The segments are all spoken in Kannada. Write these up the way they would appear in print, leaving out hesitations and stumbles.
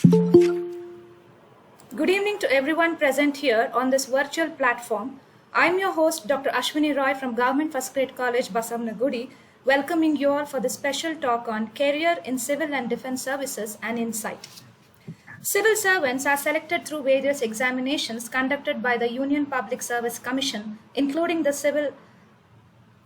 Good evening to everyone present here on this virtual platform. I'm your host, Dr. Ashwini Roy from Government First Grade College, Basamnagudi, welcoming you all for this special talk on career in civil and defense services and insight. Civil servants are selected through various examinations conducted by the Union Public Service Commission, including the Civil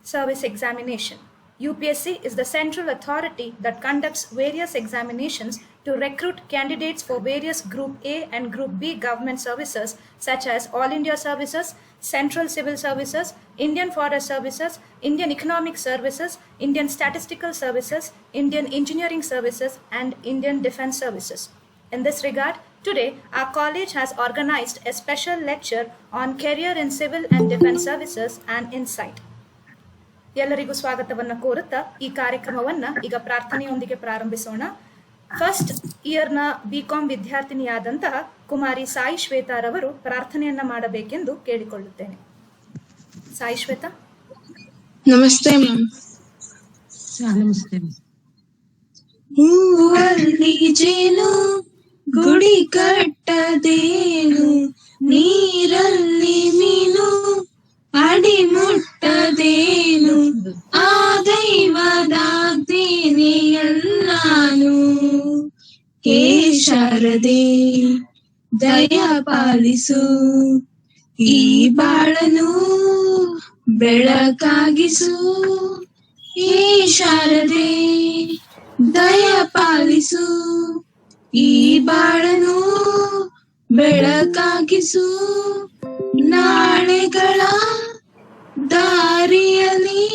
Service Examination. UPSC is the central authority that conducts various examinations to recruit candidates for various Group A and Group B government services such as All India Services, Central Civil Services, Indian Forest Services, Indian Economic Services, Indian Statistical Services, Indian Engineering Services, and Indian Defense Services. In this regard, today our college has organized a special lecture on career in civil and defense services and insight. ಎಲ್ಲರಿಗೂ ಸ್ವಾಗತವನ್ನು ಕೋರುತ್ತಾ ಈ ಕಾರ್ಯಕ್ರಮವನ್ನ ಈಗ ಪ್ರಾರ್ಥನೆಯೊಂದಿಗೆ ಪ್ರಾರಂಭಿಸೋಣ. ಫಸ್ಟ್ ಇಯರ್ನ ಬಿಕಾಂ ವಿದ್ಯಾರ್ಥಿನಿಯಾದಂತಹ ಕುಮಾರಿ ಸಾಯಿ ಶ್ವೇತಾರವರು ಪ್ರಾರ್ಥನೆಯನ್ನ ಮಾಡಬೇಕೆಂದು ಕೇಳಿಕೊಳ್ಳುತ್ತೇನೆ. ಸಾಯಿ ಶ್ವೇತಾ. ನಮಸ್ತೆ ಮ್ಯಾಮ್. ನಮಸ್ತೆ. ಹೂವಲ್ಲಿ ಜೇನು ಗುಡಿ ಕಟ್ಟದೇನು, ನೀರಲ್ಲಿ ಮೀನು ಅಡಿ ಮುಟ್ಟದೇನು, ಆ ದೈವದಾಗ್ತೇನೆ ಎಲ್ಲಾನು. ಹೇ ಶಾರದೆ ದಯ ಪಾಲಿಸು, ಈ ಬಾಳನು ಬೆಳಕಾಗಿಸು. ಹೇ ಶಾರದೆ ದಯ ಪಾಲಿಸು, ಈ ಬಾಳನು ಬೆಳಕಾಗಿಸು. ನಾಳೆಗಳ ದಾರಿಯಲ್ಲಿ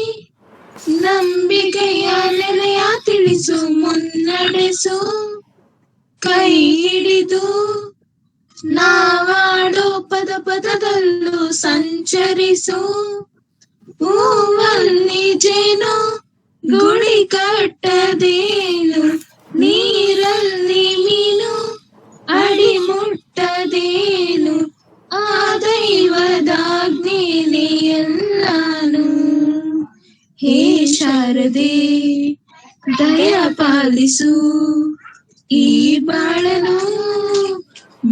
ನಂಬಿಕೆಯ ನೆಲೆಯ ತಿಳಿಸು, ಮುನ್ನಡೆಸು. ಕೈ ಹಿಡಿದು ನಾವಾಡೋ ಪದ ಪದದಲ್ಲೂ ಸಂಚರಿಸು. ಹೂವಲ್ಲಿ ಜೇನು ಗುಡಿ ಕಟ್ಟದೇನು, ನೀರಲ್ಲಿ ಮೀನು ಅಡಿ ಮುಟ್ಟದೇನು, ಆ ದೈವದಾಜ್ಞೆನೇ ಎಲ್ಲಾನು. ಹೇ ಶಾರದೆ ದಯ ಪಾಲಿಸು, ಈ ಬಾಳನು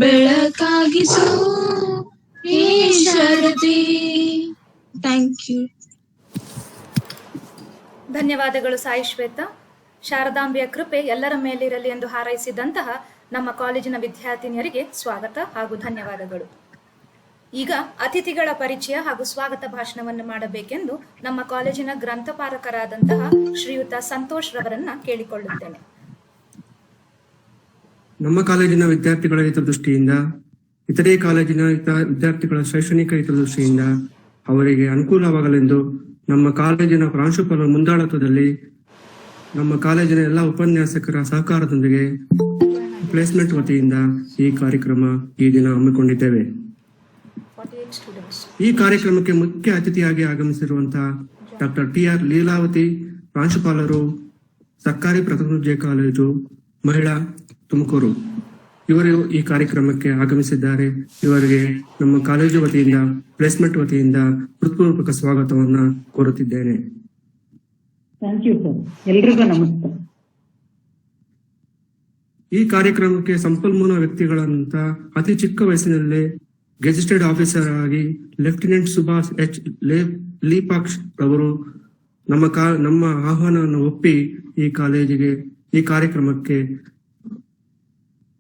ಬೆಳಕಾಗಿಸು. ಹೇ ಶಾರದೆ. Thank you. ಧನ್ಯವಾದಗಳು ಸಾಯಿ ಶ್ವೇತಾ. ಶಾರದಾಂಬೆಯ ಕೃಪೆ ಎಲ್ಲರ ಮೇಲಿರಲಿ ಎಂದು ಹಾರೈಸಿದಂತಹ ನಮ್ಮ ಕಾಲೇಜಿನ ವಿದ್ಯಾರ್ಥಿನಿಯರಿಗೆ ಸ್ವಾಗತ ಹಾಗೂ ಧನ್ಯವಾದಗಳು. ಈಗ ಅತಿಥಿಗಳ ಪರಿಚಯ ಹಾಗೂ ಸ್ವಾಗತ ಭಾಷಣವನ್ನು ಮಾಡಬೇಕೆಂದು ನಮ್ಮ ಕಾಲೇಜಿನ ಗ್ರಂಥಪಾಲಕರಾದಂತಹ ಶ್ರೀಯುತ ಸಂತೋಷ್ ರವರನ್ನ ಕೇಳಿಕೊಳ್ಳುತ್ತೇನೆ. ನಮ್ಮ ಕಾಲೇಜಿನ ವಿದ್ಯಾರ್ಥಿಗಳ ಹಿತದೃಷ್ಟಿಯಿಂದ, ಇತರೆ ಕಾಲೇಜಿನ ವಿದ್ಯಾರ್ಥಿಗಳ ಶೈಕ್ಷಣಿಕ ಹಿತದೃಷ್ಟಿಯಿಂದ ಅವರಿಗೆ ಅನುಕೂಲವಾಗಲೆಂದು ನಮ್ಮ ಕಾಲೇಜಿನ ಪ್ರಾಂಶುಪಾಲರ ಮುಂದಾಳತ್ವದಲ್ಲಿ ನಮ್ಮ ಕಾಲೇಜಿನ ಎಲ್ಲ ಉಪನ್ಯಾಸಕರ ಸಹಕಾರದೊಂದಿಗೆ ಪ್ಲೇಸ್ಮೆಂಟ್ ವತಿಯಿಂದ ಈ ಕಾರ್ಯಕ್ರಮ ಈ ದಿನ ಹಮ್ಮಿಕೊಂಡಿದ್ದೇವೆ. ಈ ಕಾರ್ಯಕ್ರಮಕ್ಕೆ ಮುಖ್ಯ ಅತಿಥಿಯಾಗಿ ಆಗಮಿಸಿರುವಂತಹ ಡಾಕ್ಟರ್ ಟಿ.ಆರ್. ಲೀಲಾವತಿ, ಪ್ರಾಂಶುಪಾಲರು, ಸರ್ಕಾರಿ ಪ್ರಥಮ ದರ್ಜೆ ಕಾಲೇಜು, ಮಹಿಳಾ, ತುಮಕೂರು, ಇವರು ಈ ಕಾರ್ಯಕ್ರಮಕ್ಕೆ ಆಗಮಿಸಿದ್ದಾರೆ. ಇವರಿಗೆ ನಮ್ಮ ಕಾಲೇಜು ವತಿಯಿಂದ, ಪ್ಲೇಸ್ಮೆಂಟ್ ವತಿಯಿಂದ ಹೃತ್ಪೂರ್ವಕ ಸ್ವಾಗತವನ್ನ ಕೋರುತ್ತಿದ್ದೇನೆ. Thank you sir. ಎಲ್ರಿಗೂ ನಮಸ್ತೆ. ಈ ಕಾರ್ಯಕ್ರಮಕ್ಕೆ ಸಂಪನ್ಮೂಲ ವ್ಯಕ್ತಿಗಳಂತ ಅತಿ ಚಿಕ್ಕ ವಯಸ್ಸಿನಲ್ಲೇ ಗೆಜೆಟೆಡ್ ಆಫೀಸರ್ ಆಗಿ ಲೆಫ್ಟಿನೆಂಟ್ ಸುಭಾಷ್ ಎಚ್ ಲೀಪಾಕ್ಷ್ ಅವರು ನಮ್ಮ ಆಹ್ವಾನವನ್ನು ಒಪ್ಪಿ ಈ ಕಾರ್ಯಕ್ರಮಕ್ಕೆ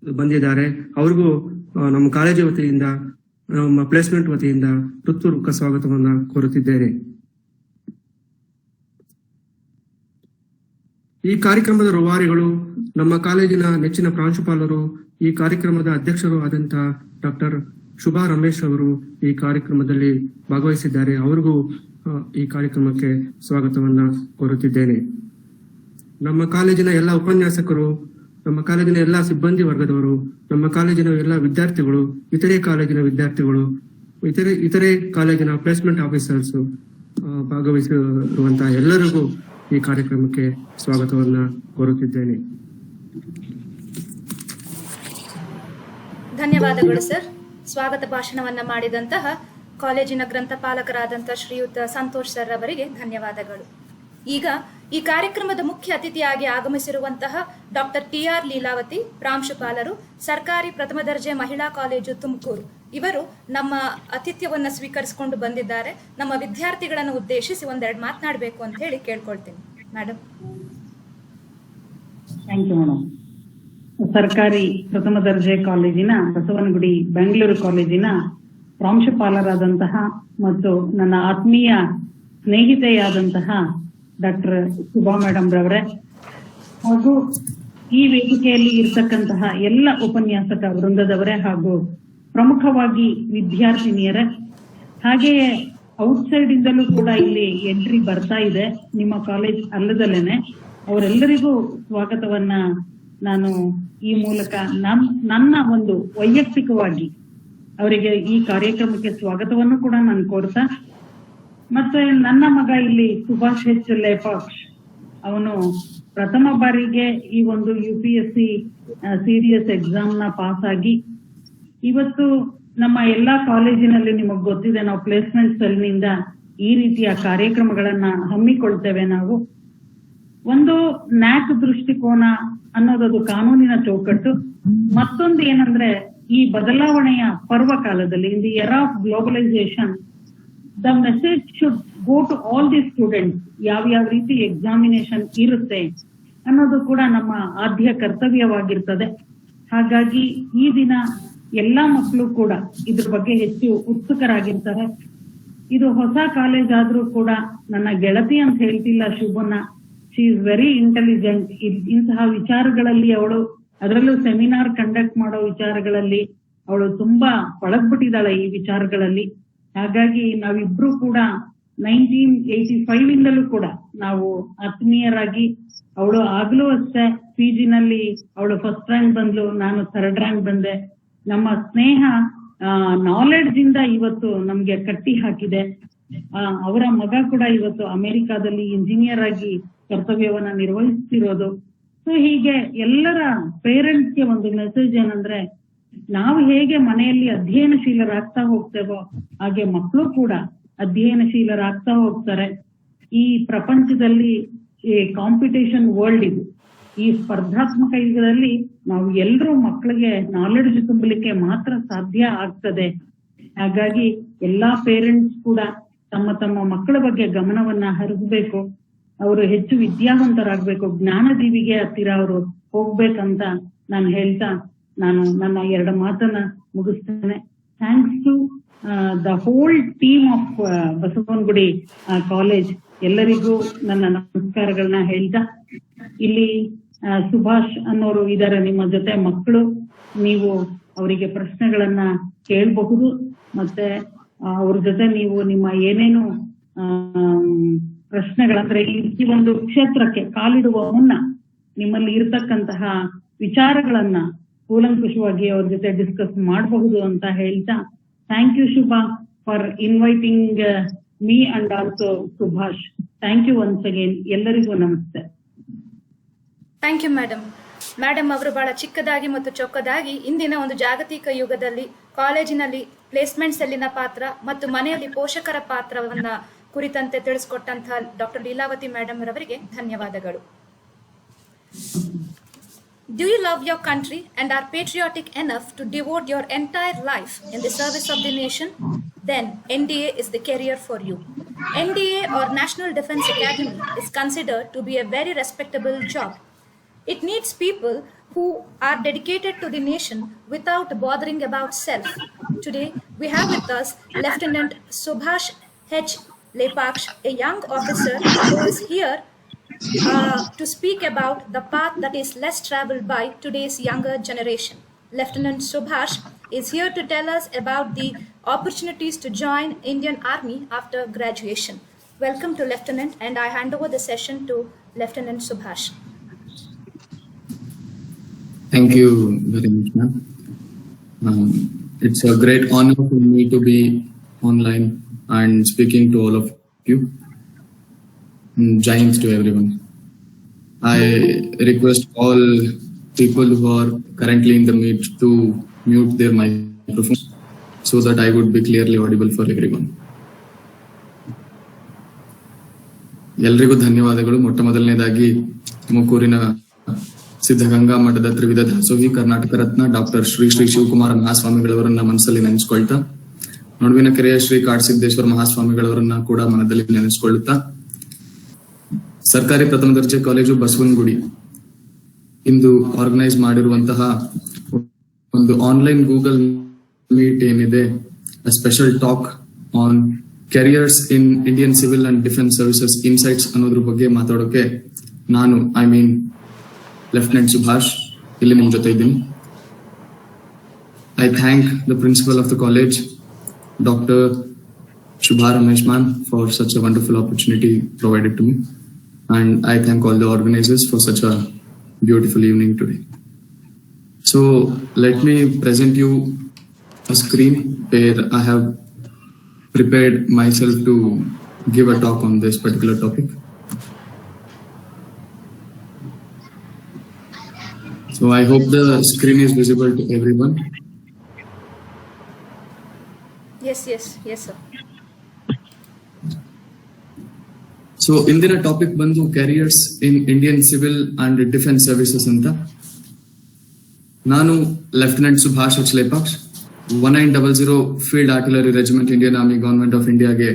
ಬಂದಿದ್ದಾರೆ. ಅವ್ರಿಗೂ ನಮ್ಮ ಕಾಲೇಜು ವತಿಯಿಂದ, ನಮ್ಮ ಪ್ಲೇಸ್ಮೆಂಟ್ ವತಿಯಿಂದ ಹೃತ್ಪೂರ್ವಕ ಸ್ವಾಗತವನ್ನ ಕೋರುತ್ತಿದ್ದೇನೆ. ಈ ಕಾರ್ಯಕ್ರಮದ ರೂವಾರಿಗಳು ನಮ್ಮ ಕಾಲೇಜಿನ ನೆಚ್ಚಿನ ಪ್ರಾಂಶುಪಾಲರು, ಈ ಕಾರ್ಯಕ್ರಮದ ಅಧ್ಯಕ್ಷರು ಆದಂತಹ ಡಾಕ್ಟರ್ ಶುಭಾ ರಮೇಶ್ ಅವರು ಈ ಕಾರ್ಯಕ್ರಮದಲ್ಲಿ ಭಾಗವಹಿಸಿದ್ದಾರೆ. ಅವರಿಗೂ ಈ ಕಾರ್ಯಕ್ರಮಕ್ಕೆ ಸ್ವಾಗತವನ್ನ ಕೋರುತ್ತಿದ್ದೇನೆ. ನಮ್ಮ ಕಾಲೇಜಿನ ಎಲ್ಲ ಉಪನ್ಯಾಸಕರು, ನಮ್ಮ ಕಾಲೇಜಿನ ಎಲ್ಲ ಸಿಬ್ಬಂದಿ ವರ್ಗದವರು, ನಮ್ಮ ಕಾಲೇಜಿನ ಎಲ್ಲ ವಿದ್ಯಾರ್ಥಿಗಳು, ಇತರೆ ಕಾಲೇಜಿನ ವಿದ್ಯಾರ್ಥಿಗಳು, ಇತರೆ ಕಾಲೇಜಿನ ಪ್ಲೇಸ್ಮೆಂಟ್ ಆಫೀಸರ್ಸ್ ಭಾಗವಹಿಸಿರುವಂತಹ ಎಲ್ಲರಿಗೂ ಈ ಕಾರ್ಯಕ್ರಮಕ್ಕೆ ಸ್ವಾಗತವನ್ನ ಕೋರುತ್ತಿದ್ದೇನೆ. ಧನ್ಯವಾದಗಳು ಸರ್. ಸ್ವಾಗತ ಭಾಷಣವನ್ನ ಮಾಡಿದಂತಹ ಕಾಲೇಜಿನ ಗ್ರಂಥಪಾಲಕರಾದಂತಹ ಶ್ರೀಯುತ ಸಂತೋಷ್ ಸರ್ ಅವರಿಗೆ ಧನ್ಯವಾದಗಳು. ಈಗ ಈ ಕಾರ್ಯಕ್ರಮದ ಮುಖ್ಯ ಅತಿಥಿಯಾಗಿ ಆಗಮಿಸಿರುವಂತಹ ಡಾಕ್ಟರ್ ಟಿ.ಆರ್. ಲೀಲಾವತಿ, ಪ್ರಾಂಶುಪಾಲರು, ಸರ್ಕಾರಿ ಪ್ರಥಮ ದರ್ಜೆ ಮಹಿಳಾ ಕಾಲೇಜು ತುಮಕೂರು. ಇವರು ನಮ್ಮ ಆತಿಥ್ಯವನ್ನು ಸ್ವೀಕರಿಸಿಕೊಂಡು ಬಂದಿದ್ದಾರೆ. ನಮ್ಮ ವಿದ್ಯಾರ್ಥಿಗಳನ್ನು ಉದ್ದೇಶಿಸಿ ಒಂದೆರಡು ಮಾತನಾಡಬೇಕು ಅಂತ ಹೇಳಿ ಕೇಳ್ಕೊಳ್ತೀನಿ. ಮೇಡಮ್. Thank you madam. ಸರ್ಕಾರಿ ಪ್ರಥಮ ದರ್ಜೆ ಕಾಲೇಜಿನ ಬಸವನಗುಡಿ ಬೆಂಗಳೂರು ಕಾಲೇಜಿನ ಪ್ರಾಂಶುಪಾಲರಾದಂತಹ ಮತ್ತು ನನ್ನ ಆತ್ಮೀಯ ಸ್ನೇಹಿತೆಯಾದಂತಹ ಡಾಕ್ಟರ್ ಶುಭಾ ಮೇಡಮ್ ರವರೇ, ಹಾಗೂ ಈ ವೇದಿಕೆಯಲ್ಲಿ ಇರ್ತಕ್ಕಂತಹ ಎಲ್ಲ ಉಪನ್ಯಾಸಕ ವೃಂದದವರೇ, ಹಾಗೂ ಪ್ರಮುಖವಾಗಿ ವಿದ್ಯಾರ್ಥಿನಿಯರೇ, ಹಾಗೆಯೇ ಔಟ್ಸೈಡ್ ಇಂದಲೂ ಕೂಡ ಇಲ್ಲಿ ಎಂಟ್ರಿ ಬರ್ತಾ ಇದೆ ನಿಮ್ಮ ಕಾಲೇಜ್ ಅಲ್ಲದಲ್ಲೇನೆ, ಅವರೆಲ್ಲರಿಗೂ ಸ್ವಾಗತವನ್ನ ನಾನು ಈ ಮೂಲಕ ನನ್ನ ಒಂದು ವೈಯಕ್ತಿಕವಾಗಿ ಅವರಿಗೆ ಈ ಕಾರ್ಯಕ್ರಮಕ್ಕೆ ಸ್ವಾಗತವನ್ನು ಕೂಡ ನಾನು ಕೋರ್ತಾ, ಮತ್ತೆ ನನ್ನ ಮಗ ಇಲ್ಲಿ ಸುಭಾಷ್ ಎಚ್ ಲೇಪಾಕ್ಷ್, ಅವನು ಪ್ರಥಮ ಬಾರಿಗೆ ಈ ಒಂದು UPSC ಸೀರಿಯಸ್ ಎಕ್ಸಾಮ್ ನ ಪಾಸ್ ಆಗಿ ಇವತ್ತು ನಮ್ಮ ಎಲ್ಲಾ ಕಾಲೇಜಿನಲ್ಲಿ ನಿಮಗ್ ಗೊತ್ತಿದೆ, ನಾವು ಪ್ಲೇಸ್ಮೆಂಟ್ ಸೆಲ್ ನಿಂದ ಈ ರೀತಿಯ ಕಾರ್ಯಕ್ರಮಗಳನ್ನ ಹಮ್ಮಿಕೊಳ್ತೇವೆ. ನಾವು ಒಂದು ನ್ಯಾಕ್ ದೃಷ್ಟಿಕೋನ ಅನ್ನೋದದು ಕಾನೂನಿನ ಚೌಕಟ್ಟು. ಮತ್ತೊಂದು ಏನಂದ್ರೆ, ಈ ಬದಲಾವಣೆಯ ಪರ್ವಕಾಲದಲ್ಲಿ, in the era of globalisation, the message should go to all the students. ಯಾವ ರೀತಿ ಎಕ್ಸಾಮಿನೇಷನ್ ಇರುತ್ತೆ ಅನ್ನೋದು ಕೂಡ ನಮ್ಮ ಆದ್ಯ ಕರ್ತವ್ಯವಾಗಿರ್ತದೆ. ಹಾಗಾಗಿ ಈ ದಿನ ಎಲ್ಲಾ ಮಕ್ಕಳು ಕೂಡ ಇದ್ರ ಬಗ್ಗೆ ಹೆಚ್ಚು ಉತ್ಸುಕರಾಗಿರ್ತಾರೆ. ಇದು ಹೊಸ ಕಾಲೇಜ್ ಆದ್ರೂ ಕೂಡ ನನ್ನ ಗೆಳತಿ ಅಂತ ಹೇಳ್ತಿಲ್ಲ ಶುಭನ್ನ, ಶಿ ಇಸ್ ವೆರಿ ಇಂಟೆಲಿಜೆಂಟ್. ಇಂತಹ ವಿಚಾರಗಳಲ್ಲಿ ಅವಳು, ಅದರಲ್ಲೂ ಸೆಮಿನಾರ್ ಕಂಡಕ್ಟ್ ಮಾಡೋ ವಿಚಾರಗಳಲ್ಲಿ ಅವಳು ತುಂಬಾ ಪಳಗ್ಬಿಟ್ಟಿದ್ದಾಳೆ ಈ ವಿಚಾರಗಳಲ್ಲಿ. ಹಾಗಾಗಿ ನಾವಿಬ್ರು ಕೂಡ 1985 ಇಂದಲೂ ಕೂಡ ನಾವು ಆತ್ಮೀಯರಾಗಿ, ಅವಳು ಆಗ್ಲೂ ಅಷ್ಟೇ PG-ನಲ್ಲಿ ಅವಳು ಫಸ್ಟ್ ರ್ಯಾಂಕ್ ಬಂದ್ಲು, ನಾನು ಥರ್ಡ್ ರ್ಯಾಂಕ್ ಬಂದೆ. ನಮ್ಮ ಸ್ನೇಹ ನಾಲೆಡ್ಜ್ ಇಂದ ಇವತ್ತು ನಮ್ಗೆ ಕಟ್ಟಿ ಹಾಕಿದೆ. ಅವರ ಮಗ ಕೂಡ ಇವತ್ತು ಅಮೆರಿಕಾದಲ್ಲಿ ಇಂಜಿನಿಯರ್ ಆಗಿ ಕರ್ತವ್ಯವನ್ನ ನಿರ್ವಹಿಸ್ತಿರೋದು. ಸೊ ಹೀಗೆ ಎಲ್ಲರ ಪೇರೆಂಟ್ಸ್ಗೆ ಒಂದು ಮೆಸೇಜ್ ಏನಂದ್ರೆ, ನಾವು ಹೇಗೆ ಮನೆಯಲ್ಲಿ ಅಧ್ಯಯನಶೀಲರಾಗ್ತಾ ಹೋಗ್ತೇವೋ ಹಾಗೆ ಮಕ್ಕಳು ಕೂಡ ಅಧ್ಯಯನಶೀಲರಾಗ್ತಾ ಹೋಗ್ತಾರೆ. ಈ ಪ್ರಪಂಚದಲ್ಲಿ ಕಾಂಪಿಟೇಷನ್ ವರ್ಲ್ಡ್ ಇದು. ಈ ಸ್ಪರ್ಧಾತ್ಮಕ ಯುಗದಲ್ಲಿ ನಾವು ಎಲ್ಲರೂ ಮಕ್ಕಳಿಗೆ ನಾಲೆಡ್ಜ್ ತುಂಬಲಿಕ್ಕೆ ಮಾತ್ರ ಸಾಧ್ಯ ಆಗ್ತದೆ. ಹಾಗಾಗಿ ಎಲ್ಲಾ ಪೇರೆಂಟ್ಸ್ ಕೂಡ ತಮ್ಮ ತಮ್ಮ ಮಕ್ಕಳ ಬಗ್ಗೆ ಗಮನವನ್ನ ಹರಿಸಬೇಕು. ಅವರು ಹೆಚ್ಚು ವಿದ್ಯಾವಂತರಾಗ್ಬೇಕು, ಜ್ಞಾನದೀವಿಗೆ ಹತ್ತಿರ ಅವರು ಹೋಗ್ಬೇಕಂತ ನಾನು ಹೇಳ್ತಾ ನಾನು ನನ್ನ 2 ಮಾತನ್ನ ಮುಗಿಸ್ತೇನೆ. Thanks to the whole team of Basavanagudi college. ಎಲ್ಲರಿಗೂ ನನ್ನ ನಮಸ್ಕಾರಗಳನ್ನ ಹೇಳ್ತಾ, ಇಲ್ಲಿ ಸುಭಾಷ್ ಅನ್ನೋರು ಇದಾರೆ ನಿಮ್ಮ ಜೊತೆ ಮಕ್ಕಳು. ನೀವು ಅವರಿಗೆ ಪ್ರಶ್ನೆಗಳನ್ನ ಕೇಳಬಹುದು. ಮತ್ತೆ ಅವ್ರ ಜೊತೆ ನೀವು ನಿಮ್ಮ ಏನೇನು ಪ್ರಶ್ನೆಗಳಂದ್ರೆ ಈ ಒಂದು ಕ್ಷೇತ್ರಕ್ಕೆ ಕಾಲಿಡುವ ಮುನ್ನ ನಿಮ್ಮಲ್ಲಿ ಇರತಕ್ಕಂತಹ ವಿಚಾರಗಳನ್ನ ಕೂಲಂಕುಷವಾಗಿ ಅವ್ರ ಜೊತೆ ಡಿಸ್ಕಸ್ ಮಾಡಬಹುದು ಅಂತ ಹೇಳ್ತಾ, thank you Shubha for inviting me and also Subhash. Thank you once again. ಎಲ್ಲರಿಗೂ ನಮಸ್ತೆ. Thank you madam. ಮೇಡಮ್ ಅವರು ಬಹಳ ಚಿಕ್ಕದಾಗಿ ಮತ್ತು ಚೊಕ್ಕದಾಗಿ ಇಂದಿನ ಒಂದು ಜಾಗತಿಕ ಯುಗದಲ್ಲಿ ಕಾಲೇಜಿನಲ್ಲಿ ಪ್ಲೇಸ್ಮೆಂಟ್ ಸೆಲ್ಲಿನ ಪಾತ್ರ ಮತ್ತು ಮನೆಯಲ್ಲಿ ಪೋಷಕರ ಪಾತ್ರವನ್ನ ಕುರಿತಂತೆ ತಿಳಿಸಿಕೊಟ್ಟಂತಹ ಡಾಕ್ಟರ್ ಲೀಲಾವತಿ ಮೇಡಮ್ ರವರಿಗೆ ಧನ್ಯವಾದಗಳು. Do you love your country and are patriotic enough to devote your entire life in the service of the nation? Then NDA is the career for you. NDA or National Defence Academy is considered to be a very respectable job. It needs people who are dedicated to the nation without bothering about self. Today we have with us Lieutenant Subhash H. Lepaksh, a young officer who is here to speak about the path that is less traveled by today's younger generation. Lieutenant Subhash is here to tell us about the opportunities to join Indian Army after graduation. Welcome to Lieutenant, and I hand over the session to Lieutenant Subhash. Thank you very much, ma'am. It's a great honor for me to be online and speaking to all of you. Giants to everyone. I request all people who are currently in the meet to mute their microphones so that I would be clearly audible for everyone. ಎಲ್ರಿಗೂ ಧನ್ಯವಾದಗಳು. ಮೊಟ್ಟ ಮೊದಲನೇದಾಗಿ ತುಮಕೂರಿನ ಸಿದ್ಧಗಂಗಾ ಮಠದ ತ್ರಿವಿಧ ದಾಸೋಹಿ ಕರ್ನಾಟಕ ರತ್ನ ಡಾಕ್ಟರ್ ಶ್ರೀ ಶ್ರೀ ಶಿವಕುಮಾರ ಮಹಾಸ್ವಾಮಿಗಳವರನ್ನ ಮನಸ್ಸಲ್ಲಿ ನೆನೆಸ್ಕೊಳ್ತಾ, ನಡುವಿನ ಕೆರೆಯ ಶ್ರೀ ಕಾಡಸಿದ್ದೇಶ್ವರ ಮಹಾಸ್ವಾಮಿಗಳವರನ್ನ ಕೂಡ ಮನದಲ್ಲಿ ನೆನೆಸ್ಕೊಳ್ಳುತ್ತಾ, ಸರ್ಕಾರಿ ಪ್ರಥಮ ದರ್ಜೆ ಕಾಲೇಜು ಬಸವನಗುಡಿ ಇಂದು ಆರ್ಗನೈಸ್ ಮಾಡಿರುವಂತಹ ಒಂದು ಆನ್ಲೈನ್ ಗೂಗಲ್ ಮೀಟ್ ಏನಿದೆ, special talk on careers in Indian civil and defence services insights ಅನ್ನೋದ್ರ ಬಗ್ಗೆ ಮಾತಾಡೋಕೆ ನಾನು ಲೆಫ್ಟಿನೆಂಟ್ ಸುಭಾಷ್ ಇಲ್ಲಿ ನಿಮ್ ಜೊತೆ ಇದ್ದೀನಿ. I thank the principal of the college, Dr. Shubha Ramesh Mann, for such a wonderful opportunity provided to me. And I thank all the organizers for such a beautiful evening today. So let me present you a screen where I have prepared myself to give a talk on this particular topic. So I hope the screen is visible to everyone. Yes, sir. So ಇಂದಿನ ಟಾಪಿಕ್ ಬಂದು careers in Indian civil and defence services ಅಂತ. ನಾನು lieutenant Subhash Lepaksh, 1900 field artillery regiment, Indian army, government of ಇಂಡಿಯಾಗೆ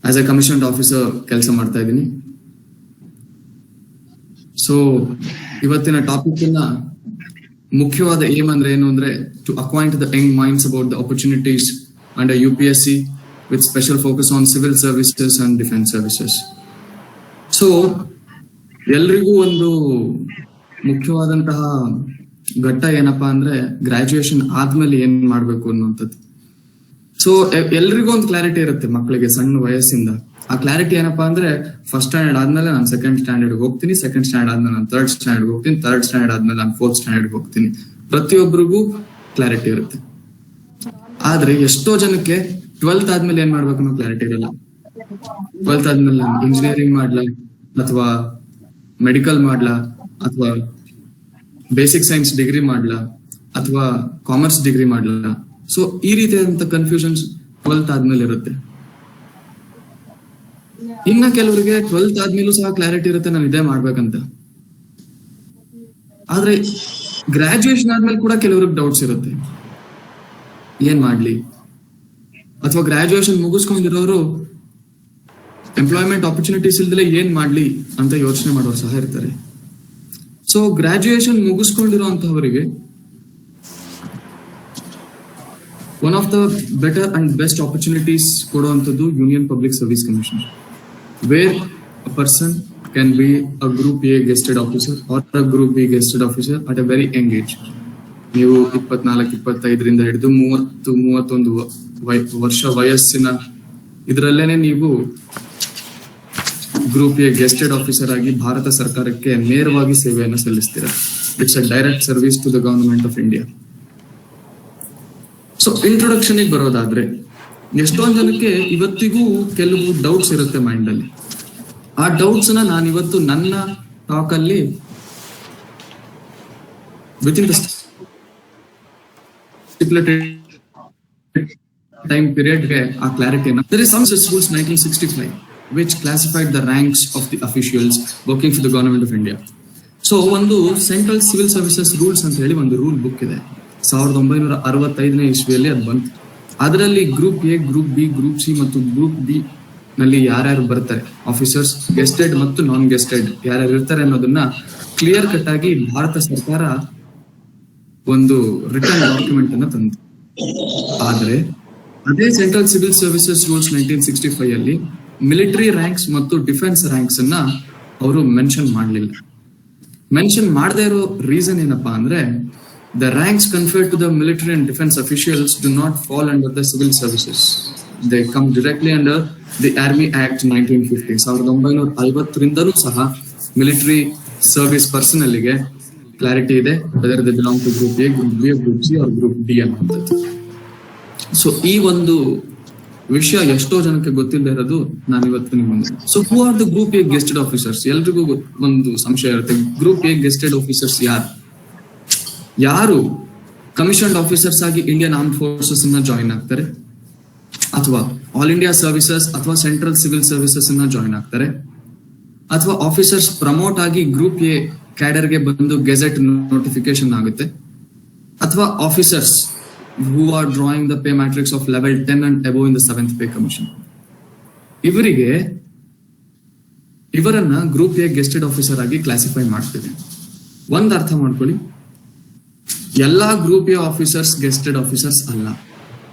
ಆಸ್ ಎ ಕಮಿಷನ್ಡ್ ಆಫೀಸರ್ ಕೆಲಸ ಮಾಡ್ತಾ ಇದ್ದೀನಿ. ಸೊ ಇವತ್ತಿನ ಟಾಪಿಕ್ ಮುಖ್ಯವಾದ ಏಮ್ ಅಂದ್ರೆ ಏನು ಅಂದ್ರೆ, to acquaint the young minds about the opportunities under UPSC with special focus on civil services and defense services. So ಎಲ್ರಿಗೂ ಒಂದು ಮುಖ್ಯವಾದಂತಹ ಘಟ್ಟ ಏನಪ್ಪಾ ಅಂದ್ರೆ, ಗ್ರಾಜುಯೇಷನ್ ಆದ್ಮೇಲೆ ಏನ್ ಮಾಡ್ಬೇಕು ಅನ್ನುವಂಥದ್ದು. ಸೊ ಎಲ್ರಿಗೂ ಒಂದು ಕ್ಲಾರಿಟಿ ಇರುತ್ತೆ ಮಕ್ಕಳಿಗೆ ಸಣ್ಣ ವಯಸ್ಸಿಂದ. ಆ ಕ್ಲಾರಿಟಿ ಏನಪ್ಪಾ ಅಂದ್ರೆ, ಫಸ್ಟ್ ಸ್ಟ್ಯಾಂಡರ್ಡ್ ಆದ್ಮೇಲೆ ನಾನು ಸೆಕೆಂಡ್ ಸ್ಟ್ಯಾಂಡರ್ಡ್ ಹೋಗ್ತೀನಿ, ಸೆಕೆಂಡ್ ಸ್ಟ್ಯಾಂಡರ್ಡ್ ಆದ್ಮೇಲೆ ನಾನು ಥರ್ಡ್ ಸ್ಟ್ಯಾಂಡರ್ಡ್ ಹೋಗ್ತೀನಿ, ಥರ್ಡ್ ಸ್ಟ್ಯಾಂಡರ್ಡ್ ಆದ್ಮೇಲೆ ನಾನು ಫೋರ್ತ್ ಸ್ಟ್ಯಾಂಡರ್ಡ್ ಹೋಗ್ತೀನಿ. ಪ್ರತಿಯೊಬ್ಬರಿಗೂ ಕ್ಲಾರಿಟಿ ಇರುತ್ತೆ. ಆದ್ರೆ ಎಷ್ಟೋ ಜನಕ್ಕೆ 12th ಆದ್ಮೇಲೆ ಏನ್ ಮಾಡ್ಬೇಕು ಅನ್ನೋ ಕ್ಲಾರಿಟಿ ಇರಲ್ಲ. 12th ಆದ್ಮೇಲೆ ನಾನು ಇಂಜಿನಿಯರಿಂಗ್ ಮಾಡ್ಲಾ, ಅಥವಾ ಮೆಡಿಕಲ್ ಮಾಡ್ಲಾ, ಅಥವಾ ಬೇಸಿಕ್ ಸೈನ್ಸ್ ಡಿಗ್ರಿ ಮಾಡ್ಲಾ, ಅಥವಾ ಕಾಮರ್ಸ್ ಡಿಗ್ರಿ ಮಾಡ್ಲಾ. ಸೊ ಈ ರೀತಿಯಾದಂತ ಕನ್ಫ್ಯೂಷನ್ಸ್ 12th ಆದ್ಮೇಲೆ ಇರುತ್ತೆ. ಇನ್ನ ಕೆಲವರಿಗೆ 12th ಆದ್ಮೇಲೂ ಸಹ ಕ್ಲಾರಿಟಿ ಇರುತ್ತೆ, ನಾನು ಇದೇ ಮಾಡ್ಬೇಕಂತ. ಆದ್ರೆ ಗ್ರಾಜುಯೇಷನ್ ಆದ್ಮೇಲೆ ಕೂಡ ಕೆಲವ್ರಿಗೆ ಡೌಟ್ಸ್ ಇರುತ್ತೆ, ಏನ್ ಮಾಡ್ಲಿ, ಅಥವಾ ಗ್ರಾಜುಯೇಷನ್ ಮುಗಿಸ್ಕೊಂಡಿರೋರು ಎಂಪ್ಲಾಯ್ಮೆಂಟ್ ಆಪರ್ಚುನಿಟೀಸ್ ಇಲ್ದಲೆ ಏನ್ ಮಾಡ್ಲಿ ಅಂತ ಯೋಚನೆ ಮಾಡೋರು ಸಹ ಇರ್ತಾರೆ. ಸೊ ಗ್ರಾಜುಯೇಷನ್ ಮುಗಿಸ್ಕೊಂಡಿರೋಂತಹವರಿಗೆ one of the better and best opportunities ಕೊಡುವಂಥದ್ದು union public service commission, where a person can be a group A gazetted officer or a group B gazetted officer at a very young age. ನೀವು 24-25 ಹಿಡಿದು 30-31 ವರ್ಷ ವಯಸ್ಸಿನ ಇದರಲ್ಲೇನೆ ನೀವು ಗ್ರೂಪ್ ಎ ಗೆಸ್ಟೆಡ್ ಆಫೀಸರ್ ಆಗಿ ಭಾರತ ಸರ್ಕಾರಕ್ಕೆ ನೇರವಾಗಿ ಸೇವೆಯನ್ನು ಸಲ್ಲಿಸ್ತೀರಾ. It's a direct service to the government of India. So introduction ಬರೋದಾದ್ರೆ, ಎಷ್ಟೊಂದು ಜನಕ್ಕೆ ಇವತ್ತಿಗೂ ಕೆಲವು ಡೌಟ್ಸ್ ಇರುತ್ತೆ ಮೈಂಡ್ ಅಲ್ಲಿ. ಆ ಡೌಟ್ಸ್ ನಾನು ಇವತ್ತು ನನ್ನ ಟಾಕ್ ಅಲ್ಲಿ ವಿತಿನ್ ದ time period ಗೆ ಆ clarity. There is some such rules 1965 which classified the ranks of the officials working for the government of India. So ಒಂದು ಸೆಂಟ್ರಲ್ ಸಿವಿಲ್ ಸರ್ವಿಸಸ್ ರೂಲ್ಸ್ ಅಂತ ಹೇಳಿ ಒಂದು ರೂಲ್ ಬುಕ್ ಇದೆ, 1965ನೇ ಇಸ್ವಿಯಲ್ಲಿ ಅದು ಬಂತು. ಅದರಲ್ಲಿ group A, group B, group C ಮತ್ತು ಗ್ರೂಪ್ ಡಿ ನಲ್ಲಿ ಯಾರ್ಯಾರು ಬರ್ತಾರೆ, ಆಫೀಸರ್ಸ್ ಗೆಸ್ಟೆಡ್ ಮತ್ತು ನಾನ್ ಗೆಸ್ಟೆಡ್ ಯಾರ್ಯಾರು ಇರ್ತಾರೆ ಅನ್ನೋದನ್ನ ಕ್ಲಿಯರ್ ಕಟ್ ಆಗಿ ಭಾರತ ಸರ್ಕಾರ ಒಂದು ರಿಟರ್ನ್ ಡಾಕ್ಯುಮೆಂಟ್ ಅನ್ನ ತಂತು. ಆದ್ರೆ ಅದೇ ಸೆಂಟ್ರಲ್ ಸಿವಿಲ್ ಸರ್ವಿಸಸ್ ರೂಲ್ಸ್ 1965 ಅಲ್ಲಿ ಮಿಲಿಟರಿ ರ್ಯಾಂಕ್ಸ್ ಮತ್ತು ಡಿಫೆನ್ಸ್ ರ್ಯಾಂಕ್ಸ್ ಅನ್ನ ಅವರು ಮೆನ್ಷನ್ ಮಾಡಲಿಲ್ಲ. ಮೆನ್ಷನ್ ಮಾಡದೇ ಇರೋ ರೀಸನ್ ಏನಪ್ಪಾ ಅಂದ್ರೆ, the ranks conferred to the military and defence officials do not fall under the civil services. They come directly under the army act 1950. 1950ರಿಂದಲೂ ಸಹ ಮಿಲಿಟರಿ ಸರ್ವಿಸ್ ಪರ್ಸನಲ್ ಗೆ ಕ್ಲಾರಿಟಿ ಇದೆ, whether they belong to group A, group B, group C or group D ಅನ್ನುವಂಥದ್ದು. ಸೊ ಈ ಒಂದು ವಿಷಯ ಎಷ್ಟೋ ಜನಕ್ಕೆ ಗೊತ್ತಿಲ್ಲದೆ ಇರೋದು ನಾನು ಇವತ್ತು ನಿಮ್ಮೊಂದು. So who are the group A gazetted officers? ಎಲ್ರಿಗೂ ಒಂದು ಸಂಶಯ ಇರುತ್ತೆ, ಗ್ರೂಪ್ ಎ ಗೆಸ್ಟೆಡ್ ಆಫೀಸರ್ಸ್ ಯಾರು ಕಮಿಷನ್ಡ್ ಆಫೀಸರ್ಸ್ ಆಗಿ ಇಂಡಿಯನ್ ಆರ್ಮ್ ಫೋರ್ಸಸ್ ಅನ್ನ ಜಾಯಿನ್ ಆಗ್ತಾರೆ, ಅಥವಾ ಆಲ್ ಇಂಡಿಯಾ ಸರ್ವಿಸಸ್ ಅಥವಾ ಸೆಂಟ್ರಲ್ ಸಿವಿಲ್ ಸರ್ವಿಸಸ್ ಅನ್ನ ಜಾಯಿನ್ ಆಗ್ತಾರೆ, ಅಥವಾ ಆಫೀಸರ್ಸ್ ಪ್ರಮೋಟ್ ಆಗಿ ಗ್ರೂಪ್ ಎ ಕ್ಯಾಡರ್ಗೆ ಬಂದು ಗೆಜೆಟ್ ನೋಟಿಫಿಕೇಶನ್ ಆಗುತ್ತೆ, ಅಥವಾ officers who are drawing the pay matrix of level 10 and above in the 7th pay commission. ಇವರನ್ನ ಗ್ರೂಪ್ ಎ ಗೆಸ್ಟೆಡ್ ಆಫೀಸರ್ ಆಗಿ ಕ್ಲಾಸಿಫೈ ಮಾಡ್ತೇವೆ. ಒಂದ್ ಅರ್ಥ ಮಾಡ್ಕೊಳ್ಳಿ, ಎಲ್ಲಾ ಗ್ರೂಪ್ ಎ ಆಫೀಸರ್ಸ್ ಗೆಸ್ಟೆಡ್ ಆಫೀಸರ್ಸ್ ಅಲ್ಲ.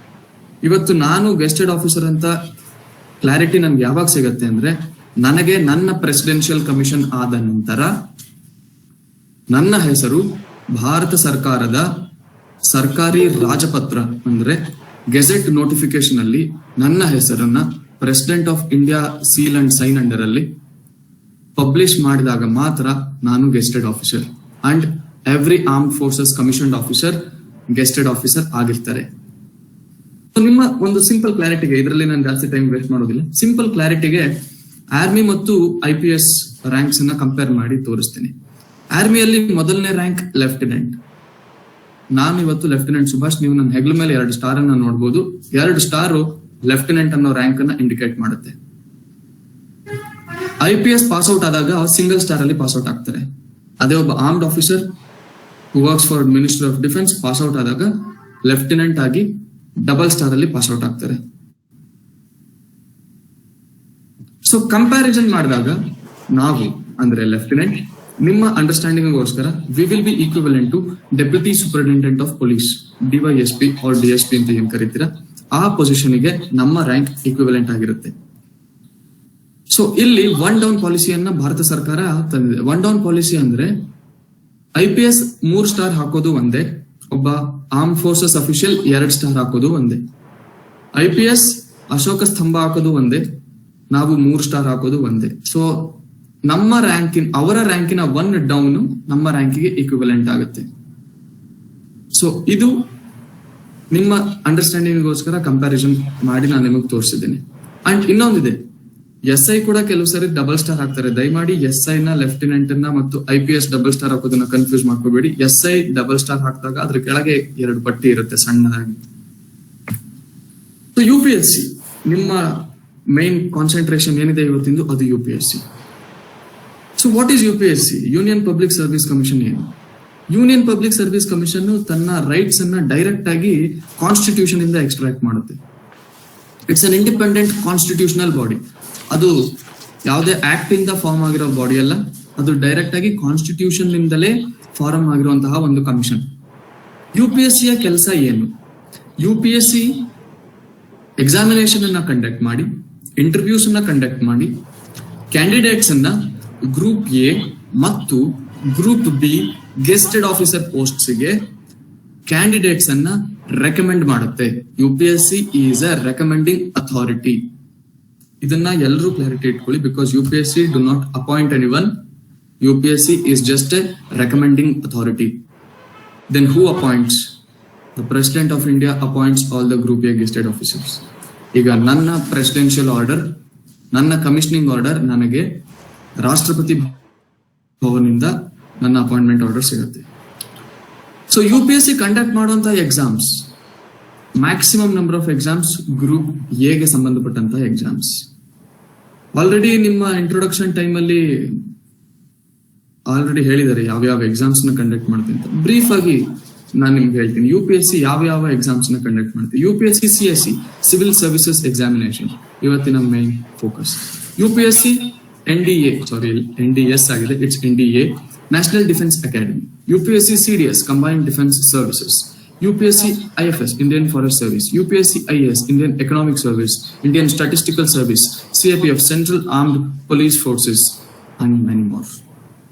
ಇವತ್ತು ನಾನು ಗೆಸ್ಟೆಡ್ ಆಫೀಸರ್ ಅಂತ ಕ್ಲಾರಿಟಿ ನನ್ಗೆ ಯಾವಾಗ ಸಿಗತ್ತೆ ಅಂದ್ರೆ, ನನಗೆ ನನ್ನ ಪ್ರೆಸಿಡೆನ್ಷಿಯಲ್ ಕಮಿಷನ್ ಆದ ನಂತರ ನನ್ನ ಹೆಸರು ಭಾರತ ಸರ್ಕಾರದ ಸರ್ಕಾರಿ ರಾಜಪತ್ರ ಅಂದ್ರೆ ಗೆಜೆಟ್ ನೋಟಿಫಿಕೇಶನ್ ಅಲ್ಲಿ ನನ್ನ ಹೆಸರನ್ನ president of India seal and sign under ಅಲ್ಲಿ ಪಬ್ಲಿಷ್ ಮಾಡಿದಾಗ ಮಾತ್ರ ನಾನು gazetted officer. And every armed forces commissioned officer gazetted officer ಆಗಿರ್ತಾರೆ. ನಿಮ್ಮ ಒಂದು ಸಿಂಪಲ್ ಕ್ಲಾರಿಟಿಗೆ, ಇದರಲ್ಲಿ ನಾನು ಜಾಸ್ತಿ ಟೈಮ್ ವೇಸ್ಟ್ ಮಾಡೋದಿಲ್ಲ, ಸಿಂಪಲ್ ಕ್ಲಾರಿಟಿಗೆ ಆರ್ಮಿ ಮತ್ತು IPS ರ್ಯಾಂಕ್ಸ್ ಅನ್ನ ಕಂಪೇರ್ ಮಾಡಿ ತೋರಿಸ್ತೀನಿ. ಆರ್ಮಿಯಲ್ಲಿ ಮೊದಲನೇ ರ್ಯಾಂಕ್ ಲೆಫ್ಟಿನೆಂಟ್. ನಾನು ಇವತ್ತು ಲೆಫ್ಟಿನೆಂಟ್ ಸುಭಾಷ್. ನೀವು ನನ್ನ ಹೆಗ್ಲ ಮೇಲೆ 2 ಸ್ಟಾರ್ ಅನ್ನ ನೋಡಬಹುದು. 2 ಸ್ಟಾರ್ ಲೆಫ್ಟಿನೆಂಟ್ ಅನ್ನೋ ರ್ಯಾಂಕ್ ಅನ್ನ ಇಂಡಿಕೇಟ್ ಮಾಡುತ್ತೆ. IPS ಪಾಸ್ ಔಟ್ ಆದಾಗ ಸಿಂಗಲ್ ಸ್ಟಾರ್ ಅಲ್ಲಿ ಪಾಸ್ ಔಟ್ ಆಗ್ತಾರೆ. ಅದೇ ಒಬ್ಬ armed officer who works for ministry of defence pass out ಆದಾಗ ಲೆಫ್ಟಿನೆಂಟ್ ಆಗಿ ಡಬಲ್ ಸ್ಟಾರ್ ಅಲ್ಲಿ ಪಾಸ್ ಔಟ್ ಆಗ್ತಾರೆ. ಸೊ ಕಂಪ್ಯಾರಿಸನ್ ಮಾಡಿದಾಗ ನಾವು ಅಂದ್ರೆ ಲೆಫ್ಟಿನೆಂಟ್, ನಿಮ್ಮ ಅಂಡರ್ಸ್ಟ್ಯಾಂಡಿಂಗ್ ಗೋಸ್ಕರ we will be equivalent to deputy superintendent of police, DYSP or DSP ಅಂತ ಏನ್ ಕರೀತೀರಾ, ಆ ಪೊಸಿಷನ್ ಗೆ ನಮ್ಮ ರ್ಯಾಂಕ್ ಈಕ್ವಿವೆಲೆಂಟ್ ಆಗಿರುತ್ತೆ. ಸೊ ಇಲ್ಲಿ 1 ಡೌನ್ ಪಾಲಿಸಿಯನ್ನ ಭಾರತ ಸರ್ಕಾರ ತಂದಿದೆ. 1 ಡೌನ್ ಪಾಲಿಸಿ ಅಂದ್ರೆ IPS 3 ಸ್ಟಾರ್ ಹಾಕೋದು ಒಂದೇ, ಒಬ್ಬ ಆರ್ಮ್ ಫೋರ್ಸಸ್ ಅಫಿಷಿಯಲ್ 2 ಸ್ಟಾರ್ ಹಾಕೋದು ಒಂದೇ. IPS ಅಶೋಕ ಸ್ತಂಭ ಹಾಕೋದು ಒಂದೇ, ನಾವು 3 ಸ್ಟಾರ್ ಹಾಕೋದು ಒಂದೇ. ಸೊ ನಮ್ಮ ಅವರ ರ್ಯಾಂಕಿನ 1 ಡೌನ್ ನಮ್ಮ ರ್ಯಾಂಕಿಗೆ ಈಕ್ವಿವೆಲೆಂಟ್ ಆಗುತ್ತೆ. ಸೊ ಇದು ನಿಮ್ಮ ಅಂಡರ್ಸ್ಟ್ಯಾಂಡಿಂಗ್ ಗೋಸ್ಕರ ಕಂಪ್ಯಾರಿಸನ್ ಮಾಡಿ ನಾನು ನಿಮಗೆ ತೋರಿಸಿದ್ದೇನೆ. ಅಂಡ್ ಇನ್ನೊಂದಿದೆ, SI ಕೂಡ ಕೆಲವು ಸರಿ ಡಬಲ್ ಸ್ಟಾರ್ ಹಾಕ್ತಾರೆ. ದಯಮಾಡಿ SI ನ ಲೆಫ್ಟಿನೆಂಟ್ ಅನ್ನ ಮತ್ತು IPS ಡಬಲ್ ಸ್ಟಾರ್ ಹಾಕೋದನ್ನ ಕನ್ಫ್ಯೂಸ್ ಮಾಡ್ಕೋಬೇಡಿ. SI ಡಬಲ್ ಸ್ಟಾರ್ ಹಾಕಿದಾಗ ಅದ್ರ ಕೆಳಗೆ 2 ಪಟ್ಟಿ ಇರುತ್ತೆ ಸಣ್ಣದಾಗಿ. ಸೊ UPSC ನಿಮ್ಮ ಮೈನ್ ಕಾನ್ಸಂಟ್ರೇಷನ್ ಏನಿದೆ ಇವತ್ತಿಂದು, ಅದು UPSC. So what is UPSC? Union public service commission ಏನು? ಯೂನಿಯನ್ ಪಬ್ಲಿಕ್ ಸರ್ವಿಸ್ ಕಮಿಷನ್ ತನ್ನ ರೈಟ್ಸ್ ಅನ್ನ ಡೈರೆಕ್ಟ್ ಆಗಿ ಕಾನ್ಸ್ಟಿಟ್ಯೂಷನ್ ಇಂದ ಎಕ್ಸ್ಟ್ರಾಕ್ಟ್ ಮಾಡುತ್ತೆ. It's an independent constitutional body. ಅದು ಯಾವುದೇ ಆಕ್ಟ್ ಇಂದ ಫಾರ್ಮ್ ಆಗಿರೋ ಬಾಡಿ ಅಲ್ಲ, ಅದು ಡೈರೆಕ್ಟ್ ಆಗಿ ಕಾನ್ಸ್ಟಿಟ್ಯೂಷನ್ ನಿಂದಲೇ ಫಾರ್ಮ್ ಆಗಿರುವಂತಹ ಒಂದು ಕಮಿಷನ್. UPSC ಯ ಕೆಲಸ ಏನು? UPSC ಎಕ್ಸಾಮಿನೇಷನ್ ಅನ್ನ ಕಂಡಕ್ಟ್ ಮಾಡಿ, ಇಂಟರ್ವ್ಯೂಸ್ ಅನ್ನ ಕಂಡಕ್ಟ್ ಮಾಡಿ, ಕ್ಯಾಂಡಿಡೇಟ್ಸ್ ಅನ್ನ ಗ್ರೂಪ್ ಎ ಮತ್ತು group B gazetted officer post ಗೆ ಕ್ಯಾಂಡಿಡೇಟ್ಸ್ ಅನ್ನ ರೆಕಮೆಂಡ್ ಮಾಡುತ್ತೆ. UPSC is a recommending authority. ಇದನ್ನ ಎಲ್ಲರೂ ಕ್ಲಾರಿಟಿ ಇಟ್ಕೊಳ್ಳಿ, because UPSC do not appoint anyone. UPSC is just a recommending authority. Then who appoints? The president of India appoints all the group A gazetted officers. ಈಗ ನನ್ನ ಪ್ರೆಸಿಡೆನ್ಷಿಯಲ್ ಆರ್ಡರ್, ನನ್ನ ಕಮಿಷನಿಂಗ್ ಆರ್ಡರ್ ನನಗೆ ರಾಷ್ಟ್ರಪತಿ ಭವನಿಂದ ನನ್ನ ಅಪಾಯಿಂಟ್ಮೆಂಟ್ ಆರ್ಡರ್ ಸಿಗುತ್ತೆ. ಸೊ UPSC ಕಂಡಕ್ಟ್ ಮಾಡುವಂತಹ exams, maximum number of exams group A ಗೆ ಸಂಬಂಧಪಟ್ಟಂತಹ ಎಕ್ಸಾಮ್ಸ್. ಆಲ್ರೆಡಿ ನಿಮ್ಮ ಇಂಟ್ರೊಡಕ್ಷನ್ ಟೈಮ್ ಅಲ್ಲಿ ಆಲ್ರೆಡಿ ಹೇಳಿದ್ದಾರೆ ಯಾವ್ಯಾವ ಎಕ್ಸಾಮ್ಸ್ ನ ಕಂಡಕ್ಟ್ ಮಾಡ್ತೀನಿ ಅಂತ. ಬ್ರೀಫ್ ಆಗಿ ನಾನು ನಿಮ್ಗೆ ಹೇಳ್ತೀನಿ, UPSC ಯಾವ ಎಕ್ಸಾಮ್ಸ್ ನ ಕಂಡಕ್ಟ್ ಮಾಡ್ತೀವಿ. UPSC CSE civil services examination ಇವತ್ತಿನ ಮೈನ್ ಫೋಕಸ್. UPSC NDS ಆಗಿದೆ, ಇಟ್ಸ್ NDA national defence academy. UPSC CDS combined defence services. UPSC IFS Indian forest service. UPSC IAS Indian economic service, Indian statistical service, CAPF central armed police forces and many more.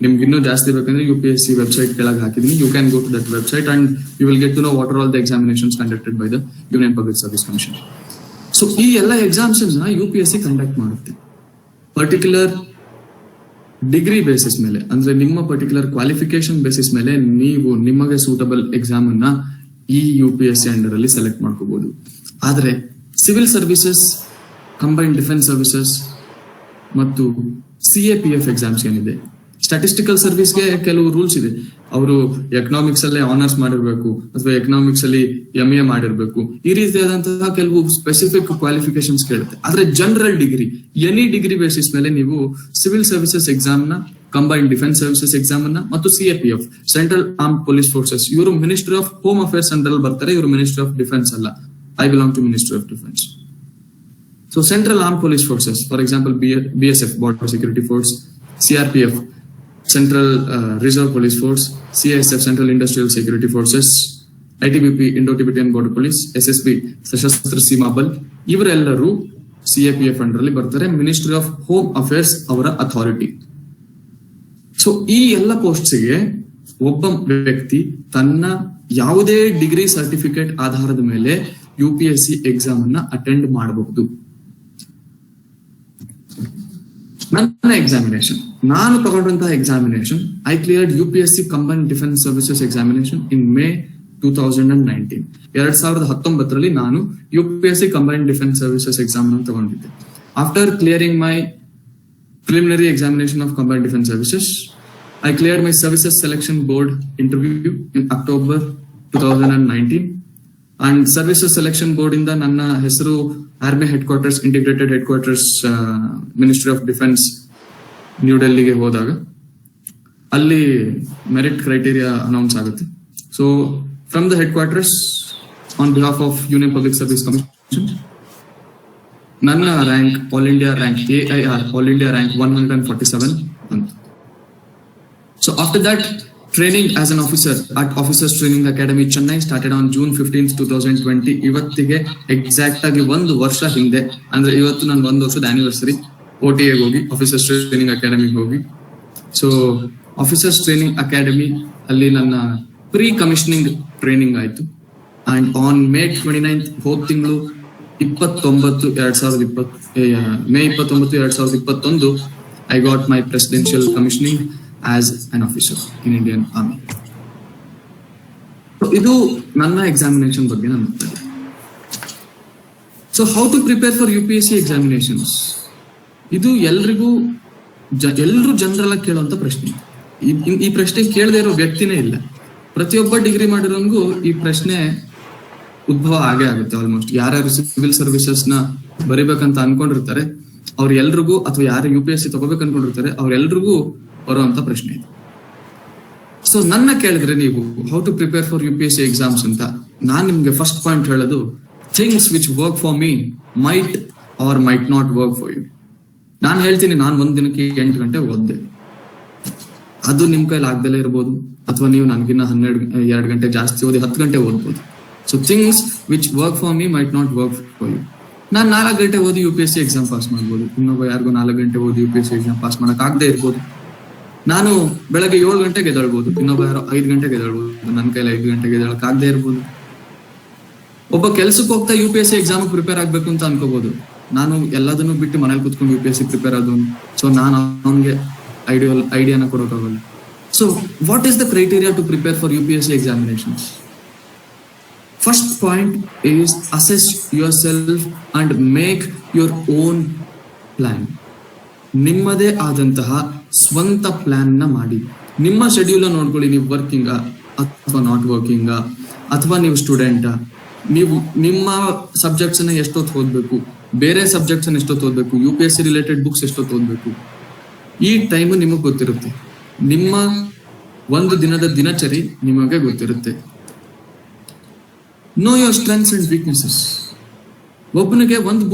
ನಿಮ್ಗೆ ಇನ್ನೂ ಜಾಸ್ತಿ ಬೇಕಂದ್ರೆ UPSC ವೆಬ್ಸೈಟ್ ಕೆಳಗೆ ಹಾಕಿದೀನಿ. You can go to that website and you will get to know what are all the examinations conducted by the union public service commission. So ಈ ಎಲ್ಲ ಎಕ್ಸಾಮ್ಸ್ UPSC ಕಂಡಕ್ಟ್ ಮಾಡುತ್ತೆ. ಪರ್ಟಿಕ್ಯುಲರ್ ಡಿಗ್ರಿ ಬೇಸಿಸ್ ಮೇಲೆ, ಅಂದ್ರೆ ನಿಮ್ಮ ಪರ್ಟಿಕ್ಯುಲರ್ ಕ್ವಾಲಿಫಿಕೇಶನ್ ಬೇಸಿಸ್ ಮೇಲೆ ನೀವು ನಿಮಗೆ ಸೂಟಬಲ್ ಎಕ್ಸಾಮ್ ಅನ್ನ ಈ UPSC ಅಂಡರ್ ಅಲ್ಲಿ ಸೆಲೆಕ್ಟ್ ಮಾಡ್ಕೋಬಹುದು. ಆದ್ರೆ civil services, combined defence services ಮತ್ತು CAPF ಎಕ್ಸಾಮ್ಸ್ ಏನಿದೆ, ಸ್ಟಾಟಿಸ್ಟಿಕಲ್ ಸರ್ವಿಸ್ಗೆ ಕೆಲವು ರೂಲ್ಸ್ ಇದೆ. ಅವರು ಎಕನಾಮಿಕ್ಸ್ ಅಲ್ಲೇ ಆನರ್ಸ್ ಮಾಡಿರ್ಬೇಕು ಅಥವಾ ಎಕನಾಮಿಕ್ಸ್ ಅಲ್ಲಿ MA ಮಾಡಿರ್ಬೇಕು. ಈ ರೀತಿಯಾದಂತಹ ಕೆಲವು ಸ್ಪೆಸಿಫಿಕ್ ಕ್ವಾಲಿಫಿಕೇಶನ್ಸ್ ಕೇಳುತ್ತೆ. ಆದ್ರೆ general degree, any degree basis ಮೇಲೆ ನೀವು ಸಿವಿಲ್ ಸರ್ವಿಸಸ್ ಎಕ್ಸಾಮ್ ನ, ಕಂಬೈನ್ಡ್ ಡಿಫೆನ್ಸ್ ಸರ್ವಿಸಸ್ ಎಕ್ಸಾಮ್ ಅನ್ನ ಮತ್ತು CAPF central armed police forces, ಇವರು ministry of home affairs under ಬರ್ತಾರೆ. ಇವರು ಮಿನಿಸ್ಟ್ರಿ ಆಫ್ ಡಿಫೆನ್ಸ್ ಅಲ್ಲ. I belong to ministry of defence. So Central Armed Police Forces, for example, BSF, Border Security Force, CRPF, Central Reserve Police Force, CISF, Central Industrial Security Forces, ITBP, Indo-Tibetan Border Police, SSB, ಸಶಸ್ತ್ರ ಸೀಮಾ ಬಲ್, ಇವರೆಲ್ಲರೂ CAPF ಅಂಡರ್ ಅಲ್ಲಿ ಬರ್ತಾರೆ. ಮಿನಿಸ್ಟ್ರಿ ಆಫ್ ಹೋಮ್ ಅಫೇರ್ಸ್ ಅವರ ಅಥಾರಿಟಿ. ಸೊ ಈ ಎಲ್ಲ ಪೋಸ್ಟ್ಸ್ಗೆ ಒಬ್ಬ ವ್ಯಕ್ತಿ ತನ್ನ ಯಾವುದೇ ಡಿಗ್ರಿ ಸರ್ಟಿಫಿಕೇಟ್ ಆಧಾರದ ಮೇಲೆ UPSC ಎಕ್ಸಾಮ್ ಅನ್ನ ಅಟೆಂಡ್ ಮಾಡಬಹುದು. ನನ್ನ ಎಕ್ಸಾಮಿನೇಷನ್, ನಾನು ತಗೊಂಡಂತಹ examination, I cleared UPSC combined defence services examination in May 2019. 2019 ನಾನು UPSC combined defence services exam ಅನ್ನು ತಗೊಂಡಿದ್ದೆ. After clearing my preliminary examination of combined defense services, I cleared my services selection board interview in October 2019. And services selection board ಇಂದ ನನ್ನ ಹೆಸರು army headquarters, integrated headquarters, ministry of defence New ಡೆಲ್ಲಿಗೆ ಹೋದಾಗ ಅಲ್ಲಿ ಮೆರಿಟ್ ಕ್ರೈಟೀರಿಯಾ ಅನೌನ್ಸ್ ಆಗುತ್ತೆ. So from the headquarters on behalf of Union public service Commission ನನ್ನ rank all India rank AIR all India rank 147 ಬಂತು. So after that training as an officer at Officers Training Academy Chennai started on June 15th, 2020. ಇವತ್ತಿಗೆ ಎಕ್ಸಾಕ್ಟ್ ಆಗಿ 1 ವರ್ಷ ಹಿಂದೆ, ಅಂದ್ರೆ ಇವತ್ತು ನನ್ನ 1 ವರ್ಷದ ಆನಿವರ್ಸರಿ, OTA ಹೋಗಿ Officers Training Academy ಹೋಗಿ. ಸೊ Officers Training Academy ಅಲ್ಲಿ ನನ್ನ ಪ್ರೀ ಕಮಿಷನಿಂಗ್ ಟ್ರೈನಿಂಗ್ ಆಯ್ತು. ಅಂಡ್ ಆನ್ May 29th ಹೋದ ತಿಂಗಳು May 29, 2021 I got my presidential commissioning as an officer in Indian Army. So ಇದು ನನ್ನ ಎಕ್ಸಾಮಿನೇಷನ್ ಬಗ್ಗೆ ನಾನು ಮಾತಾಡ್ತೀನಿ. So how to prepare for UPSC examinations, ಇದು ಎಲ್ಲರೂ ಜನರಲ್ ಆಗಿ ಕೇಳುವಂತ ಪ್ರಶ್ನೆ. ಈ ಪ್ರಶ್ನೆ ಕೇಳದೇ ಇರೋ ವ್ಯಕ್ತಿನೇ ಇಲ್ಲ. ಪ್ರತಿಯೊಬ್ಬ ಡಿಗ್ರಿ ಮಾಡಿರೋಂಗೂ ಈ ಪ್ರಶ್ನೆ ಉದ್ಭವ ಆಗೇ ಆಗುತ್ತೆ. ಆಲ್ಮೋಸ್ಟ್ ಯಾರ್ಯಾರು ಸಿವಿಲ್ ಸರ್ವಿಸಸ್ ನ ಬರಿಬೇಕಂತ ಅನ್ಕೊಂಡಿರ್ತಾರೆ ಅವ್ರೆಲ್ರಿಗೂ, ಅಥವಾ ಯಾರು UPSC ತಗೋಬೇಕು ಅನ್ಕೊಂಡಿರ್ತಾರೆ ಅವ್ರೆಲ್ರಿಗೂ ಬರುವಂತ ಪ್ರಶ್ನೆ ಇದೆ. ಸೊ ನನ್ನ ಕೇಳಿದ್ರೆ ನೀವು how to prepare for UPSC exams ಅಂತ, ನಾನ್ ನಿಮ್ಗೆ ಫಸ್ಟ್ ಪಾಯಿಂಟ್ ಹೇಳೋದು, things which work for me might or might not work for you. ನಾನು ಹೇಳ್ತೀನಿ, ನಾನು ಒಂದ್ ದಿನಕ್ಕೆ 8 ಗಂಟೆ ಓದ್ದೆ, ಅದು ನಿಮ್ ಕೈಲಿ ಆಗ್ದಲೇ ಇರ್ಬೋದು, ಅಥವಾ ನೀವು ನನ್ಗಿನ್ನ 2 ಗಂಟೆ ಜಾಸ್ತಿ ಓದಿ 10 ಗಂಟೆ ಓದ್ಬೋದು. So things which work for me might not work for you. ನಾನು 4 ಗಂಟೆ ಓದಿ UPSC ಎಕ್ಸಾಮ್ ಪಾಸ್ ಮಾಡ್ಬೋದು, ಇನ್ನೊಬ್ಬ ಯಾರಿಗೂ 4 ಗಂಟೆ ಓದಿ UPSC ಎಕ್ಸಾಮ್ ಪಾಸ್ ಮಾಡಕ್ ಆಗದೆ ಇರ್ಬೋದು. ನಾನು ಬೆಳಗ್ಗೆ 7 ಗಂಟೆಗೆ ಎದ್ದೇಳ್ಬೋದು, ಇನ್ನೊಬ್ಬ ಯಾರೋ 5 ಗಂಟೆಗೆ ಎದ್ದೇಳ್ಬೋದು, ನನ್ನ ಕೈಲಿ 5 ಗಂಟೆಗೆ ಎದ್ದೇಳಕ್ ಆಗದೆ ಇರ್ಬೋದು. ಒಬ್ಬ ಕೆಲ್ಸಕ್ಕೆ ಹೋಗ್ತಾ UPSC ಎಕ್ಸಾಮ್ ಪ್ರಿಪೇರ್ ಆಗ್ಬೇಕು ಅಂತ ಅನ್ಕೋಬಹುದು. ನಾನು ಎಲ್ಲದನ್ನು ಬಿಟ್ಟು ಮನೇಲಿ ಕುತ್ಕೊಂಡು UPSC ಪ್ರಿಪೇರ್ ಆದವನು. ಸೊ ನಾನು ಅವನಿಗೆ ಐಡಿಯಾನ ಕೊಡೋಕ್ಕಾಗಲ್ಲ. So what is the criteria to prepare for UPSC examinations? First point is assess yourself and make your own plan. ನಿಮ್ಮದೇ ಆದಂತಹ ಸ್ವಂತ ಪ್ಲಾನ್ ನ ಮಾಡಿ. ನಿಮ್ಮ ಶೆಡ್ಯೂಲ್ ನೋಡ್ಕೊಳ್ಳಿ, ನೀವು ವರ್ಕಿಂಗ ಅಥವಾ ನಾಟ್ ವರ್ಕಿಂಗ, ಅಥವಾ ನೀವು ಸ್ಟೂಡೆಂಟ್, ನೀವು ನಿಮ್ಮ ಸಬ್ಜೆಕ್ಟ್ಸ್ ಅನ್ನ ಎಷ್ಟೊತ್ತು ಓದ್ಬೇಕು, ಬೇರೆ ಸಬ್ಜೆಕ್ಟ್ಸ್ ಅನ್ನ ಎಷ್ಟೊತ್ತು ಓದ್ಬೇಕು, UPSC ರಿಲೇಟೆಡ್ ಬುಕ್ಸ್ ಎಷ್ಟೊತ್ತು ಓದ್ಬೇಕು, ಈ ಟೈಮ್ ನಿಮಗೆ ಗೊತ್ತಿರುತ್ತೆ. ನಿಮ್ಮ ಒಂದು ದಿನದ ದಿನಚರಿ ನಿಮಗೆ ಗೊತ್ತಿರುತ್ತೆ. Know your strengths and weaknesses. ಒಬ್ಬನಿಗೆ ಒಂದು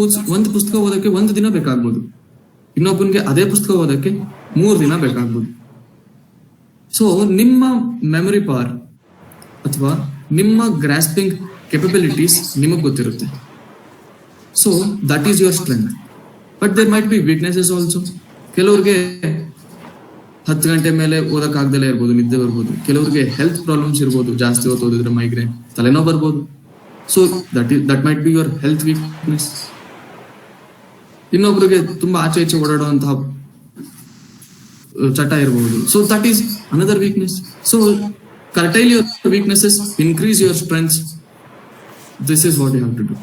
ಪುಸ್ತಕ ಓದಕ್ಕೆ 1 ದಿನ ಬೇಕಾಗ್ಬೋದು, ಇನ್ನೊಬ್ಬನಿಗೆ ಅದೇ ಪುಸ್ತಕ ಓದಕ್ಕೆ 3 ದಿನ ಬೇಕಾಗ್ಬೋದು. ಸೊ ನಿಮ್ಮ ಮೆಮೊರಿ ಪವರ್ ಅಥವಾ ನಿಮ್ಮ ಗ್ರಾಸ್ಪಿಂಗ್ ಕೆಪಬಿಲಿಟೀಸ್ ನಿಮಗೆ ಗೊತ್ತಿರುತ್ತೆ. So that is your strength. But there might be weaknesses also. ಕೆಲವ್ರಿಗೆ 10 ಗಂಟೆ ಮೇಲೆ ಓದಕ್ ಆಗ್ದಲೇ ಇರ್ಬೋದು, ನಿದ್ದೆ ಬರ್ಬೋದು. ಕೆಲವ್ರಿಗೆ ಹೆಲ್ತ್ ಪ್ರಾಬ್ಲಮ್ಸ್ ಇರ್ಬೋದು, ಜಾಸ್ತಿ ಹೊತ್ತು ಓದಿದ್ರೆ ಮೈಗ್ರೇನ್, ತಲೆನೋವು ಬರ್ಬೋದು. So that might be your health weakness. ಇನ್ನೊಬ್ರಿಗೆ ತುಂಬಾ ಆಚೆ ಈಚೆ ಓಡಾಡುವಂತಹ ಚಟ ಇರಬಹುದು. So that is another weakness. So curtail your weaknesses, increase your strengths. This is what you have to do.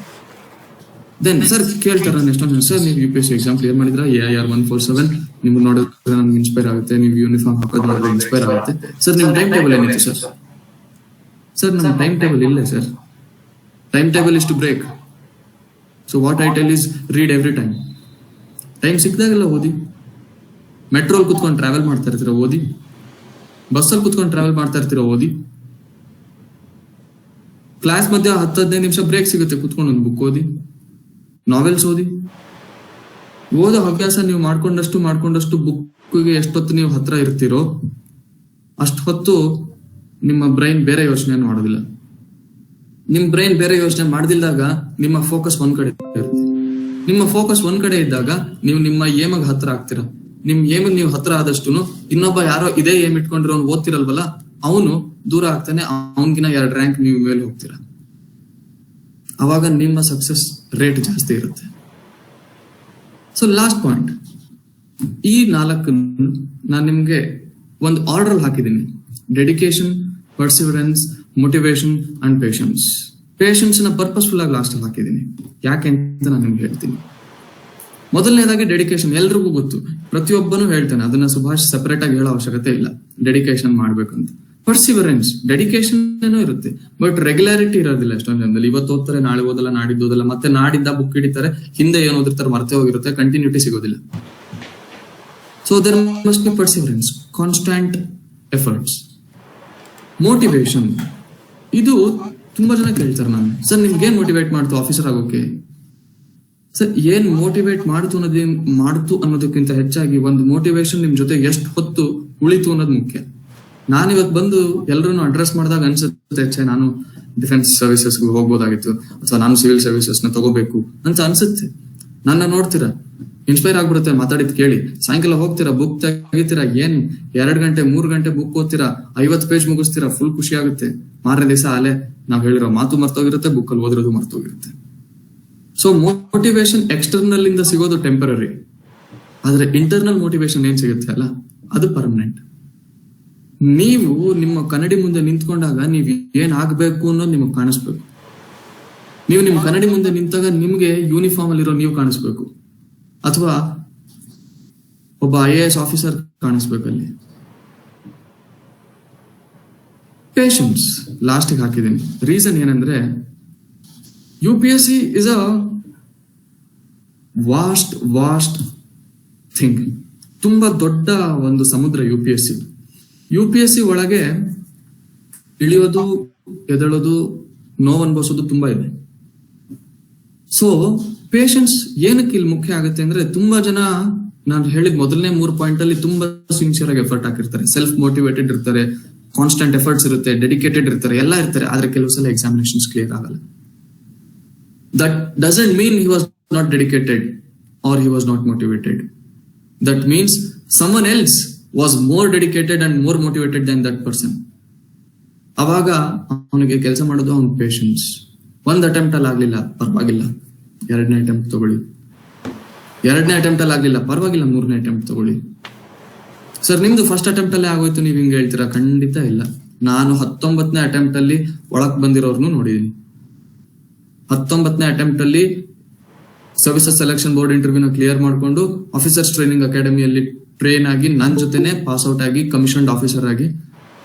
Then sir ಕೇಳ್ತಾರ ಎಷ್ಟೊಂದು ಜನ, ಸರ್ ನೀವು UPSC ಎಕ್ಸಾಮ್ ಕ್ಲಿಯರ್ ಮಾಡಿದ್ರ, AIR 147 ನಿಮ್ಗೆ ನೋಡಿದ್ರೆ ನಮ್ಗೆ ಇನ್ಸ್ಪೈರ್ ಆಗುತ್ತೆ, ನೀವು ಯೂನಿಫಾರ್ಮ್ ಹಾಕೋದು ನೋಡಿದ್ರೆ ಇನ್ಸ್ಪೈರ್ ಆಗುತ್ತೆ. ಸರ್ ನಿಮ್ ಟೈಮ್ ಟೇಬಲ್ ಏನಿತ್ತು ಸರ್? ಸರ್ ನಮ್ಮ ಟೈಮ್ ಟೇಬಲ್ ಇಲ್ಲ sir. Time table is to break. So what I tell is read every time. Time ಸಿಕ್ಕಿದಾಗೆಲ್ಲ ಓದಿ. ಮೆಟ್ರೋಲ್ ಕುತ್ಕೊಂಡು ಟ್ರಾವೆಲ್ ಮಾಡ್ತಾ ಇರ್ತೀರ ಓದಿ. ಬಸ್ಸಲ್ಲಿ ಕುತ್ಕೊಂಡು ಟ್ರಾವೆಲ್ ಮಾಡ್ತಾ ಇರ್ತೀರ ಓದಿ. ಕ್ಲಾಸ್ ಮಧ್ಯೆ 10-15 ನಿಮಿಷ ಬ್ರೇಕ್ ಸಿಗುತ್ತೆ, ಕುತ್ಕೊಂಡು ಒಂದು ಬುಕ್ ಓದಿ, ನಾವೆಲ್ಸ್ ಓದಿ. ಓದೋ ಅಭ್ಯಾಸ ನೀವು ಮಾಡ್ಕೊಂಡಷ್ಟು ಬುಕ್ಗೆ ಎಷ್ಟೊತ್ತು ನೀವು ಹತ್ರ ಇರ್ತೀರೋ ಅಷ್ಟು ಹೊತ್ತು ನಿಮ್ಮ ಬ್ರೈನ್ ಬೇರೆ ಯೋಚನೆ ಮಾಡೋದಿಲ್ಲ. ನಿಮ್ ಬ್ರೈನ್ ಬೇರೆ ಯೋಚನೆ ಮಾಡದಿಲ್ದಾಗ ನಿಮ್ಮ ಫೋಕಸ್ ಒಂದ್ ಕಡೆ ಇರುತ್ತೆ. ನಿಮ್ಮ ಫೋಕಸ್ ಒಂದ್ ಕಡೆ ಇದ್ದಾಗ ನೀವು ನಿಮ್ಮ ಏಮಗ್ ಹತ್ರ ಆಗ್ತೀರಾ. ನಿಮ್ ಏಮಗ್ ನೀವು ಹತ್ರ ಆದಷ್ಟು ಇನ್ನೊಬ್ಬ ಯಾರೋ ಇದೇ ಏಮ್ ಇಟ್ಕೊಂಡಿರೋ ಅವ್ನು ಓದ್ತಿರಲ್ವಲ್ಲ, ಅವನು ದೂರ ಆಗ್ತಾನೆ, ಅವನ್ಗಿನ 2 ರ್ಯಾಂಕ್ ನೀವು ಮೇಲೆ ಹೋಗ್ತೀರಾ. ಅವಾಗ ನಿಮ್ಮ ಸಕ್ಸಸ್ ರೇಟ್ ಜಾಸ್ತಿ ಇರುತ್ತೆ. ಸೊ ಲಾಸ್ಟ್ ಪಾಯಿಂಟ್, ಈ 4 ನಾನು ನಿಮ್ಗೆ ಒಂದು ಆರ್ಡರ್ ಹಾಕಿದ್ದೀನಿ. Dedication, perseverance, motivation and patience. Patience ನ ಪರ್ಪಸ್ಫುಲ್ ಆಗಿ ಲಾಸ್ಟ್ ಹಾಕಿದ್ದೀನಿ. ಯಾಕೆ ಅಂತ ನಾನು ನಿಮ್ಗೆ ಹೇಳ್ತೀನಿ. ಮೊದಲನೇದಾಗಿ ಡೆಡಿಕೇಶನ್ ಎಲ್ರಿಗೂ ಗೊತ್ತು, ಪ್ರತಿಯೊಬ್ಬನು ಹೇಳ್ತಾನೆ, ಅದನ್ನ ಸುಭಾಷ್ ಸೆಪರೇಟ್ ಆಗಿ ಹೇಳೋ ಅವಶ್ಯಕತೆ ಇಲ್ಲ, ಡೆಡಿಕೇಶನ್ ಮಾಡ್ಬೇಕಂತ. ಪರ್ಸಿವರೆನ್ಸ್, ಡೆಡಿಕೇಶನ್ ಏನೋ ಇರುತ್ತೆ, ಬಟ್ ರೆಗ್ಯುಲಾರಿಟಿ ಇರೋದಿಲ್ಲ ಎಷ್ಟೊಂದು ಜನದಲ್ಲಿ. ಇವತ್ತು ಓದ್ತಾರೆ, ನಾಳೆ ಓದಲ್ಲ, ನಾಡಿದ್ದು ಓದಲ್ಲ, ಮತ್ತೆ ನಾಡಿದ್ದ ಬುಕ್ ಹಿಡಿತಾರೆ, ಹಿಂದೆ ಏನು ಓದಿರ್ತಾರೆ ಮರ್ತೇ ಹೋಗಿರುತ್ತೆ, ಕಂಟಿನ್ಯೂಟಿ ಸಿಗೋದಿಲ್ಲ. So there must be perseverance, constant efforts. Motivation, ಇದು ತುಂಬಾ ಜನ ಕೇಳ್ತಾರೆ ನಾನು, ಸರ್ ನಿಮ್ಗೆ ಏನ್ ಮೋಟಿವೇಟ್ ಮಾಡ್ತು ಆಫೀಸರ್ ಆಗೋಕೆ? ಸರ್ ಏನ್ ಮೋಟಿವೇಟ್ ಮಾಡ್ತು ಅನ್ನೋದಕ್ಕಿಂತ ಹೆಚ್ಚಾಗಿ ಒಂದು ಮೋಟಿವೇಶನ್ ನಿಮ್ ಜೊತೆ ಎಷ್ಟು ಹೊತ್ತು ಉಳಿತು ಅನ್ನೋದು ಮುಖ್ಯ. ನಾನಿವತ್ತು ಬಂದು ಎಲ್ಲರನ್ನು ಅಡ್ರೆಸ್ ಮಾಡಿದಾಗ ಅನ್ಸುತ್ತೆ, ನಾನು ಡಿಫೆನ್ಸ್ ಸರ್ವಿಸಸ್ಗೆ ಹೋಗ್ಬೋದಾಗಿತ್ತು, ಅಥವಾ ನಾನು ಸಿವಿಲ್ ಸರ್ವಿಸಸ್ ನ ತಗೋಬೇಕು ಅಂತ ಅನ್ಸುತ್ತೆ. ನನ್ನ ನೋಡ್ತೀರಾ, ಇನ್ಸ್ಪೈರ್ ಆಗ್ಬಿಡುತ್ತೆ ಮಾತಾಡಿದ್ ಕೇಳಿ. ಸಾಯಂಕಾಲ ಹೋಗ್ತೀರಾ, ಬುಕ್ ತೆಗಿತೀರಾ, ಏನ್ 2 ಗಂಟೆ 3 ಗಂಟೆ ಬುಕ್ ಓದ್ತೀರಾ, 50 ಪೇಜ್ ಮುಗಿಸ್ತೀರಾ, ಫುಲ್ ಖುಷಿ ಆಗುತ್ತೆ. ಮಾರನೇ ದಿವಸ ಅಲೆ ನಾವ್ ಹೇಳಿರೋ ಮಾತು ಮರ್ತೋಗಿರುತ್ತೆ, ಬುಕ್ ಅಲ್ಲಿ ಓದಿರೋದು ಮರ್ತೋಗಿರುತ್ತೆ. ಸೊ ಮೋಟಿವೇಶನ್ ಎಕ್ಸ್ಟರ್ನಲ್ ಇಂದ ಸಿಗೋದು ಟೆಂಪರರಿ, ಆದ್ರೆ ಇಂಟರ್ನಲ್ ಮೋಟಿವೇಶನ್ ಏನ್ ಸಿಗುತ್ತೆ ಅಲ್ಲ, ಅದು ಪರ್ಮನೆಂಟ್. ನೀವು ನಿಮ್ಮ ಕನ್ನಡಿ ಮುಂದೆ ನಿಂತ್ಕೊಂಡಾಗ ನೀವ್ ಏನ್ ಆಗ್ಬೇಕು ಅನ್ನೋದು ನಿಮಗ್ ಕಾಣಿಸ್ಬೇಕು. ನೀವು ನಿಮ್ ಕನ್ನಡಿ ಮುಂದೆ ನಿಂತಾಗ ನಿಮ್ಗೆ ಯೂನಿಫಾರ್ಮ್ ಅಲ್ಲಿರೋ ನೀವು ಕಾಣಿಸ್ಬೇಕು, ಅಥವಾ ಒಬ್ಬ IAS ಆಫೀಸರ್ ಕಾಣಿಸ್ಬೇಕಲ್ಲಿ. ಪೇಷನ್ಸ್ ಲಾಸ್ಟಿಗೆ ಹಾಕಿದ್ದೀನಿ. ರೀಸನ್ ಏನಂದ್ರೆ UPSC is a vast thing. ತುಂಬಾ ದೊಡ್ಡ ಒಂದು ಸಮುದ್ರ UPSC ಒಳಗೆ ಇಳಿಯೋದು, ಎದಳೋದು, ನೋವು ಅನುಭವಿಸೋದು ತುಂಬಾ ಇದೆ. ಸೊ ಪೇಷನ್ಸ್ ಏನಕ್ಕೆ ಇಲ್ಲಿ ಮುಖ್ಯ ಆಗುತ್ತೆ ಅಂದ್ರೆ, ತುಂಬಾ ಜನ ನಾನು ಹೇಳಿದ ಮೊದಲನೇ 3 ಪಾಯಿಂಟ್ ಅಲ್ಲಿ ತುಂಬಾ ಸಿನ್ಸಿಯರ್ ಆಗಿ ಎಫರ್ಟ್ ಹಾಕಿರ್ತಾರೆ, ಸೆಲ್ಫ್ ಮೋಟಿವೇಟೆಡ್ ಇರ್ತಾರೆ, ಕಾನ್ಸ್ಟೆಂಟ್ ಎಫರ್ಟ್ಸ್ ಇರುತ್ತೆ, ಡೆಡಿಕೇಟೆಡ್ ಇರ್ತಾರೆ, ಎಲ್ಲ ಇರ್ತಾರೆ. ಆದ್ರೆ ಕೆಲವು ಸಲ ಎಕ್ಸಾಮಿನೇಷನ್ಸ್ ಕ್ಲಿಯರ್ ಆಗಲ್ಲ. That doesn't mean he was not dedicated or he was not motivated. That means someone else was more dedicated and more motivated than that person. ಅವಾಗ ಅವನಿಗೆ ಕೆಲಸ ಮಾಡೋದು ಅವನ ಪೇಷನ್ಸ್. 1 ಅಟೆಂಪ್ಟ್ ಅಲ್ಲಿ ಆಗ್ಲಿಲ್ಲ, ಪರವಾಗಿಲ್ಲ, 2ನೇ ಅಟೆಂಪ್ಟ್ ತಗೊಳ್ಳಿ. 2ನೇ ಅಟೆಂಪ್ಟ್ ಅಲ್ಲಿ ಆಗ್ಲಿಲ್ಲ, ಪರವಾಗಿಲ್ಲ, 3ನೇ ಅಟೆಂಪ್ಟ್ ತಗೊಳ್ಳಿ. ಸರ್ ನಿಮ್ದು ಫಸ್ಟ್ ಅಟೆಂಪ್ಟ್ ಅಲ್ಲೇ ಆಗೋಯ್ತು, ನೀವ್ ಹಿಂಗೆ ಹೇಳ್ತೀರಾ? ಖಂಡಿತ ಇಲ್ಲ. ನಾನು 19ನೇ ಅಟೆಂಪ್ಟ್ ಅಲ್ಲಿ ಒಳಕ್ ಬಂದಿರೋರ್ನು ನೋಡಿದೀನಿ. 19ನೇ ಅಟೆಂಪ್ಟ್ ಅಲ್ಲಿ ಸರ್ವಿಸಸ್ ಸೆಲೆಕ್ಷನ್ ಬೋರ್ಡ್ ಇಂಟರ್ವ್ಯೂನ ಕ್ಲಿಯರ್ ಮಾಡ್ಕೊಂಡು ಆಫೀಸರ್ಸ್ ಟ್ರೈನಿಂಗ್ ಅಕಾಡೆಮಿಯಲ್ಲಿ ಟ್ರೈನ್ ಆಗಿ ನನ್ನ ಜೊತೆನೆ ಪಾಸ್ ಔಟ್ ಆಗಿ ಕಮಿಷನ್ಡ್ ಆಫೀಸರ್ ಆಗಿ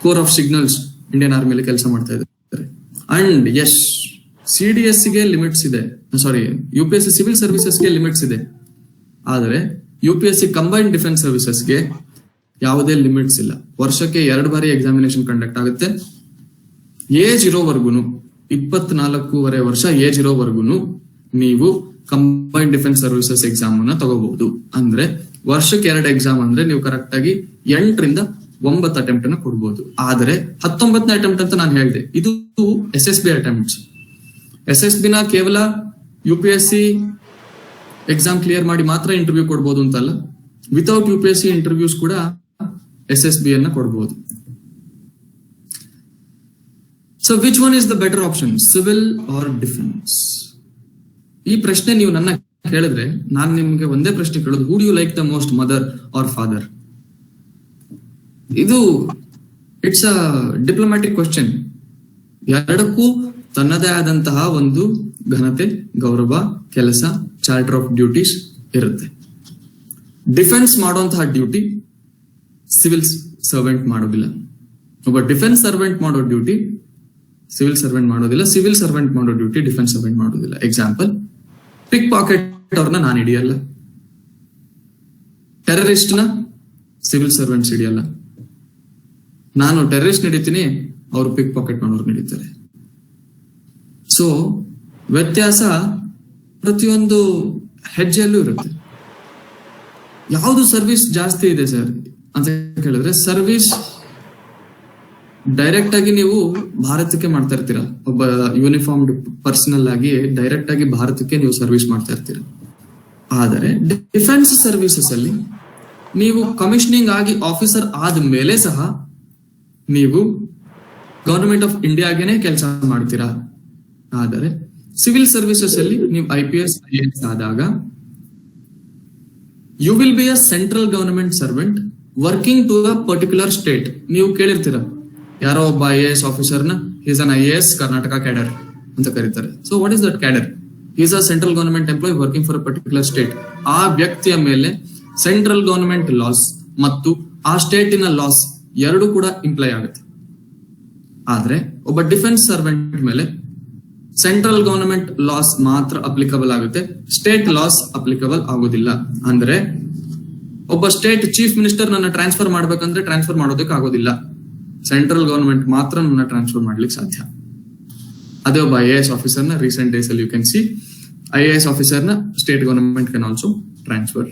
ಕೋರ್ ಆಫ್ ಸಿಗ್ನಲ್ಸ್ ಇಂಡಿಯನ್ ಆರ್ಮಿಲಿ ಕೆಲಸ ಮಾಡ್ತಾ ಇದ್ದಾರೆ. ಅಂಡ್ ಎಸ್, CDS ಗೆ ಲಿಮಿಟ್ಸ್ ಇದೆ, ಸಾರಿ UPSC ಸಿವಿಲ್ ಸರ್ವಿಸಸ್ಗೆ ಲಿಮಿಟ್ಸ್ ಇದೆ. ಆದ್ರೆ UPSC ಕಂಬೈನ್ಡ್ ಡಿಫೆನ್ಸ್ ಸರ್ವಿಸಸ್ಗೆ ಯಾವುದೇ ಲಿಮಿಟ್ಸ್ ಇಲ್ಲ. ವರ್ಷಕ್ಕೆ 2 ಬಾರಿ ಎಕ್ಸಾಮಿನೇಷನ್ ಕಂಡಕ್ಟ್ ಆಗುತ್ತೆ. ಏಜ್ ಇರೋವರೆಗೂ 24.5 ವರ್ಷ ಏಜ್ ಇರೋವರೆಗೂ ನೀವು ಕಂಬೈನ್ಡ್ ಡಿಫೆನ್ಸ್ ಸರ್ವಿಸಸ್ ಎಕ್ಸಾಮ್ ಅನ್ನ ತಗೋಬಹುದು. ಅಂದ್ರೆ ವರ್ಷಕ್ಕೆ 2 ಎಕ್ಸಾಮ್ ಅಂದ್ರೆ ನೀವು ಕರೆಕ್ಟ್ ಆಗಿ 8 ರಿಂದ 9 ಅಟೆಂಪ್ಟ್ ಅನ್ನ ಕೊಡ್ಬೋದು. ಆದ್ರೆ 19ನೇ ಅಟೆಂಪ್ಟ್ ಅಂತ ನಾನು ಹೇಳಿದೆ, ಇದು SSB ಅಟೆಂಪ್ಟ್ಸ್. SSB ನ ಕೇವಲ UPSC ಎಕ್ಸಾಮ್ ಕ್ಲಿಯರ್ ಮಾಡಿ ಮಾತ್ರ ಇಂಟರ್ವ್ಯೂ ಕೊಡ್ಬೋದು ಅಂತಲ್ಲ, ವಿತೌಟ್ UPSC ಇಂಟರ್ವ್ಯೂಸ್ ಕೂಡ SSB ಅನ್ನ ಕೊಡ್ಬೋದು. So which one is the better option, civil or defence? ಈ ಪ್ರಶ್ನೆ ನೀವು ನನ್ನ ಕೇಳಿದ್ರೆ ನಾನು ನಿಮ್ಗೆ ಒಂದೇ ಪ್ರಶ್ನೆ ಕೇಳೋದು, who do you like the most, mother or father? ಇದು ಇಟ್ಸ್ ಅ ಡಿಪ್ಲೊಮ್ಯಾಟಿಕ್ ಕ್ವಶನ್. ಎರಡಕ್ಕೂ ತನ್ನದೇ ಆದಂತಹ ಒಂದು ಘನತೆ, ಗೌರವ, ಕೆಲಸ, ಚಾರ್ಟರ್ ಆಫ್ ಡ್ಯೂಟೀಸ್ ಇರುತ್ತೆ. ಡಿಫೆನ್ಸ್ ಮಾಡುವಂತಹ ಡ್ಯೂಟಿ ಸಿವಿಲ್ ಸರ್ವೆಂಟ್ ಮಾಡೋದಿಲ್ಲ. ಒಬ್ಬ ಡಿಫೆನ್ಸ್ ಸರ್ವೆಂಟ್ ಮಾಡೋ ಡ್ಯೂಟಿ ಸಿವಿಲ್ ಸರ್ವೆಂಟ್ ಮಾಡೋದಿಲ್ಲ, ಸಿವಿಲ್ ಸರ್ವೆಂಟ್ ಮಾಡೋ ಡ್ಯೂಟಿ ಡಿಫೆನ್ಸ್ ಸರ್ವೆಂಟ್ ಮಾಡೋದಿಲ್ಲ. ಎಕ್ಸಾಂಪಲ್, ಪಿಕ್ ಪಾಕೆಟ್ ಅವ್ರನ್ನ ನಾನು ಹಿಡಿಯಲ್ಲ, ಟೆರರಿಸ್ಟ್ ನ ಸಿವಿಲ್ ಸರ್ವೆಂಟ್ಸ್ ಹಿಡಿಯಲ್ಲ. ನಾನು ಟೆರರಿಸ್ಟ್ ಹಿಡಿತೀನಿ, ಅವರು ಪಿಕ್ ಪಾಕೆಟ್ ಮಾಡೋರು ಹಿಡಿತಾರೆ. ಸೊ ವ್ಯತ್ಯಾಸ ಪ್ರತಿಯೊಂದು ಹೆಜ್ಜೆಯಲ್ಲೂ ಇರುತ್ತೆ. ಯಾವುದು ಸರ್ವಿಸ್ ಜಾಸ್ತಿ ಇದೆ ಸರ್ ಅಂತ ಕೇಳಿದ್ರೆ, ಸರ್ವಿಸ್ ಡೈರೆಕ್ಟ್ ಆಗಿ ನೀವು ಭಾರತಕ್ಕೆ ಮಾಡ್ತಾ ಇರ್ತೀರಾ. ಒಬ್ಬ ಯೂನಿಫಾರ್ಮ್ಡ್ ಪರ್ಸನಲ್ ಆಗಿ ಡೈರೆಕ್ಟ್ ಆಗಿ ಭಾರತಕ್ಕೆ ನೀವು ಸರ್ವಿಸ್ ಮಾಡ್ತಾ ಇರ್ತೀರಾ. ಆದರೆ ಡಿಫೆನ್ಸ್ ಸರ್ವಿಸಸ್ ಅಲ್ಲಿ ನೀವು ಕಮಿಷನಿಂಗ್ ಆಗಿ ಆಫೀಸರ್ ಆದ ಮೇಲೆ ಸಹ ನೀವು ಗವರ್ನಮೆಂಟ್ ಆಫ್ ಇಂಡಿಯಾಗೆನೆ ಕೆಲಸ ಮಾಡ್ತೀರಾ. ಆದರೆ ಸಿವಿಲ್ ಸರ್ವಿಸಸ್ ಅಲ್ಲಿ ನೀವು IPS IAS ಆದಾಗ you will be a central government servant working to a particular state. ನೀವು ಕೇಳಿರ್ತೀರಾ, ಯಾರೋ ಒಬ್ಬ IAS ಆಫೀಸರ್ನ is an IAS Karnataka cadre ಅಂತ ಕರೀತಾರೆ. So what is that cadre? Is a central government employee working for a particular state. ಆ ವ್ಯಕ್ತಿಯ ಮೇಲೆ ಸೆಂಟ್ರಲ್ ಗವರ್ನಮೆಂಟ್ ಲಾಸ್ ಮತ್ತು ಆ ಸ್ಟೇಟಿನ ಲಾಸ್ ಎರಡು ಕೂಡ ಇಂಪ್ಲೈ ಆಗುತ್ತೆ. ಆದ್ರೆ ಒಬ್ಬ ಡಿಫೆನ್ಸ್ ಸರ್ವೆಂಟ್ ಮೇಲೆ ಸೆಂಟ್ರಲ್ ಗವರ್ನಮೆಂಟ್ ಲಾಸ್ ಮಾತ್ರ ಅಪ್ಲಿಕಬಲ್ ಆಗುತ್ತೆ, ಸ್ಟೇಟ್ ಲಾಸ್ ಅಪ್ಲಿಕಬಲ್ ಆಗೋದಿಲ್ಲ. ಅಂದ್ರೆ ಒಬ್ಬ ಸ್ಟೇಟ್ ಚೀಫ್ ಮಿನಿಸ್ಟರ್ ನನ್ನ ಟ್ರಾನ್ಸ್ಫರ್ ಮಾಡ್ಬೇಕಂದ್ರೆ ಟ್ರಾನ್ಸ್ಫರ್ ಮಾಡೋದಕ್ಕೆ ಆಗೋದಿಲ್ಲ, ಸೆಂಟ್ರಲ್ ಗವರ್ನಮೆಂಟ್ ಮಾತ್ರ ನನ್ನ ಟ್ರಾನ್ಸ್ಫರ್ ಮಾಡ್ಲಿಕ್ಕೆ ಸಾಧ್ಯ. ಅದೇ ಒಬ್ಬ IAS ಆಫೀಸರ್ನ ರೀಸೆಂಟ್ ಡೇಸ್ ಅಲ್ಲಿ ಯು ಕ್ಯಾನ್ ಸಿ IAS ಆಫೀಸರ್ನ state government can also transfer.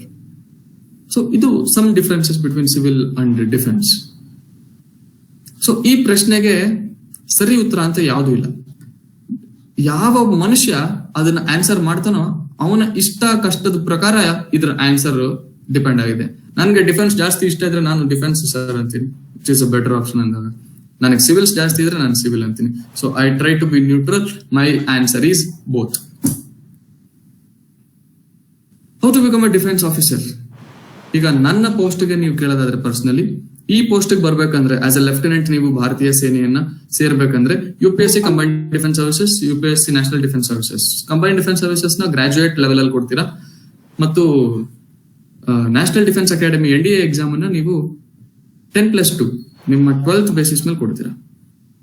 So ಇದು some differences between civil and defence. So ಈ ಪ್ರಶ್ನೆಗೆ ಸರಿ ಉತ್ತರ ಅಂತ ಯಾವುದೂ ಇಲ್ಲ. ಯಾವ ಮನುಷ್ಯ ಅದನ್ನ ಆನ್ಸರ್ ಮಾಡ್ತಾನೋ ಅವನ ಇಷ್ಟ ಕಷ್ಟದ ಪ್ರಕಾರ ಇದ್ರ ಆನ್ಸರ್ ಡಿಪೆಂಡ್ ಆಗಿದೆ. ನನ್ಗೆ ಡಿಫೆನ್ಸ್ ಜಾಸ್ತಿ ಇಷ್ಟ ಇದ್ರೆ ನಾನು ಡಿಫೆನ್ಸ್ ಸರ್ ಅಂತೀನಿ, it is a better option ಅಂದಾಗ. ನನಗೆ ಸಿವಿಲ್ಸ್ ಜಾಸ್ತಿ ಇದ್ರೆ ನಾನು ಸಿವಿಲ್ ಅಂತೀನಿ. So I try to be neutral. My answer is both. How to become a defence officer? ಈಗ ನನ್ನ ಪೋಸ್ಟ್ಗೆ ನೀವು ಕೇಳೋದಾದ್ರೆ ಪರ್ಸನಲಿ, ಈ ಪೋಸ್ಟ್ಗೆ ಬರ್ಬೇಕಂದ್ರೆ ಆಸ್ ಎ ಲೆಫ್ಟಿನೆಂಟ್ ನೀವು ಭಾರತೀಯ ಸೇನೆಯನ್ನ ಸೇರ್ಬೇಕಂದ್ರೆ UPSC combined defence services, UPSC national defence services. Combined defence services ನ ಗ್ರಾಜುಯೇಟ್ ಲೆವೆಲ್ ಅಲ್ಲಿ ಕೊಡ್ತೀರಾ ಮತ್ತು national defence academy NDA exam ಅನ್ನ ನೀವು 10+2 ನಿಮ್ಮ 12th ಬೇಸಿಸ್ ಮೇಲೆ ಕೊಡ್ತೀರಾ.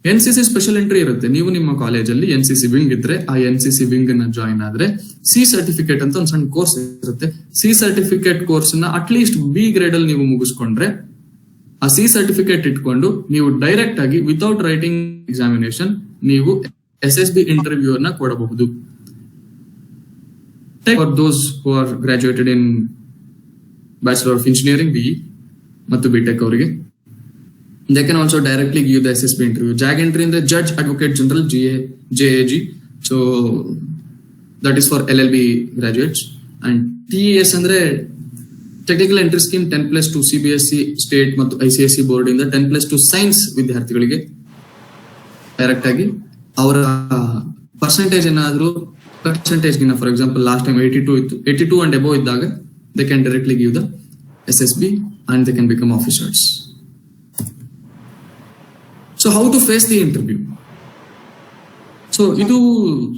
NCC ಸ್ಪೆಷಲ್ ಎಂಟ್ರಿ ಇರುತ್ತೆ. ನೀವು ನಿಮ್ಮ ಕಾಲೇಜಲ್ಲಿ NCC ವಿಂಗ್ ಇದ್ರೆ ಆ NCC ವಿಂಗ್ ನ ಜಾಯಿನ್ ಆದ್ರೆ C ಸರ್ಟಿಫಿಕೇಟ್ ಅಂತ ಒಂದು ಸಣ್ಣ ಕೋರ್ಸ್ ಇರುತ್ತೆ. C ಸರ್ಟಿಫಿಕೇಟ್ ಕೋರ್ಸ್ ನ ಅಟ್ಲೀಸ್ಟ್ B ಗ್ರೇಡ್ ಅಲ್ಲಿ ನೀವು ಮುಗಿಸ್ಕೊಂಡ್ರೆ ಆ C ಸರ್ಟಿಫಿಕೇಟ್ ಇಟ್ಕೊಂಡು ನೀವು ಡೈರೆಕ್ಟ್ ಆಗಿ ವಿತೌಟ್ ರೈಟಿಂಗ್ ಎಕ್ಸಾಮಿನೇಷನ್ ನೀವು SSB ಇಂಟರ್ವ್ಯೂ ಅನ್ನ ಕೊಡಬಹುದು. For those who are graduated in bachelor of engineering BE ಮತ್ತು BTech ಅವರಿಗೆ they can also directly give the SSB interview. JAG entry in the Judge Advocate General JAG. So that is for LLB graduates. And TES ಅಂದ್ರೆ technical entry scheme 10+2 CBSE state ಮತ್ತು ICSE ಬೋರ್ಡ್ ಇಂದ 10+2 ಸೈನ್ಸ್ ವಿದ್ಯಾರ್ಥಿಗಳಿಗೆ ಡೈರೆಕ್ಟ್ ಆಗಿ ಅವರ ಪರ್ಸೆಂಟೇಜ್ ಏನಾದ್ರು ಪರ್ಸೆಂಟೇಜ್ ಗಿನ, ಫಾರ್ ಎಕ್ಸಾಂಪಲ್ ಲಾಸ್ಟ್ ಟೈಮ್ 82 ಇತ್ತು, 82 and above ಇದ್ದಾಗ they can directly give the SSB and they can become officers. So how to face the interview? So ಇದು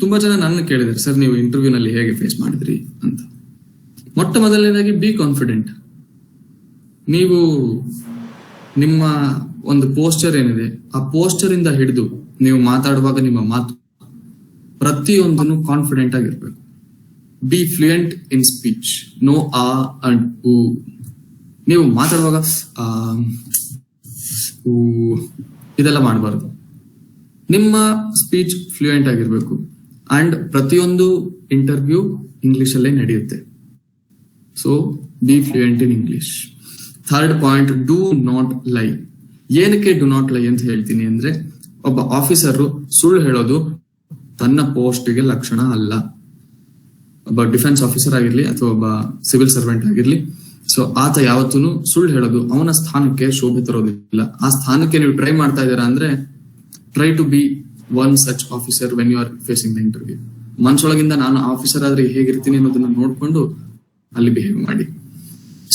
ತುಂಬಾ ಜನ ನನ್ನ ಕೇಳಿದ್ದಾರೆ, ಸರ್ ನೀವು ಇಂಟರ್ವ್ಯೂ ನಲ್ಲಿ ಹೇಗೆ ಫೇಸ್ ಮಾಡಿದ್ರಿ ಅಂತ. ಮೊಟ್ಟ ಮೊದಲನೇದಾಗಿ ಬಿ ಕಾನ್ಫಿಡೆಂಟ್. ನೀವು ನಿಮ್ಮ ಒಂದು ಪೋಸ್ಚರ್ ಏನಿದೆ ಆ ಪೋಸ್ಚರ್ ಇಂದ ಹಿಡಿದು ನೀವು ಮಾತಾಡುವಾಗ ನಿಮ್ಮ ಮಾತು ಪ್ರತಿಯೊಂದನ್ನು ಕಾನ್ಫಿಡೆಂಟ್ ಆಗಿರ್ಬೇಕು. Be fluent in speech, no ah and uh. ನೀವು ಮಾತಾಡುವಾಗ ಇದೆಲ್ಲ ಮಾಡಬಾರ್ದು. ನಿಮ್ಮ ಸ್ಪೀಚ್ ಫ್ಲೂಯೆಂಟ್ ಆಗಿರ್ಬೇಕು. ಅಂಡ್ ಪ್ರತಿಯೊಂದು ಇಂಟರ್ವ್ಯೂ ಇಂಗ್ಲಿಷ್ ಅಲ್ಲೇ ನಡೆಯುತ್ತೆ. So be fluent in English. Third point, do not lie. ಏನಕ್ಕೆ ಡು ನಾಟ್ ಲೈ ಅಂತ ಹೇಳ್ತೀನಿ ಅಂದ್ರೆ, ಒಬ್ಬ ಆಫೀಸರ್ ಸುಳ್ಳು ಹೇಳೋದು ತನ್ನ ಪೋಸ್ಟ್ಗೆ ಲಕ್ಷಣ ಅಲ್ಲ. ಒಬ್ಬ ಡಿಫೆನ್ಸ್ ಆಫೀಸರ್ ಆಗಿರ್ಲಿ ಅಥವಾ ಒಬ್ಬ ಸಿವಿಲ್ ಸರ್ವೆಂಟ್ ಆಗಿರ್ಲಿ, ಸೊ ಆತ ಯಾವತ್ತೂ ಸುಳ್ಳು ಹೇಳೋದು ಅವನ ಸ್ಥಾನಕ್ಕೆ ಶೋಭೆ ತರೋದಿಲ್ಲ. ಆ ಸ್ಥಾನಕ್ಕೆ ನೀವು ಟ್ರೈ ಮಾಡ್ತಾ ಇದ್ದೀರಾ ಅಂದ್ರೆ try to be one such officer when you are facing the interview. ಮನ್ಸೊಳಗಿಂದ ನಾನು ಆಫೀಸರ್ ಆದ್ರೆ ಹೇಗಿರ್ತೀನಿ ಅನ್ನೋದನ್ನ ನೋಡ್ಕೊಂಡು ಅಲ್ಲಿ ಬಿಹೇವ್ ಮಾಡಿ.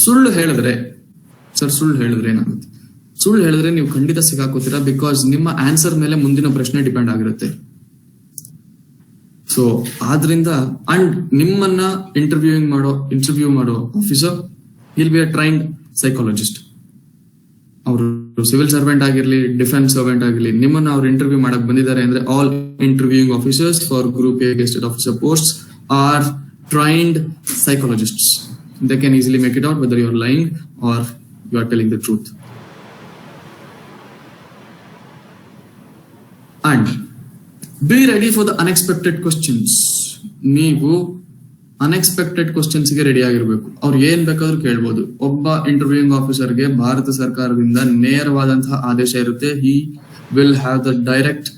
ಸುಳ್ಳು ಹೇಳಿದ್ರೆ ಏನಾಗುತ್ತೆ? ಸುಳ್ಳು ಹೇಳಿದ್ರೆ ನೀವು ಖಂಡಿತ ಸಿಗಾಕೋತೀರಾ, ಬಿಕಾಸ್ ನಿಮ್ಮ ಆನ್ಸರ್ ಮೇಲೆ ಮುಂದಿನ ಪ್ರಶ್ನೆ ಡಿಪೆಂಡ್ ಆಗಿರುತ್ತೆ. ಸೊ ಆದ್ರಿಂದ ಅಂಡ್ ನಿಮ್ಮನ್ನ ಇಂಟರ್ವ್ಯೂ ಮಾಡೋ officer He'll be a trained psychologist. ಅವರು ಸಿವಿಲ್ ಸರ್ವೆಂಟ್ ಆಗಿರ್ಲಿ, ಡಿಫೆನ್ಸ್ ಸರ್ವೆಂಟ್ ಆಗಿರ್ಲಿ, ನಿಮ್ಮನ್ನ ಅವ್ರು ಇಂಟರ್ವ್ಯೂ ಮಾಡಕ್ ಬಂದಿದ್ದಾರೆ ಅಂದ್ರೆ all interviewing officers for group A gazetted officer post are trained psychologists. They can easily make it out whether you are lying or you are telling the truth. And be ready for the unexpected questions. ನೀವು ಅನ್ಎಕ್ಸ್ಪೆಕ್ಟೆಡ್ ಕ್ವಶನ್ಸ್ ಗೆ ರೆಡಿ ಆಗಿರ್ಬೇಕು. ಅವ್ರು ಏನ್ ಬೇಕಾದ್ರೂ ಕೇಳ್ಬೋದು. ಒಬ್ಬ ಇಂಟರ್ವ್ಯೂಯಿಂಗ್ ಆಫೀಸರ್ಗೆ ಭಾರತ ಸರ್ಕಾರದಿಂದ ನೇರವಾದಂತಹ ಆದೇಶ ಇರುತ್ತೆ. He will have the direct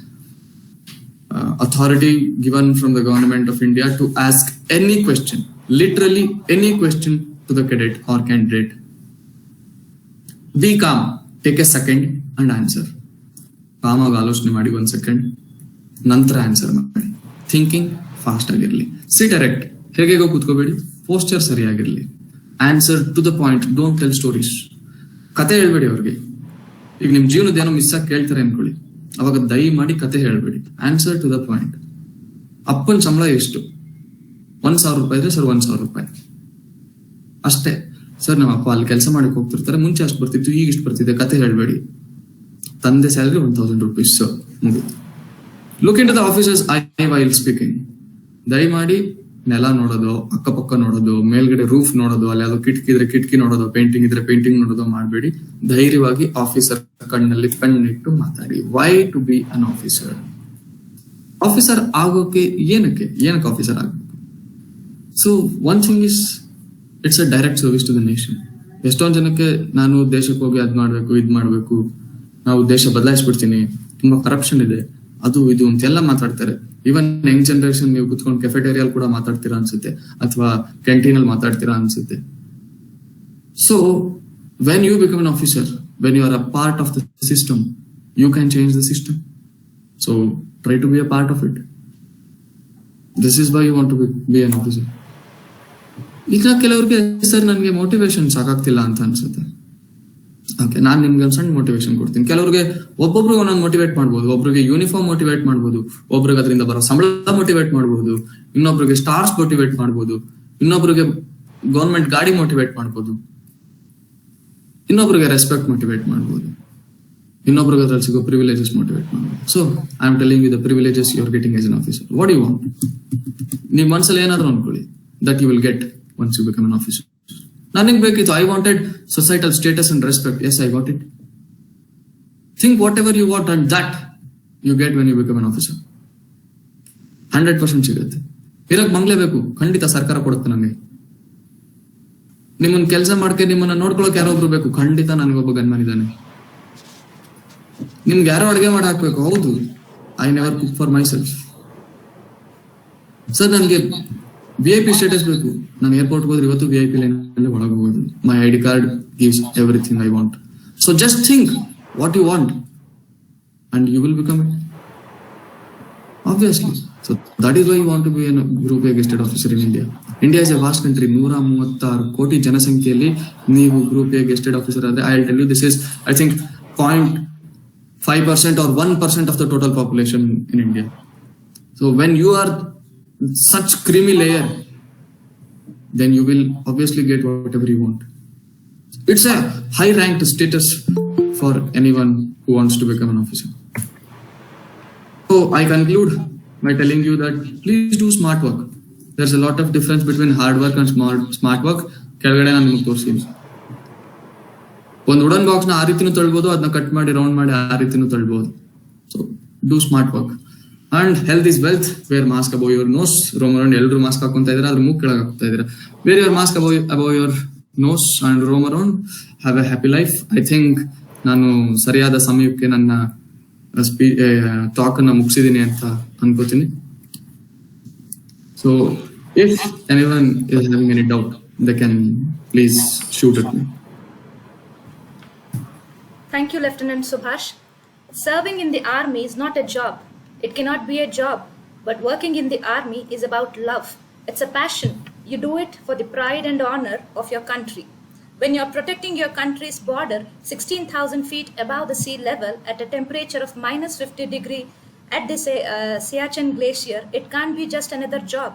authority given from the government of India to ask any question, literally any question to the cadet or candidate. Be calm, take a second and answer. Calm ಆಗಿ ಆಲೋಚನೆ ಮಾಡಿ 1 ಸೆಕೆಂಡ್, ನಂತರ ಆನ್ಸರ್ ಮಾಡಿ. ಥಿಂಕಿಂಗ್ ಫಾಸ್ಟ್ ಆಗಿರ್ಲಿ. ಸಿಟ್ ಎರೆಕ್ಟ್, ಹೇಗೋ ಕೂತ್ಕೋಬೇಡಿ. ಪೋಸ್ಚರ್ ಸರಿಯಾಗಿರ್ಲಿ. Answer to the point, don't tell stories. ಕತೆ ಹೇಳ್ಬೇಡಿ ಅವ್ರಿಗೆ. ಈಗ ನಿಮ್ ಜೀವನದ ಏನೋ ಮಿಸ್ ಆಗಿ ಕೇಳ್ತಾರೆ ಅನ್ಕೊಳ್ಳಿ, ಅವಾಗ ದಯಮಾಡಿ ಕತೆ ಹೇಳ್ಬೇಡಿ. Answer to the point. ಅಪ್ಪನ ಸಂಬಳ ಎಷ್ಟು? 1,000 ರೂಪಾಯಿ ಇದ್ರೆ ಸರ್ 1,000 ರೂಪಾಯಿ ಅಷ್ಟೇ. ಸರ್ ನಮ್ಮ ಅಪ್ಪ ಅಲ್ಲಿ ಕೆಲಸ ಮಾಡಕ್ ಹೋಗ್ತಿರ್ತಾರೆ, ಮುಂಚೆ ಅಷ್ಟು ಬರ್ತಿತ್ತು, ಈಗ ಇಷ್ಟು ಬರ್ತಿದೆ. ಕತೆ ಹೇಳ್ಬೇಡಿ. ತಂದೆ ಸ್ಯಾಲರಿ 1,000 ರೂಪೀಸ್, ಮುಗಿತು. Look in to the officers eye while speaking. ದಯಮಾಡಿ ನೆಲ ನೋಡೋದು, ಅಕ್ಕಪಕ್ಕ ನೋಡೋದು, ಮೇಲ್ಗಡೆ ರೂಫ್ ನೋಡೋದು, ಅಲ್ಲಿ ಯಾವ್ದೋ ಕಿಟಕಿ ಇದ್ರೆ ಕಿಟಕಿ ನೋಡೋದು, ಪೇಂಟಿಂಗ್ ಇದ್ರೆ ಪೇಂಟಿಂಗ್ ನೋಡೋದು ಮಾಡಬೇಡಿ. ಧೈರ್ಯವಾಗಿ ಆಫೀಸರ್ ಕಣ್ಣಲ್ಲಿ ಕಣ್ಣಿಟ್ಟು ಮಾತಾಡಿ. Why to be an officer? Officer ಆಗೋಕೆ ಏನಕ್ಕೆ ಆಫೀಸರ್ ಆಗಬೇಕು? So one thing is, it's a direct service to the nation. ಎಷ್ಟೊಂದು ಜನಕ್ಕೆ ನಾನು ದೇಶಕ್ಕೆ ಹೋಗಿ ಅದ್ ಮಾಡ್ಬೇಕು, ಇದ್ ಮಾಡ್ಬೇಕು, ನಾವು ದೇಶ ಬದಲಾಯಿಸ್ಬಿಡ್ತೀನಿ, ತುಂಬಾ ಕರಪ್ಷನ್ ಇದೆ, ಅದು ಇದು ಅಂತೆಲ್ಲ ಮಾತಾಡ್ತಾರೆ. ಈವನ್ ಯಂಗ್ ಜನರೇಷನ್ ನೀವು ಕುತ್ಕೊಂಡು ಕೆಫೆಟೇರಿಯಲ್ ಕೂಡ ಮಾತಾಡ್ತೀರಾ ಅನ್ಸುತ್ತೆ, ಅಥವಾ ಕ್ಯಾಂಟೀನ್ ಅಲ್ಲಿ ಮಾತಾಡ್ತೀರಾ ಅನ್ಸುತ್ತೆ. So when you become an officer, when you are a part of the system, you can change the system. So try to be a part of it. This is why you want to be an officer. ಈಗ ಕೆಲವ್ರಿಗೆ ಸರ್ ನನಗೆ ಮೋಟಿವೇಶನ್ ಸಾಕಾಗ್ತಿಲ್ಲ ಅಂತ ಅನ್ಸುತ್ತೆ. ಓಕೆ, ನಾನ್ ನಿಮ್ಗೆ ಒಂದು ಸಣ್ಣ ಮೋಟಿವೇಶನ್ ಕೊಡ್ತೀನಿ. ಕೆಲವ್ರಿಗೆ ಒಬ್ಬೊಬ್ರಿಗೆ ಒಂದೊಂದು ಮೋಟಿವೇಟ್ ಮಾಡ್ಬೋದು. ಒಬ್ರಿಗೆ ಯೂನಿಫಾರ್ಮ್ ಮೋಟಿವೇಟ್ ಮಾಡ್ಬೋದು, ಒಬ್ರಿಗೆ ಅದರಿಂದ ಬರೋ ಸಂಬಳ ಮೋಟಿವೇಟ್ ಮಾಡ್ಬೋದು, ಇನ್ನೊಬ್ರಿಗೆ ಸ್ಟಾರ್ಸ್ ಮೋಟಿವೇಟ್ ಮಾಡ್ಬೋದು, ಇನ್ನೊಬ್ರಿಗೆ ಗೌರ್ಮೆಂಟ್ ಗಾಡಿ ಮೋಟಿವೇಟ್ ಮಾಡ್ಬೋದು, ಇನ್ನೊಬ್ರಿಗೆ ರೆಸ್ಪೆಕ್ಟ್ ಮೋಟಿವೇಟ್ ಮಾಡ್ಬೋದು, ಇನ್ನೊಬ್ರಿಗೆ ಅದ್ರಲ್ಲಿ ಸಿಗೋ ಪ್ರಿವಿಲೇಜಸ್ ಮೋಟಿವೇಟ್ ಮಾಡ್ಬೋದು. So I am telling you the privileges you are getting as an officer. What you want? ನಿಮ್ ಮನಸ್ಸಲ್ಲಿ ಏನಾದ್ರು ಅನ್ಕೊಳ್ಳಿ, that you will get once you become an officer. ನನಗೆ ಬೇಕಿತ್ತು, I wanted societal status and respect. Yes, I got it. Think whatever you want and that you get when you become an officer. 100% ಸಿಗುತ್ತೆ. ಇರಕ್ ಬಂಗ್ಲೆ ಬೇಕು, ಖಂಡಿತ ಸರ್ಕಾರ ಕೊಡುತ್ತೆ ನನಗೆ. ನಿಮ್ಮನ್ನ ಕೆಲಸ ಮಾಡ್ಕೆ ನಿಮ್ಮನ್ನ ನೋಡ್ಕೊಳಕ್ ಯಾರೊಬ್ರು ಬೇಕು, ಖಂಡಿತ ನನಗೊಬ್ಬ ಗನ್ಮನ್ ಇದ್ದಾನೆ. ನಿಮ್ಗೆ ಯಾರೋ ಅಡುಗೆ ಮಾಡಿ ಹಾಕ್ಬೇಕು, ಹೌದು. I never cook for my self. Sir ನನಗೆ VIP ಸ್ಟೇಟಸ್ ಬೇಕು, ನಾನು ಏರ್ಪೋರ್ಟ್ ಹೋದ್ರೆ ಇವತ್ತು VIP ಲೈನ್ ಅಲ್ಲಿ ಒಳಗೆ ಹೋಗೋದು. My ID card gives everything I want. So just think what you want and you will become it, obviously. So that is why you want to be group A gazetted officer in India. India is a vast country. 136 ಕೋಟಿ ಜನಸಂಖ್ಯೆಯಲ್ಲಿ ನೀವು ಗ್ರೂಪ್ ಎ ಗೆಸ್ಟೆಡ್ ಆಫೀಸರ್ ಆದ್ರೆ, I will tell you, this is I think 0.5% or 1% of the total population in India. So when you are such creamy layer, then you will obviously get whatever you want. It's a high ranked status for anyone who wants to become an officer. So I conclude by telling you that please do smart work. There's a lot of difference between hard work and smart work. ಕೆಳಗಡೆ ನಾನು ನಿಮಗೆ ತೋರಿಸ್ತೀನಿ. ಒಂದು ವುಡನ್ ಬಾಕ್ಸ್ ನ ಆ ರೀತಿನೂ ತಳ್ಬೋದು, ಅದನ್ನ ಕಟ್ ಮಾಡಿ ರೌಂಡ್ ಮಾಡಿ ಆ ರೀತಿನೂ ತಳ್ಬೋದು. So do smart work. And health is wealth. Wear mask above your nose. Roam around ಎಲ್ಲರೂ ಮಾಸ್ಕ್ ಹಾಕೊಂತ ಇದ್ದಾರೆ, ಅದ್ರ ಮೂಗ್ ಕೆಳಗೆ ಹಾಕ್ತಾ ಇದ್ದಾರೆ. Wear your mask above your nose and roam around. Have a happy life. I think ನಾನು ಸರಿಯಾದ ಸಮಯಕ್ಕೆ ನನ್ನ ಟಾಕ್ ಅನ್ನ ಮುಗಿಸಿದೀನಿ ಅಂತ ಅನ್ಕೋತೀನಿ. So if anyone is having any doubt, they can please shoot at me. Thank you, Lieutenant Subhash. Serving in the army is not a job. It cannot be a job. But working in the army is about love. It's a passion. You do it for the pride and honor of your country. When you're protecting your country's border 16,000 feet above the sea level at a temperature of minus 50 degrees at the Siachen Glacier, it can't be just another job.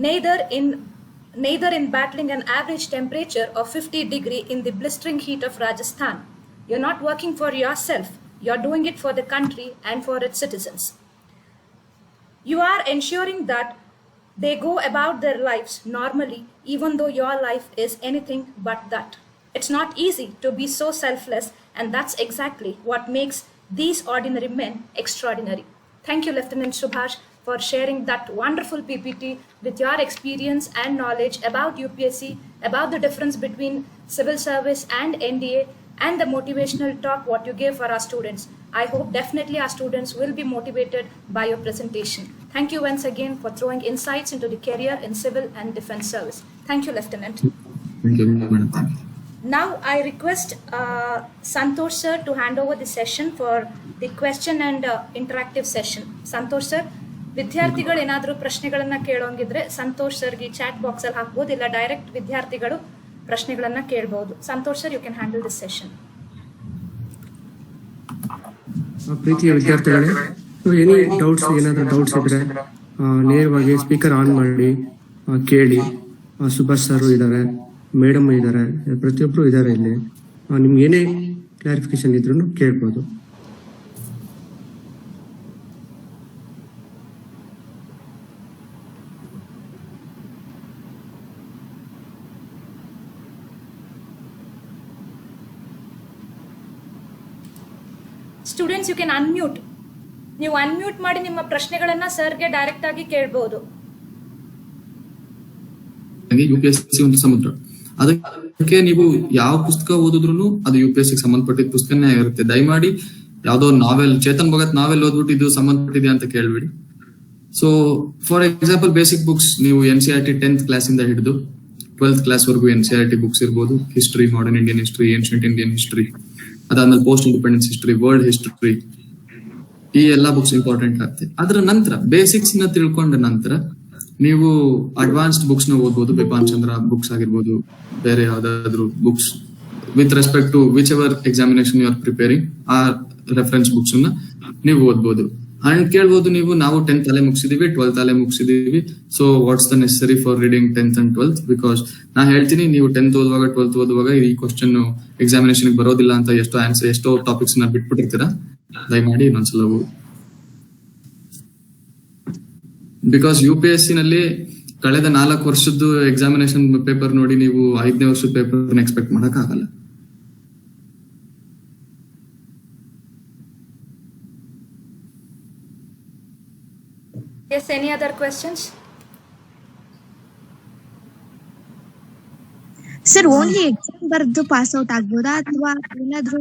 Neither in neither in battling an average temperature of 50 degree in the blistering heat of Rajasthan. You're not working for yourself, you're doing it for the country and for its citizens. You are ensuring that they go about their lives normally, even though your life is anything but that. It's not easy to be so selfless, and that's exactly what makes these ordinary men extraordinary. Thank you, Lieutenant Subhash, for sharing that wonderful PPT with your experience and knowledge about UPSC, about the difference between civil service and NDA, and the motivational talk what you gave for our students. I hope definitely our students will be motivated by your presentation. Thank you once again for throwing insights into the career in civil and defense service. Thank you, Lieutenant. Thank you, madam. Thank you. Now I request Santosh sir to hand over the session for the question and interactive session. Santosh sir, ವಿದ್ಯಾರ್ಥಿಗಳು ಏನಾದರೂ ಪ್ರಶ್ನೆಗಳನ್ನ ಕೇಳೋಂಗಿದ್ರೆ ಸಂತೋಷ್ ಸರ್ಗೆ ಚಾಟ್ ಬಾಕ್ಸ್ ಅಲ್ಲಿ ಹಾಕ್ಬೋದು, ಇಲ್ಲ ಡೈರೆಕ್ಟ್ ವಿದ್ಯಾರ್ಥಿಗಳು ಪ್ರಶ್ನೆಗಳನ್ನ ಕೇಳಬಹುದು. Santosh sir, you can handle this session. ಪ್ರೀತಿಯ ವಿದ್ಯಾರ್ಥಿಗಳೇ, ಎನಿ ಡೌಟ್ಸ್ ಏನಾದರೂ ಡೌಟ್ಸ್ ಇದ್ರೆ ನೇರವಾಗಿ ಸ್ಪೀಕರ್ ಆನ್ ಮಾಡಿ ಕೇಳಿ. ಸುಭಾಷ್ ಸರ್ ಇದ್ದಾರೆ, ಮೇಡಮ್ ಇದ್ದಾರೆ, ಪ್ರತಿಯೊಬ್ಬರು ಇದ್ದಾರೆ ಇಲ್ಲಿ. ನಿಮ್ಗೆ ಏನೇ ಕ್ಲಾರಿಫಿಕೇಶನ್ ಇದ್ರೂ ಕೇಳ್ಬೋದು. Students, you can unmute. ನೀವು ಅನ್ಮ್ಯೂಟ್ ಮಾಡಿ ನಿಮ್ಮ ಪ್ರಶ್ನೆಗಳನ್ನ ಸರ್ಗೆ ಡೈರೆಕ್ಟ್ ಆಗಿ ಕೇಳಬಹುದು. UPSC ಒಂದು ಸಮುದ್ರ, ಅದಕ್ಕೆ ನೀವು ಯಾವ ಪುಸ್ತಕ ಓದಿದ್ರು ಅದು UPSC ಸಂಬಂಧಪಟ್ಟಿದ ಪುಸ್ತಕನೇ ಆಗಿರುತ್ತೆ. ದಯಮಾಡಿ ಯಾವ್ದೋ ನಾವೆಲ್, ಚೇತನ್ ಭಗತ್ ನಾವೆಲ್ ಓದ್ಬಿಟ್ಟು ಇದು ಸಂಬಂಧಪಟ್ಟಿದೆ ಅಂತ ಕೇಳ್ಬೇಡಿ. So for example, basic books ನೀವು NCERT 10th ಕ್ಲಾಸ್ ಇಂದ ಹಿಡಿದು 12th ಕ್ಲಾಸ್ ವರೆಗೂ NCERT ಬುಕ್ಸ್ ಇರ್ಬೋದು. History, modern Indian history, ancient Indian history, ಅದಾದ್ಮೇಲೆ post independence history, world history, ಈ ಎಲ್ಲಾ ಬುಕ್ಸ್ ಇಂಪಾರ್ಟೆಂಟ್ ಆಗ್ತದೆ. ಅದರ ನಂತರ ಬೇಸಿಕ್ಸ್ ನ ತಿಳ್ಕೊಂಡ ನಂತರ ನೀವು ಅಡ್ವಾನ್ಸ್ಡ್ ಬುಕ್ಸ್ ನ ಓದ್ಬೋದು. ಬಿಪಾನ್ ಚಂದ್ರ ಬುಕ್ಸ್ ಆಗಿರ್ಬೋದು, ಬೇರೆ ಯಾವ್ದಾದ್ರು books with respect to whichever examination you are preparing, ಆ ರೆಫರೆನ್ಸ್ ಬುಕ್ಸ್ ನ ನೀವು ಓದ್ಬೋದು. ಅಂಡ್ ಕೇಳ್ಬೋದು ನೀವು, ನಾವು 10th ಅಲ್ಲೇ ಮುಗಿಸಿದೀವಿ, 12th ಅಲ್ಲೇ ಮುಗಿಸಿದೀವಿ, so what's the necessary for reading 10th and 12th? Because ನಾ ಹೇಳ್ತೀನಿ, ನೀವು 10th ಓದುವಾಗ 12th ಓದುವಾಗ ಈ ಕ್ವಶನ್ ಎಕ್ಸಾಮಿನೇಷನ್ ಬರೋದಿಲ್ಲ ಅಂತ ಎಷ್ಟೋ ಟಾಪಿಕ್ಸ್ ನ ಬಿಟ್ಬಿಟ್ಟಿರ್ತೀರಾ. ದಯಮಾಡಿ ಇನ್ನೊಂದ್ಸಲ ಓದಿ. ಬಿಕಾಸ್ UPSC ನಲ್ಲಿ ಕಳೆದ 4 ವರ್ಷದ್ದು ಎಕ್ಸಾಮಿನೇಷನ್ ಪೇಪರ್ ನೋಡಿ ನೀವು 5ನೇ ವರ್ಷದ ಪೇಪರ್ ಎಕ್ಸ್ಪೆಕ್ಟ್ ಮಾಡಕ್ ಆಗಲ್ಲ. Yes, any other questions? Sir, only exam ಬರ್ದು ಪಾಸ್ ಔಟ್ ಆಗ್ಬೋದಾ, ಅಥವಾ ಏನಾದ್ರು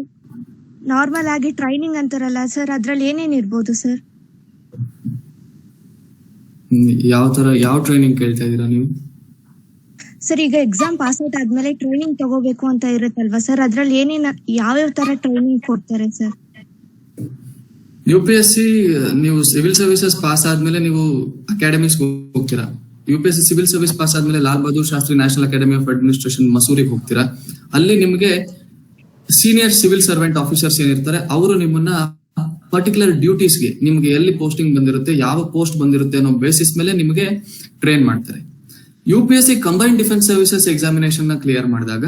ನಾರ್ಮಲ್ ಆಗಿ ಟ್ರೈನಿಂಗ್ ಅಂತಾರಲ್ಲ ಸರ್, ಅದ್ರಲ್ಲಿ ಏನೇನ್ ಇರ್ಬೋದು ಸರ್? ಯಾವ ಟ್ರೈನಿಂಗ್ ಕೇಳ್ತಾ ಇದೀರಾ ನೀವು? ಸರ್, ಈಗ ಎಕ್ಸಾಮ್ ಪಾಸ್ ಔಟ್ ಆದ್ಮೇಲೆ ಟ್ರೈನಿಂಗ್ ತಗೋಬೇಕು ಅಂತ ಇರುತ್ತಲ್ವಾ ಸರ್, ಅದ್ರಲ್ಲಿ ಏನೇನ್ ಯಾವ ತರ ಟ್ರೈನಿಂಗ್ ಕೊಡ್ತಾರೆ ಸರ್? UPSC ನೀವು ಸಿವಿಲ್ ಸರ್ವಿಸಸ್ ಪಾಸ್ ಆದ್ಮೇಲೆ ನೀವು ಅಕಾಡೆಮಿಕ್ಸ್ ಹೋಗ್ತೀರಾ. UPSC ಸಿವಿಲ್ ಸರ್ವಿಸ್ ಪಾಸ್ ಆದ್ಮೇಲೆ Lal Bahadur Shastri National Academy of Administration ಮಸೂರಿಗೆ ಹೋಗ್ತೀರಾ. ಅಲ್ಲಿ ನಿಮ್ಗೆ ಸೀನಿಯರ್ ಸಿವಿಲ್ ಸರ್ವೆಂಟ್ ಆಫೀಸರ್ಸ್ ಏನಿರ್ತಾರೆ, ಅವರು ನಿಮ್ಮನ್ನ ಪರ್ಟಿಕ್ಯುಲರ್ ಡ್ಯೂಟೀಸ್ಗೆ, ನಿಮ್ಗೆ ಎಲ್ಲಿ ಪೋಸ್ಟಿಂಗ್ ಬಂದಿರುತ್ತೆ, ಯಾವ ಪೋಸ್ಟ್ ಬಂದಿರುತ್ತೆ ಅನ್ನೋ ಬೇಸಿಸ್ ಮೇಲೆ ನಿಮ್ಗೆ ಟ್ರೈನ್ ಮಾಡ್ತಾರೆ. UPSC combined defence services examination ನ ಕ್ಲಿಯರ್ ಮಾಡಿದಾಗ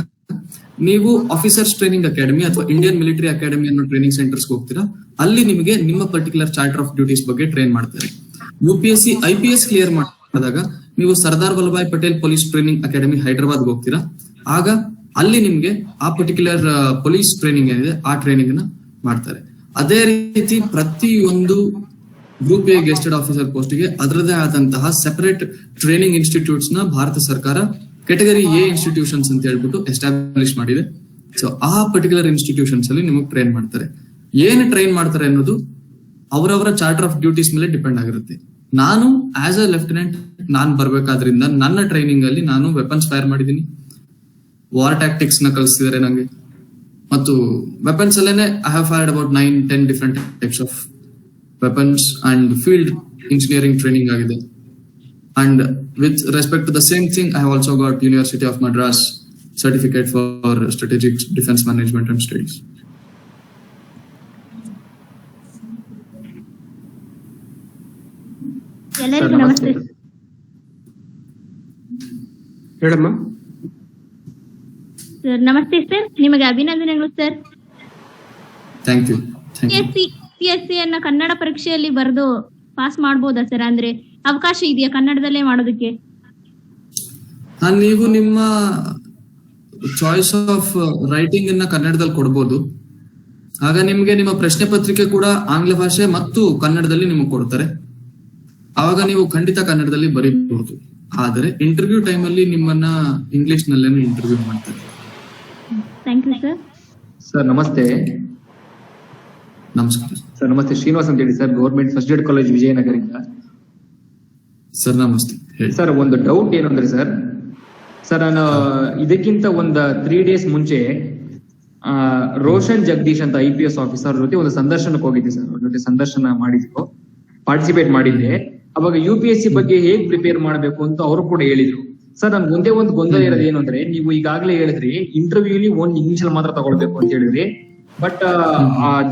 ನೀವು ಆಫೀಸರ್ಸ್ ಟ್ರೈನಿಂಗ್ ಅಕಾಡೆಮಿ ಅಥವಾ ಇಂಡಿಯನ್ ಮಿಲಿಟರಿ ಅಕಾಡೆಮಿ ಅನ್ನೋ ಟ್ರೈನಿಂಗ್ ಸೆಂಟರ್ಸ್ ಹೋಗ್ತೀರಾ. ಅಲ್ಲಿ ನಿಮಗೆ ನಿಮ್ಮ ಪರ್ಟಿಕ್ಯುಲರ್ ಚಾರ್ಟರ್ ಆಫ್ ಡ್ಯೂಟೀಸ್ ಬಗ್ಗೆ ಟ್ರೈನ್ ಮಾಡ್ತಾರೆ. UPSC IPS ಕ್ಲಿಯರ್ ಮಾಡಿದಾಗ ನೀವು Sardar Vallabhbhai Patel police training academy Hyderabad ಹೋಗ್ತೀರಾ. ಆಗ ಅಲ್ಲಿ ನಿಮ್ಗೆ ಆ ಪರ್ಟಿಕ್ಯುಲರ್ ಪೊಲೀಸ್ ಟ್ರೈನಿಂಗ್ ಏನಿದೆ ಆ ಟ್ರೈನಿಂಗ್ ನ ಮಾಡ್ತಾರೆ. ಅದೇ ರೀತಿ ಪ್ರತಿಯೊಂದು group A gazetted officer post ಗೆ ಅದರದೇ ಆದಂತಹ ಸೆಪರೇಟ್ ಟ್ರೈನಿಂಗ್ ಇನ್ಸ್ಟಿಟ್ಯೂಟ್ಸ್ ನ ಭಾರತ ಸರ್ಕಾರ ಕೆಟಗರಿ ಎ ಇನ್ಸ್ಟಿಟ್ಯೂಷನ್ಸ್ ಅಂತ ಹೇಳ್ಬಿಟ್ಟು ಎಸ್ಟಾಬ್ಲಿಷ್ ಮಾಡಿದೆ. ಸೊ ಆ ಪರ್ಟಿಕ್ಯುಲರ್ ಇನ್ಸ್ಟಿಟ್ಯೂಷನ್ಸ್ ಅಲ್ಲಿ ನಿಮಗೆ ಟ್ರೈನ್ ಮಾಡ್ತಾರೆ. ಏನು ಟ್ರೈನ್ ಮಾಡ್ತಾರೆ ಅನ್ನೋದು ಅವರವರ ಚಾರ್ಟರ್ ಆಫ್ ಡ್ಯೂಟೀಸ್ ಮೇಲೆ ಡಿಪೆಂಡ್ ಆಗಿರುತ್ತೆ. ನಾನು ಆಸ್ ಅ ಲೆಫ್ಟಿನೆಂಟ್ ನಾನು ಬರ್ಬೇಕಾದ್ರಿಂದ ನನ್ನ ಟ್ರೈನಿಂಗ್ ಅಲ್ಲಿ ನಾನು ವೆಪನ್ಸ್ ಫೈರ್ ಮಾಡಿದೀನಿ, ವಾರ್ ಟ್ಯಾಕ್ಟಿಕ್ಸ್ ನ ಕಲಿಸ್ತಿದ್ದಾರೆ ನಂಗೆ, ಮತ್ತು ವೆಪನ್ಸ್ ಅಲ್ಲೇನೆ I have fired about 9-10 different types of weapons and field engineering training ಆಗಿದೆ. And with respect to the same thing, I have also got University of Madras certificate for strategic defense management and studies. ಎಲ್ಲರಿಗೂ ನಮಸ್ತೆ. ಹೇಳಮ್ಮ. ಸರ್ ನಮಸ್ತೆ ಸರ್, ನಿಮಗೆ ಅಭಿನಂದನೆಗಳು ಸರ್. Thank you. PSC ಅನ್ನ ಕನ್ನಡ ಪರೀಕ್ಷೆಯಲ್ಲಿ ಬರೆದು ಪಾಸ್ ಮಾಡಬಹುದಾ ಸರ್? ಅಂದ್ರೆ ಅವಕಾಶ ಇದೆಯಾ ಕನ್ನಡದಲ್ಲೇ ಮಾಡೋದಕ್ಕೆ? ನೀವು ನಿಮ್ಮ ಚಾಯ್ಸ್ ಆಫ್ ರೈಟಿಂಗ್ ಅನ್ನ ಕನ್ನಡದಲ್ಲಿ ಕೊಡ್ಬೋದು. ಆಗ ನಿಮ್ಗೆ ನಿಮ್ಮ ಪ್ರಶ್ನೆ ಪತ್ರಿಕೆ ಕೂಡ ಆಂಗ್ಲ ಭಾಷೆ ಮತ್ತು ಕನ್ನಡದಲ್ಲಿ ನಿಮಗೆ ಕೊಡ್ತಾರೆ. ಆವಾಗ ನೀವು ಖಂಡಿತ ಕನ್ನಡದಲ್ಲಿ ಬರೀಬಹುದು. ಆದರೆ ಇಂಟರ್ವ್ಯೂ ಟೈಮ್ ಅಲ್ಲಿ ನಿಮ್ಮನ್ನ ಇಂಗ್ಲಿಷ್ ನಲ್ಲೇನೆ ಇಂಟರ್ವ್ಯೂ ಮಾಡ್ತಾರೆ. Thank you sir. ಸರ್ ನಮಸ್ತೆ. ನಮಸ್ಕಾರ ಸರ್ ನಮಸ್ತೆ, ಶ್ರೀನಿವಾಸ್ ಅಂತ ಹೇಳಿ sir, government first grade college ವಿಜಯನಗರದಿಂದ. ಸರ್ ನಮಸ್ತೆ. ಸರ್ ಒಂದು ಡೌಟ್ ಏನು ಅಂದ್ರೆ ಸರ್ ನಾನು ಇದಕ್ಕಿಂತ ಒಂದು 3 days ಮುಂಚೆ ರೋಷನ್ ಜಗದೀಶ್ ಅಂತ IPS ಆಫೀಸರ್ ಜೊತೆ ಒಂದು ಸಂದರ್ಶನಕ್ಕೆ ಹೋಗಿದ್ದೆ ಸರ್. ಅವ್ರ ಜೊತೆ ಸಂದರ್ಶನ ಮಾಡಿದ್ರು, ಪಾರ್ಟಿಸಿಪೇಟ್ ಮಾಡಿದ್ದೆ. ಅವಾಗ UPSC ಬಗ್ಗೆ ಹೇಗ್ ಪ್ರಿಪೇರ್ ಮಾಡ್ಬೇಕು ಅಂತ ಅವರು ಕೂಡ ಹೇಳಿದ್ರು. ಸರ್ ನನ್ಗೆ ಒಂದೇ ಒಂದು ಗೊಂದಲ ಇರೋದು ಏನು ಅಂದ್ರೆ, ನೀವು ಈಗಾಗಲೇ ಹೇಳಿದ್ರಿ ಇಂಟರ್ವ್ಯೂಲಿ ಓನ್ ಇಂಗ್ಲಿಷ್ ಅಲ್ಲಿ ಮಾತ್ರ ತಗೊಳ್ಬೇಕು ಅಂತ ಹೇಳಿದ್ರಿ. ಬಟ್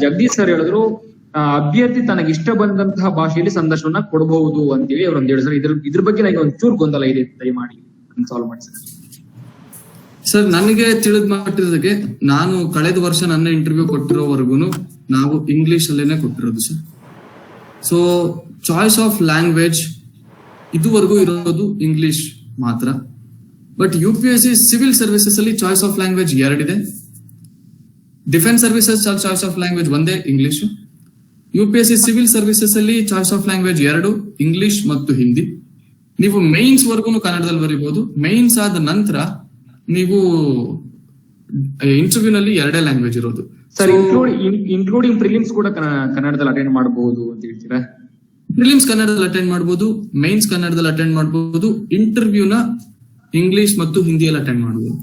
ಜಗದೀಶ್ ಸರ್ ಹೇಳಿದ್ರು ಅಭ್ಯರ್ಥಿ ತನಗೆ ಇಷ್ಟ ಬಂದಂತಹ ಭಾಷೆಯಲ್ಲಿ ಸಂದರ್ಶನ ಕೊಡಬಹುದು ಅಂತೇಳಿ ಅವ್ರು ಹೇಳಿ ಸರ್. ಇದ್ರ ಬಗ್ಗೆ ನನಗೆ ಒಂಚೂರು ಗೊಂದಲ ಇದೆ, ದಯಮಾಡಿ ಸಾಲ್ವ್ ಮಾಡಿ ಸರ್. ಸರ್ ನನಗೆ ತಿಳಿದ್ ಮಟ್ಟಿಗೆ ನಾನು ಕಳೆದ ವರ್ಷ ನನ್ನ ಇಂಟರ್ವ್ಯೂ ಕೊಟ್ಟಿರೋವರೆಗೂ ನಾವು ಇಂಗ್ಲಿಷ್ ಅಲ್ಲೇನೆ ಕೊಟ್ಟಿರೋದು sir. So choice of language ಇದುವರೆಗೂ ಇರೋದು ಇಂಗ್ಲಿಷ್ ಮಾತ್ರ. ಬಟ್ UPSC ಸಿವಿಲ್ ಸರ್ವಿಸಸ್ ಅಲ್ಲಿ ಚಾಯ್ಸ್ ಆಫ್ ಲ್ಯಾಂಗ್ವೇಜ್ 2 ಇದೆ. Defence services choice of language ಒಂದೇ ಇಂಗ್ಲಿಷ್. UPSC ಸಿವಿಲ್ ಸರ್ವಿಸಸ್ ಅಲ್ಲಿ ಚಾಯ್ಸ್ ಆಫ್ ಲ್ಯಾಂಗ್ವೇಜ್ 2 ಇಂಗ್ಲಿಷ್ ಮತ್ತು ಹಿಂದಿ. ನೀವು ಮೈನ್ಸ್ ವರ್ಗು ಕನ್ನಡದಲ್ಲಿ ಬರೀಬಹುದು. ಮೈನ್ಸ್ ಆದ ನಂತರ ನೀವು ಇಂಟರ್ವ್ಯೂ ನಲ್ಲಿ 2 ಲ್ಯಾಂಗ್ವೇಜ್ ಇರೋದು ಸರ್. ಇನ್ಕ್ಲೂಡಿಂಗ್ ಪ್ರಿಲಿಮ್ಸ್ ಕೂಡ ಕನ್ನಡದಲ್ಲಿ ಅಟೆಂಡ್ ಮಾಡಬಹುದು ಅಂತ ಹೇಳ್ತೀರಾ? ಪ್ರಿಲಿಮ್ಸ್ ಕನ್ನಡದಲ್ಲಿ ಅಟೆಂಡ್ ಮಾಡಬಹುದು, ಮೈನ್ಸ್ ಕನ್ನಡದಲ್ಲಿ ಅಟೆಂಡ್ ಮಾಡಬಹುದು, ಇಂಟರ್ವ್ಯೂನ ಇಂಗ್ಲಿಷ್ ಮತ್ತು ಹಿಂದಿಯಲ್ಲಿ ಅಟೆಂಡ್ ಮಾಡಬಹುದು.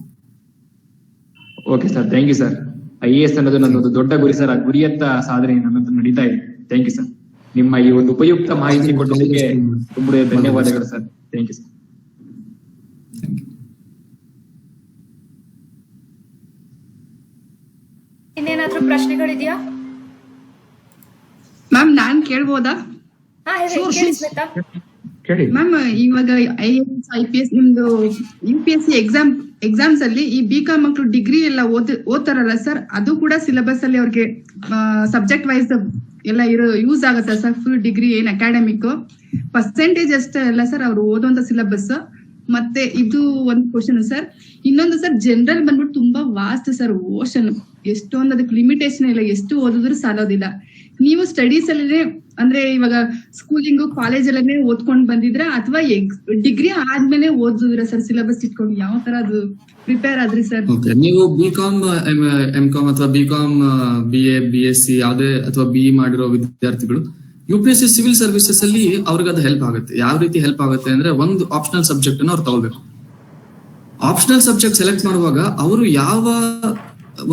Okay sir, thank you sir. IAS ಅನ್ನೋದು ನನ್ನೊಂದು ದೊಡ್ಡ ಗುರಿ ಸರ್. ಆ ಗುರಿಯತ್ತ ಸಾಧನೆ ನನ್ನದು ನಡೀತಾ ಇದೆ. Thank you sir. ನಿಮ್ಮ ಈ ಒಂದು ಉಪಯುಕ್ತ ಮಾಹಿತಿ ಕೊಟ್ಟದಕ್ಕೆ ತುಂಬಾ ಧನ್ಯವಾದಗಳು ಸರ್. Thank you sir. ಇನ್ನೇನಾದ್ರೂ ಪ್ರಶ್ನೆಗಳಿದೆಯಾ? ಮ್ಯಾಮ್ ನಾನ್ ಕೇಳ್ಬೋದಾ? ಹೇಳಿ ಸ್ಮಿತಾ. ಮ್ಯಾಮ್ ಇವಾಗ IAS IPS ನಿಮ್ದು UPSC ಎಕ್ಸಾಮ್ಸ್ ಅಲ್ಲಿ ಈ BCom ಮಕ್ಕಳು ಡಿಗ್ರಿ ಎಲ್ಲ ಓದ್ತಾರಲ್ಲ ಸರ್, ಅದು ಕೂಡ ಸಿಲೆಬಸ್ ಅಲ್ಲಿ ಅವ್ರಿಗೆ ಸಬ್ಜೆಕ್ಟ್ ವೈಸ್ ಎಲ್ಲ ಯೂಸ್ ಆಗುತ್ತೆ ಸರ್? ಫುಲ್ ಡಿಗ್ರಿ ಏನ್ ಅಕಾಡೆಮಿಕ್ ಪರ್ಸೆಂಟೇಜ್ ಅಷ್ಟೇ ಅಲ್ಲ ಸರ್ ಅವ್ರು ಓದುವಂತ ಸಿಲೆಬಸ್? ಮತ್ತೆ ಇದು ಒಂದು ಕ್ವಶನ್ ಸರ್. ಇನ್ನೊಂದು ಸರ್, ಜನರಲ್ ಬಂದ್ಬಿಟ್ಟು ತುಂಬಾ ವಾಸ್ಟ್ ಸರ್, ಓಷನ್. ಎಷ್ಟೊಂದು ಅದಕ್ಕೆ ಲಿಮಿಟೇಷನ್ ಇಲ್ಲ, ಎಷ್ಟು ಓದಿದ್ರು ಸಾಲೋದಿಲ್ಲ. ನೀವು ಸ್ಟಡೀಸ್ ಅಲ್ಲೇ ಅಂದ್ರೆ ಇವಾಗ ಸ್ಕೂಲಿಂಗು ಕಾಲೇಜಲ್ಲೇ ಓದ್ಕೊಂಡ್ ಬಂದಿದ್ರ ಅಥವಾ ಡಿಗ್ರಿ ಆದ್ಮೇಲೆ ಓದಿದ್ರ ಸರ್ ಸಿಲೆಬಸ್ ಇಟ್ಕೊಂಡು? ಯಾವ ತರ ಅದು ಪ್ರಿಪೇರ್ ಆದ್ರಿ ಸರ್? ನೀವು BCom MCom ಅಥವಾ BCom BA BSc ಯಾವ್ದೇ ಅಥವಾ BE ಮಾಡಿರೋ ವಿದ್ಯಾರ್ಥಿಗಳು UPSC ಸಿವಿಲ್ ಸರ್ವಿಸಸ್ ಅಲ್ಲಿ ಅವ್ರಿಗೆ ಅದು ಹೆಲ್ಪ್ ಆಗುತ್ತೆ. ಯಾವ ರೀತಿ ಹೆಲ್ಪ್ ಆಗುತ್ತೆ ಅಂದ್ರೆ, ಒಂದು ಆಪ್ಷನಲ್ ಸಬ್ಜೆಕ್ಟ್ ಅನ್ನು ಅವ್ರು ತಗೊಳ್ಬೇಕು. ಆಪ್ಷನಲ್ ಸಬ್ಜೆಕ್ಟ್ ಸೆಲೆಕ್ಟ್ ಮಾಡುವಾಗ ಅವರು ಯಾವ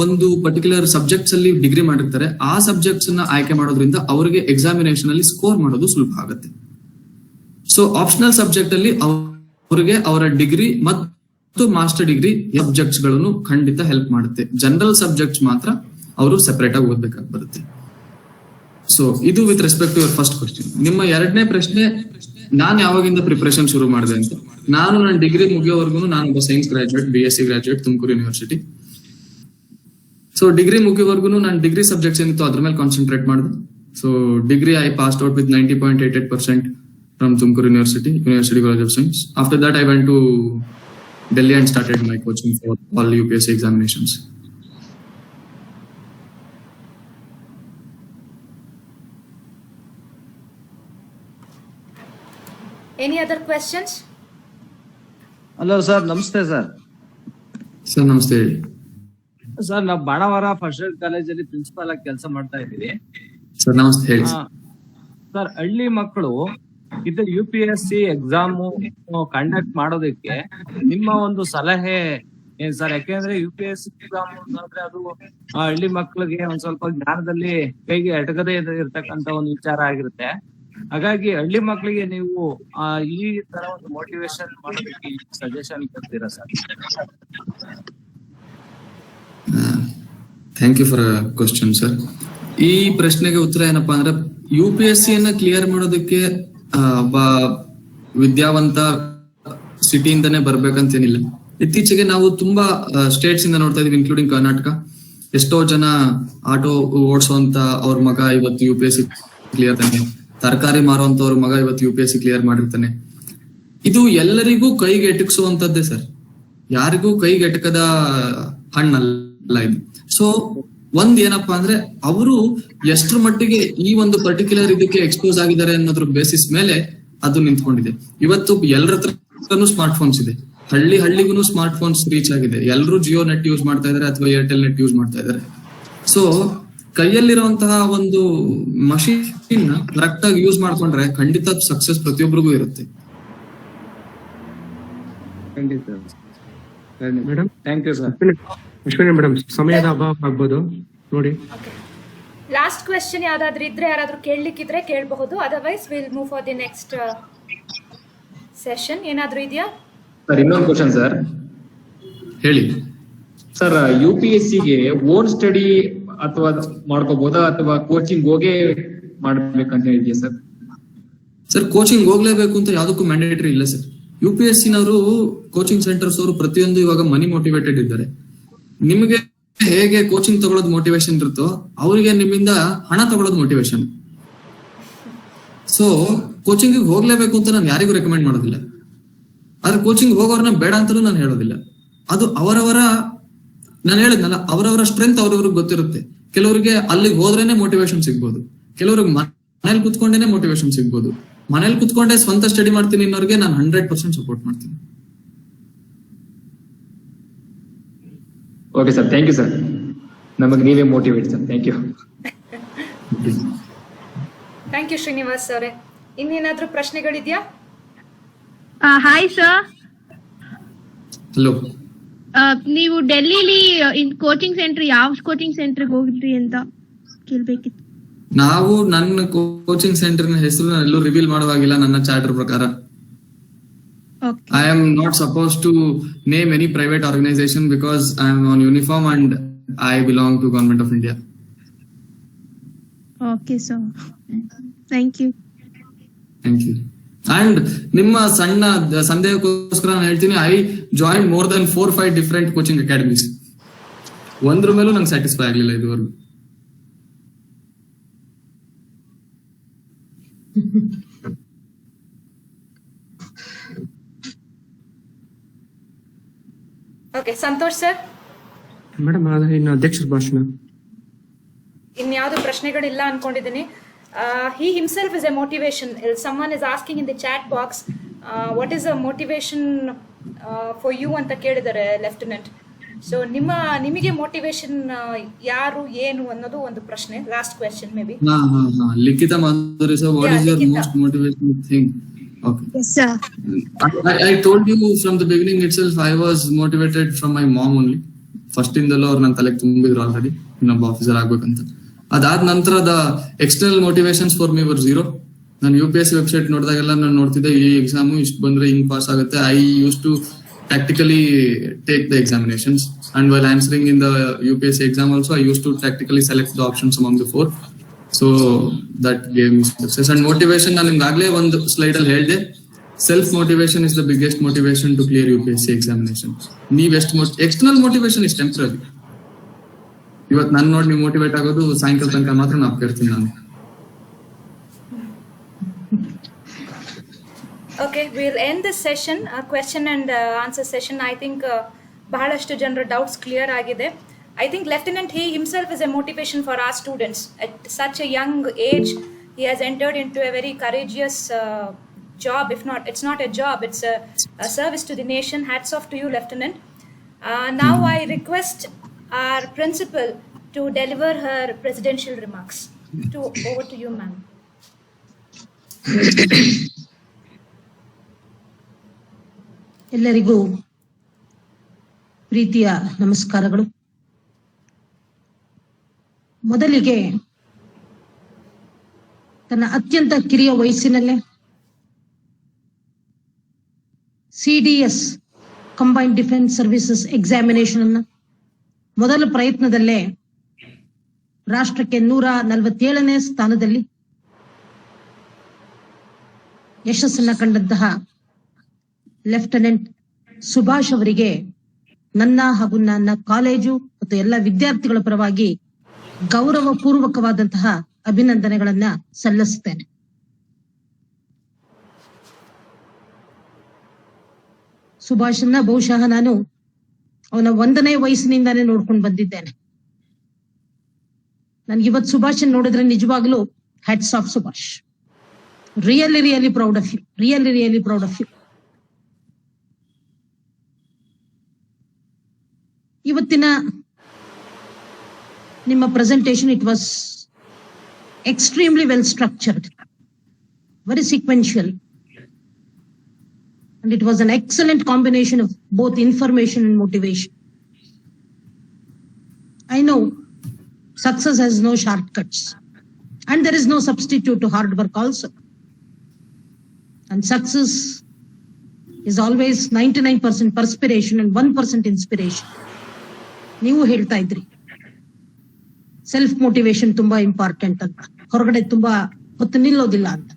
ಒಂದು ಪರ್ಟಿಕ್ಯುಲರ್ ಸಬ್ಜೆಕ್ಟ್ಸ್ ಅಲ್ಲಿ ಡಿಗ್ರಿ ಮಾಡಿರ್ತಾರೆ ಆ ಸಬ್ಜೆಕ್ಟ್ಸ್ ನ ಆಯ್ಕೆ ಮಾಡೋದ್ರಿಂದ ಅವರಿಗೆ ಎಕ್ಸಾಮಿನೇಷನ್ ಅಲ್ಲಿ ಸ್ಕೋರ್ ಮಾಡೋದು ಸುಲಭ ಆಗುತ್ತೆ. ಸೊ ಆಪ್ಷನಲ್ ಸಬ್ಜೆಕ್ಟ್ ಅಲ್ಲಿ ಅವರಿಗೆ ಅವರ ಡಿಗ್ರಿ ಮತ್ತು ಮಾಸ್ಟರ್ ಡಿಗ್ರಿ ಸಬ್ಜೆಕ್ಟ್ಸ್ ಗಳನ್ನು ಖಂಡಿತ ಹೆಲ್ಪ್ ಮಾಡುತ್ತೆ. ಜನರಲ್ ಸಬ್ಜೆಕ್ಟ್ಸ್ ಮಾತ್ರ ಅವರು ಸೆಪರೇಟ್ ಆಗಿ ಓದ್ಬೇಕಾಗಿ ಬರುತ್ತೆ. ಸೊ ಇದು with respect to your first question. ನಿಮ್ಮ 2ನೇ ಪ್ರಶ್ನೆ, ನಾನು ಯಾವಾಗಿಂದ ಪ್ರಿಪರೇಷನ್ ಶುರು ಮಾಡಿದೆ ಅಂತ. ನಾನು ನನ್ನ ಡಿಗ್ರಿ ಮುಗಿಯೋವರೆಗೂ ನಾನು ಒಬ್ಬ science graduate, BSc graduate, Tumakuru university. So degree ಮುಗಿಯೋವರೆಗೂ ನಾನು ಡಿಗ್ರಿ ಸಬ್ಜೆಕ್ಟ್ಸ್ ಏನಿತ್ತು ಅದ್ರ ಮೇಲೆ ಕಾನ್ಸಂಟ್ರೇಟ್ ಮಾಡಿದೆ. So degree I passed out with 90.88% from Tumakuru university college of science. After that I went to Delhi and started my coaching for all UPSC examinations. Any other questions? Hello sir, ನಮಸ್ತೆ ಸರ್. ಸರ್ ನಮಸ್ತೆ. ಸರ್ ನಾವು ಬಾಣಾವರ ಫಸ್ಟ್ ಗ್ರೇಡ್ ಕಾಲೇಜಲ್ಲಿ ಪ್ರಿನ್ಸಿಪಾಲ್ ಆಗಿ ಕೆಲಸ ಮಾಡ್ತಾ ಇದ್ದೀವಿ. ಸರ್ ನಮಸ್ತೆ, ಹೇಳಿ. ಸರ್ ಹಳ್ಳಿ ಮಕ್ಕಳು ಇದು UPSC ಎಕ್ಸಾಮ್ ಕಂಡಕ್ಟ್ ಮಾಡೋದಕ್ಕೆ ನಿಮ್ಮ ಒಂದು ಸಲಹೆ ಏನ್ ಸರ್? ಯಾಕೆಂದ್ರೆ UPSC ಎಕ್ಸಾಮ್ ಅಂದ್ರೆ ಅದು ಹಳ್ಳಿ ಮಕ್ಕಳಿಗೆ ಒಂದ್ ಸ್ವಲ್ಪ ಜ್ಞಾನದಲ್ಲಿ ಕೈಗೆ ಎಟಕದೇ ಇರ್ತಕ್ಕಂತ ಒಂದು ವಿಚಾರ ಆಗಿರುತ್ತೆ. ಹಾಗಾಗಿ ಹಳ್ಳಿ ಮಕ್ಕಳಿಗೆ ನೀವು ಈ ತರ ಒಂದು ಮೋಟಿವೇಶನ್ ಮಾಡೋದಕ್ಕೆ ಸಜೆಷನ್ ಕೊಡ್ತೀರಾ sir? Thank you for question sir. ಈ ಪ್ರಶ್ನೆಗೆ ಉತ್ತರ ಏನಪ್ಪಾ ಅಂದ್ರೆ, UPSC ಕ್ಲಿಯರ್ ಮಾಡೋದಕ್ಕೆ ಒಬ್ಬ ವಿದ್ಯಾವಂತ ಸಿಟಿಯಿಂದನೇ ಬರ್ಬೇಕಂತೇನಿಲ್ಲ. ಇತ್ತೀಚೆಗೆ ನಾವು ತುಂಬಾ ಸ್ಟೇಟ್ಸ್ ಇಂದ ನೋಡ್ತಾ ಇದೀವಿ, ಇನ್ಕ್ಲೂಡಿಂಗ್ ಕರ್ನಾಟಕ. ಎಷ್ಟೋ ಜನ ಆಟೋ ಓಡಿಸುವಂತ ಅವ್ರ ಮಗ ಇವತ್ತು UPSC ಕ್ಲಿಯರ್ ತಾನೆ, ತರಕಾರಿ ಮಾರುವಂತವ್ರ ಮಗ ಇವತ್ತು UPSC ಕ್ಲಿಯರ್ ಮಾಡಿರ್ತಾನೆ. ಇದು ಎಲ್ಲರಿಗೂ ಕೈಗೆ ಎಟಕಿಸುವಂತದ್ದೇ ಸರ್, ಯಾರಿಗೂ ಕೈಗೆ ಎಟಕದ ಹಣ್ಣಲ್ಲ ಇದು. ಸೊ ಒಂದ್ ಏನಪ್ಪಾ ಅಂದ್ರೆ ಅವರು ಎಷ್ಟ್ರ ಮಟ್ಟಿಗೆ ಈ ಒಂದು ಪರ್ಟಿಕ್ಯುಲರ್ ಇದಕ್ಕೆ ಎಕ್ಸ್ಪೋಸ್ ಆಗಿದ್ದಾರೆ ಅನ್ನೋದ್ರ ಬೇಸಿಸ್ ಮೇಲೆ ಅದು ನಿಂತ್ಕೊಂಡಿದೆ. ಇವತ್ತು ಎಲ್ಲರ ಹತ್ರನೂ ಸ್ಮಾರ್ಟ್ ಫೋನ್ಸ್ ಇದೆ, ಹಳ್ಳಿಗೂ ಸ್ಮಾರ್ಟ್ ಫೋನ್ಸ್ ರೀಚ್ ಆಗಿದೆ. ಎಲ್ಲರೂ ಜಿಯೋ ನೆಟ್ ಯೂಸ್ ಮಾಡ್ತಾ ಇದಾರೆ ಅಥವಾ ಏರ್ಟೆಲ್ ನೆಟ್ ಯೂಸ್ ಮಾಡ್ತಾ ಇದಾರೆ. ಸೊ ಕೈಯಲ್ಲಿರುವಂತಹ ಒಂದು ಮಷೀನ್ ಕರೆಕ್ಟ್ ಆಗಿ ಯೂಸ್ ಮಾಡ್ಕೊಂಡ್ರೆ ಖಂಡಿತ ಸಕ್ಸಸ್ ಪ್ರತಿಯೊಬ್ಬರಿಗೂ ಇರುತ್ತೆ. Madam thank you sir. Ashwini madam, ಸಮಯದ ಅಭಾವ ಆಗ್ಬೋದು ನೋಡಿ. ಲಾಸ್ಟ್ ಕ್ವೆಶ್ಚನ್ ಯಾವ್ದಾದ್ರು ಇದ್ರೆ ಯಾರಾದ್ರೂ ಕೇಳಲಿಕ್ಕಿದ್ರೆ ಕೇಳಬಹುದು, otherwise will move for the next session. ಏನಾದ್ರೂ ಇದೆಯಾ ಸರ್? ಇನ್ನೊಂದು ಕ್ವಶನ್ ಸರ್. ಹೇಳಿ ಸರ್, UPSCಗೆ ಓನ್ ಸ್ಟಡಿ ಅಥವಾ ಮಾಡ್ಕೋಬಹುದಾ ಅಥವಾ ಕೋಚಿಂಗ್ ಹೋಗೇ ಮಾಡ್ಬೇಕಂತ ಇದೆಯಾ ಸರ್? ಸರ್, ಕೋಚಿಂಗ್ ಹೋಗ್ಲೇಬೇಕು ಅಂತ ಯಾವ್ದಕ್ಕೂ ಮ್ಯಾಂಡೇಟರಿ ಇಲ್ಲ ಸರ್. UPSC ನವರು ಕೋಚಿಂಗ್ ಸೆಂಟರ್ಸ್ ಅವರು ಪ್ರತಿಯೊಂದು ಇವಾಗ ಮನಿ ಮೋಟಿವೇಟೆಡ್ ಇದ್ದಾರೆ. ನಿಮಗೆ ಹೇಗೆ ಕೋಚಿಂಗ್ ತಗೊಳ್ಳೋದು ಮೋಟಿವೇಶನ್ ಇರುತ್ತೋ ಅವರಿಗೆ ನಿಮ್ಮಿಂದ ಹಣ ತಗೊಳ್ಳೋದು ಮೋಟಿವೇಶನ್. ಸೊ ಕೋಚಿಂಗ್ ಹೋಗ್ಲೇಬೇಕು ಅಂತ ನಾನು ಯಾರಿಗೂ ರೆಕಮೆಂಡ್ ಮಾಡೋದಿಲ್ಲ, ಆದ್ರೆ ಕೋಚಿಂಗ್ ಹೋಗೋರ್ನ ಬೇಡ ಅಂತಲೂ ನಾನು ಹೇಳೋದಿಲ್ಲ. ಅದು ಅವರವರ, ನಾನು ಹೇಳಿದ್ನಲ್ಲ, ಅವರವರ ಸ್ಟ್ರೆಂತ್ ಅವ್ರವ್ರಿಗೆ ಗೊತ್ತಿರುತ್ತೆ. ಕೆಲವರಿಗೆ ಅಲ್ಲಿಗೆ ಹೋದ್ರೇನೆ ಮೋಟಿವೇಶನ್ ಸಿಗ್ಬೋದು, ಕೆಲವ್ರಿಗೆ ಮನೇಲಿ ಕುತ್ಕೊಂಡೇನೆ ಮೋಟಿವೇಶನ್ ಸಿಗ್ಬೋದು. ಮನೇಲಿ ಕುತ್ಕೊಂಡೆ ಸ್ವಂತ ಸ್ಟಡಿ ಮಾಡ್ತೀನಿ ಅನ್ನೋರಿಗೆ ನಾನು 100% ಸಪೋರ್ಟ್ ಮಾಡ್ತೀನಿ. Okay sir, thank you sir. ನಮಗೆ ನೀವೇ motivate sir. Thank you. Thank you Srinivas ಅವರೇ. ಇನ್ನೇನಾದ್ರೂ ಪ್ರಶ್ನೆಗಳಿದ್ಯಾ? Hi sir. ಹಲೋ. ನೀವು ಡೆಲ್ಲಿಲಿ ಕೋಚಿಂಗ್ ಸೆಂಟರ್, ಯಾವ ಕೋಚಿಂಗ್ ಸೆಂಟರ್ಗೆ ಹೋಗಿದ್ರಿ ಅಂತ ಕೇಳ್ಬೇಕಿತ್ತು. ನಾವು ನನ್ನ ಕೋಚಿಂಗ್ ಸೆಂಟರ್ ನ ಹೆಸರು ಎಲ್ಲೂ ರಿವೀಲ್ ಮಾಡುವಾಗಿಲ್ಲ ನನ್ನ ಚಾರ್ಟರ್ ಪ್ರಕಾರ. I am not supposed to name any private organization because I am on uniform and I belong to Government of India. Okay, sir. Thank you. Thank you. And ನಿಮ್ಮ ಸಣ್ಣ ಸಂದೇಹಕ್ಕೋಸ್ಕರ ನಾನು ಹೇಳ್ತೀನಿ, I joined more than 4-5 different coaching academies. ಒಂದ್ರ ಮೇಲೂ ನಂಗೆ ಸ್ಯಾಟಿಸ್ಫೈ ಆಗ್ಲಿಲ್ಲ ಇದುವರೆಗೂ. Okay, Santosh sir. ಮೇಡಮ್, ಇನ್ನು ಅಧ್ಯಕ್ಷರ ಭಾಷಣ. ಇನ್ಯಾವುದು ಪ್ರಶ್ನೆಗಳಿಲ್ಲ ಅನ್ಕೊಂಡಿದ್ದೀನಿ. He himself is a motivation. Someone is asking in the chat box, what is a motivation for you ಅಂತ ಕೇಳಿದ್ದಾರೆ ಲೆಫ್ಟಿನೆಂಟ್. ಸೊ ನಿಮಗೆ ಮೋಟಿವೇಶನ್ ಯಾರು, ಏನು ಅನ್ನೋದು ಒಂದು ಪ್ರಶ್ನೆ. Last question maybe. Likhitha Madhuri sir, what is your most motivating thing? Okay. Yes, sir. I told you from the beginning itself, I was motivated from my mom only. First ಇಂದಲೂ ಅವ್ರು ನನ್ನ ತಲೆಗೆ ತುಂಬಿದ್ರು ಆಲ್ರೆಡಿ ಇನ್ನೊಬ್ಬ ಆಫೀಸರ್ ಆಗ್ಬೇಕಂತ. ಅದಾದ ನಂತರ the external motivations for me were zero. ನಾನು UPSC ವೆಬ್ಸೈಟ್ ನೋಡಿದಾಗೆಲ್ಲ ನಾನು ನೋಡ್ತಿದ್ದೆ, ಈ ಎಕ್ಸಾಮು ಇಷ್ಟು ಬಂದ್ರೆ ಹಿಂಗ್ ಪಾಸ್ ಆಗುತ್ತೆ. I use to tactically take the examinations, and while answering in the UPSC exam also I used to tactically select the options among the 4. So that gave me success. And motivation, ನಾನು ನಿಮ್ಗಾಗ್ಲೇ ಒಂದು ಸ್ಲೈಡ್ ಅಲ್ಲಿ ಹೇಳಿದೆ, self motivation is the biggest motivation to clear UPSC examination. ನೀವೆಷ್ಟು ಎಕ್ಸ್ಟರ್ನಲ್ ಮೋಟಿವೇಶನ್ ಇಸ್ ಟೆಂಪರರಿ. ಇವತ್ತು ನನ್ನ ನೋಡಿ ನೀವು ಮೋಟಿವೇಟ್ ಆಗೋದು ಸಾಯಂಕಾಲ ತನಕ ಮಾತ್ರ ನಾವು ಕೇಳ್ತೀನಿ ನಾನು. Okay, we'll end this session, question and answer session. I think ಬಹಳಷ್ಟು ಜನರ ಡೌಟ್ಸ್ ಕ್ಲಿಯರ್ ಆಗಿದೆ. I think Lieutenant, he himself is a motivation for our students. At such a young age, he has entered into a very courageous job. If not, it's not a job, it's a service to the nation. Hats off to you, Lieutenant. Now I request our principal to deliver her presidential remarks. Over to you, ma'am. ಎಲ್ಲರಿಗೂ ಪ್ರೀತಿಯ ನಮಸ್ಕಾರಗಳು. ಮೊದಲಿಗೆ ತನ್ನ ಅತ್ಯಂತ ಕಿರಿಯ ವಯಸ್ಸಿನಲ್ಲೇ CDS combined defence services examination ಅನ್ನ ಮೊದಲ ಪ್ರಯತ್ನದಲ್ಲೇ ರಾಷ್ಟ್ರಕ್ಕೆ 147ನೇ ಸ್ಥಾನದಲ್ಲಿ ಯಶಸ್ಸನ್ನ ಕಂಡಂತಹ ಲೆಫ್ಟಿನೆಂಟ್ ಸುಭಾಷ್ ಅವರಿಗೆ ನನ್ನ ಹಾಗೂ ನನ್ನ ಕಾಲೇಜು ಮತ್ತು ಎಲ್ಲ ವಿದ್ಯಾರ್ಥಿಗಳ ಪರವಾಗಿ ಗೌರವ ಪೂರ್ವಕವಾದಂತಹ ಅಭಿನಂದನೆಗಳನ್ನ ಸಲ್ಲಿಸ್ತೇನೆ. ಸುಭಾಷನ್ನ ಬಹುಶಃ ನಾನು ಅವನ 1ನೇ ವಯಸ್ಸಿನಿಂದಾನೇ ನೋಡ್ಕೊಂಡು ಬಂದಿದ್ದೇನೆ. ನನ್ಗೆ ಇವತ್ತು ಸುಭಾಷನ್ ನೋಡಿದ್ರೆ ನಿಜವಾಗ್ಲೂ hats off Subhash. Really proud of you, really proud of you. ಇವತ್ತಿನ ನಿಮ್ಮ presentation it was extremely well structured, very sequential, and it was an excellent combination of both information and motivation. I know success has no shortcuts, and there is no substitute to hard work also. And success is always 99% perspiration and 1% inspiration. ನೀವು ಹೇಳ್ತಾ ಇದ್ರಿ ಸೆಲ್ಫ್ ಮೋಟಿವೇಶನ್ ತುಂಬಾ ಇಂಪಾರ್ಟೆಂಟ್ ಅಂತ, ಹೊರಗಡೆ ತುಂಬಾ ಹೊತ್ತು ನಿಲ್ಲೋದಿಲ್ಲ ಅಂತ.